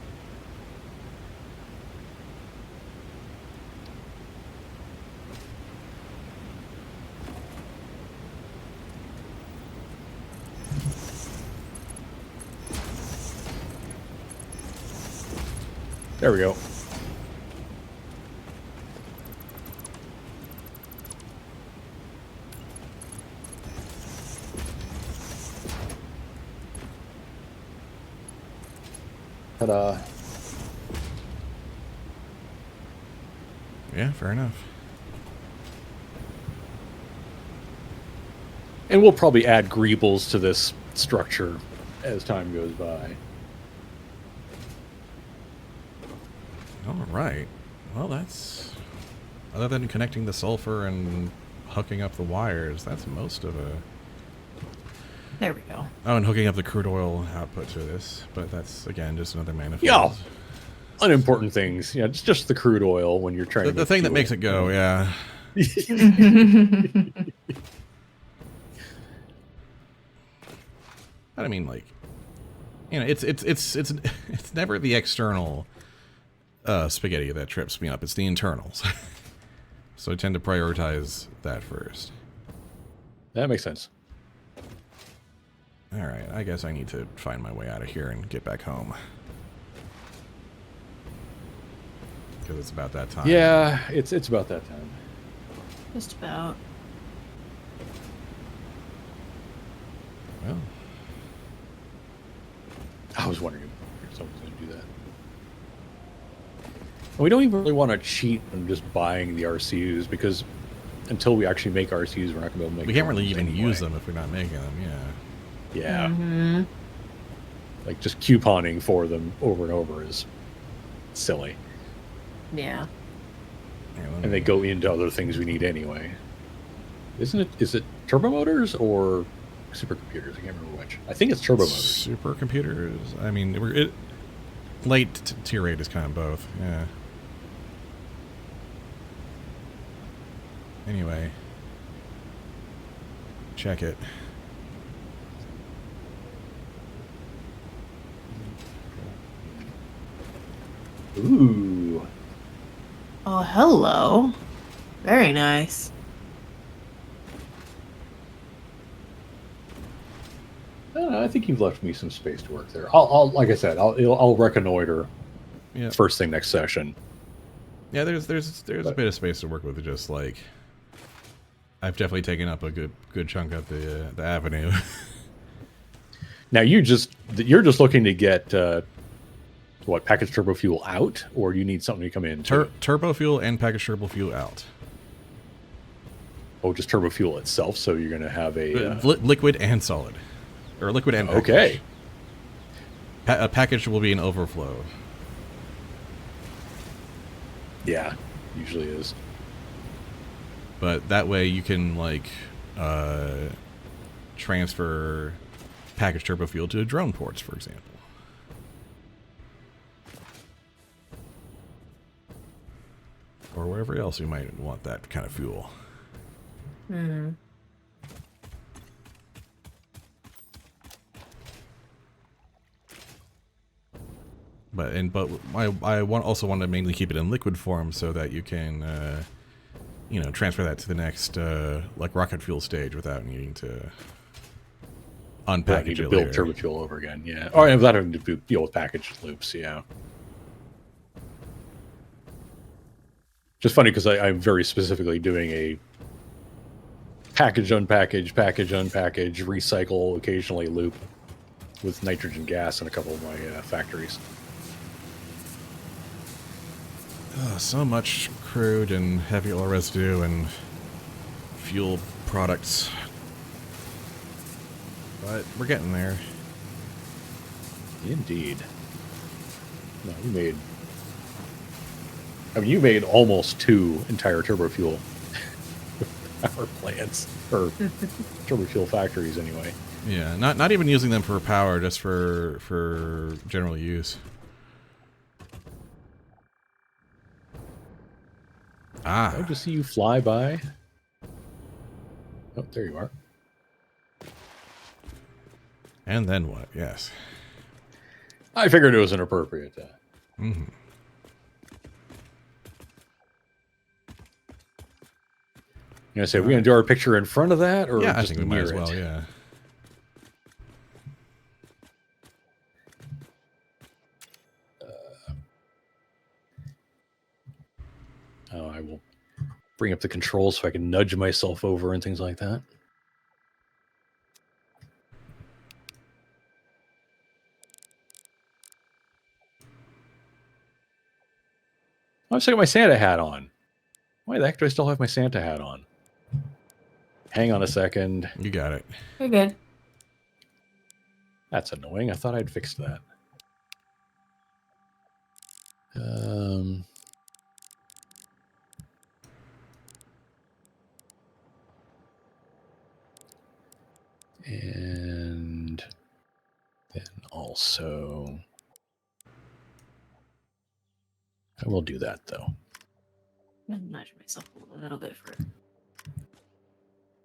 There we go. Ta-da. Yeah, fair enough. And we'll probably add greebles to this structure as time goes by. All right. Well, that's... Other than connecting the sulfur and hooking up the wires, that's most of a... There we go. Oh, and hooking up the crude oil output to this. But that's, again, just another manifold. Yeah. Unimportant things. Yeah, it's just the crude oil when you're trying to... The thing that makes it go, yeah. But I mean, like... You know, it's never the external... spaghetti that trips me up. It's the internals. So I tend to prioritize that first. That makes sense. Alright, I guess I need to find my way out of here and get back home. Because it's about that time. Yeah, it's about that time. Just about. Well, I was wondering if someone's going to do that. And we don't even really want to cheat on just buying the RCUs, because until we actually make RCUs, we're not going to be able to make them. we can't really even anyway. use them if we're not making them, yeah. Yeah. Mm-hmm. Like, just couponing for them over and over is silly. Yeah. Here, let And me- they go into other things we need anyway. Is it turbo motors or supercomputers? I can't remember which. I think it's turbo motors. Supercomputers. I mean, late tier 8 is kind of both, yeah. Anyway. Check it. Ooh. Oh, hello. Very nice. I think you've left me some space to work there. I'll like I said, I'll reconnoiter Yeah. first thing next session. Yeah, there's a bit of space to work with. Just like I've definitely taken up a good chunk of the avenue. Now you're just looking to get what, packaged turbo fuel out, or you need something to come in? Turbo fuel and packaged turbo fuel out. Oh, just turbo fuel itself. So you're going to have a Liquid and solid, or liquid and packaged. okay. A package will be an overflow. Yeah, usually is. But that way you can like transfer package turbo fuel to drone ports, for example. Or wherever else you might want that kind of fuel. Hmm. But I also want to mainly keep it in liquid form so that you can, transfer that to the next like rocket fuel stage without needing to unpackage Need it to build later. Turbofuel over again, yeah. Or without having to deal with packaged loops, yeah. Just funny because I'm very specifically doing a package, unpackage, recycle occasionally loop with nitrogen gas in a couple of my factories. So much crude and heavy oil residue and fuel products. But we're getting there. Indeed. No, you made almost 2 entire Turbofuel power plants, or Turbofuel factories anyway. Yeah, not even using them for power, just for general use. Ah. Did I just see you fly by? Oh, there you are. And then what? Yes. I figured it was inappropriate. Mm-hmm. You know, say, we're going to do our picture in front of that, or Yeah, I just think we might near as it? well, yeah. I will bring up the controls so I can nudge myself over and things like that. I'm still got my Santa hat on. Why the heck do I still have my Santa hat on? Hang on a second. You got it. You're good. That's annoying. I thought I'd fixed that. And then also, I will do that though. I'm nudge myself a little bit for.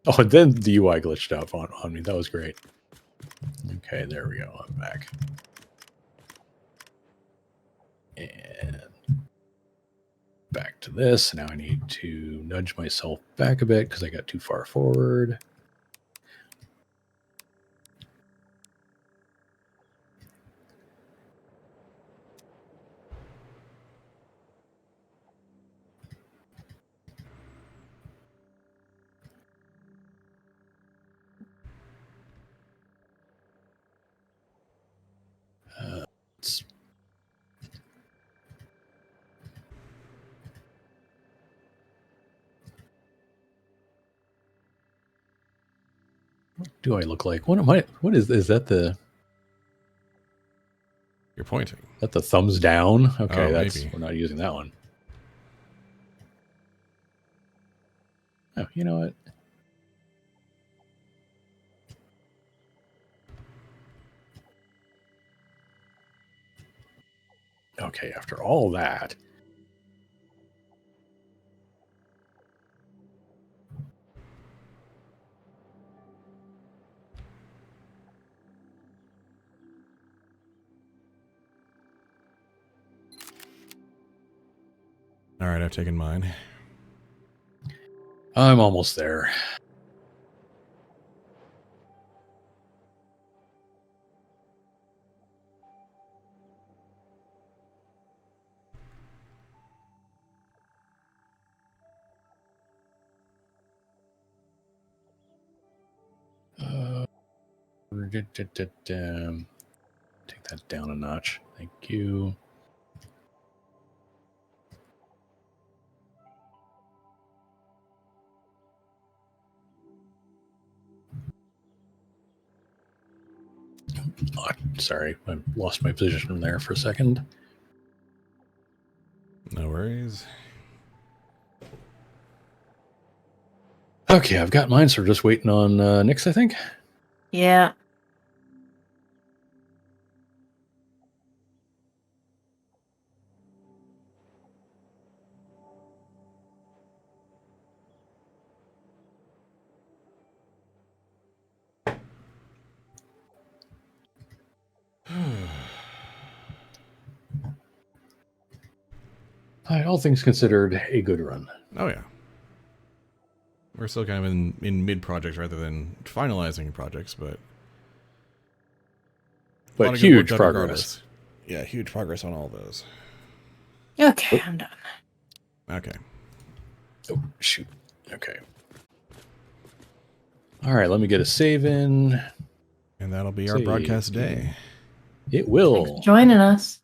Oh, and then the UI glitched out on me. That was great. Okay, there we go. I'm back. And back to this. Now I need to nudge myself back a bit because I got too far forward. What do I look like? What am I? What is that? You're pointing. Is that the thumbs down? Okay, Oh, that's maybe. we're not using that one. Oh, you know what? Okay, after all that. All right, I've taken mine. I'm almost there. Take that down a notch. Thank you. Oh, sorry, I lost my position there for a second. No worries. Okay, I've got mine, so we're just waiting on Nyx, I think. Yeah. All things considered, a good run. Oh yeah. We're still kind of in mid projects rather than finalizing projects, but a lot of good work Huge done progress. regardless. Yeah, huge progress on all those. Okay, I'm done. Okay. Oh, shoot. Okay. All right, let me get a save in. And that'll be our Save. broadcast day. It Thanks will. for joining us.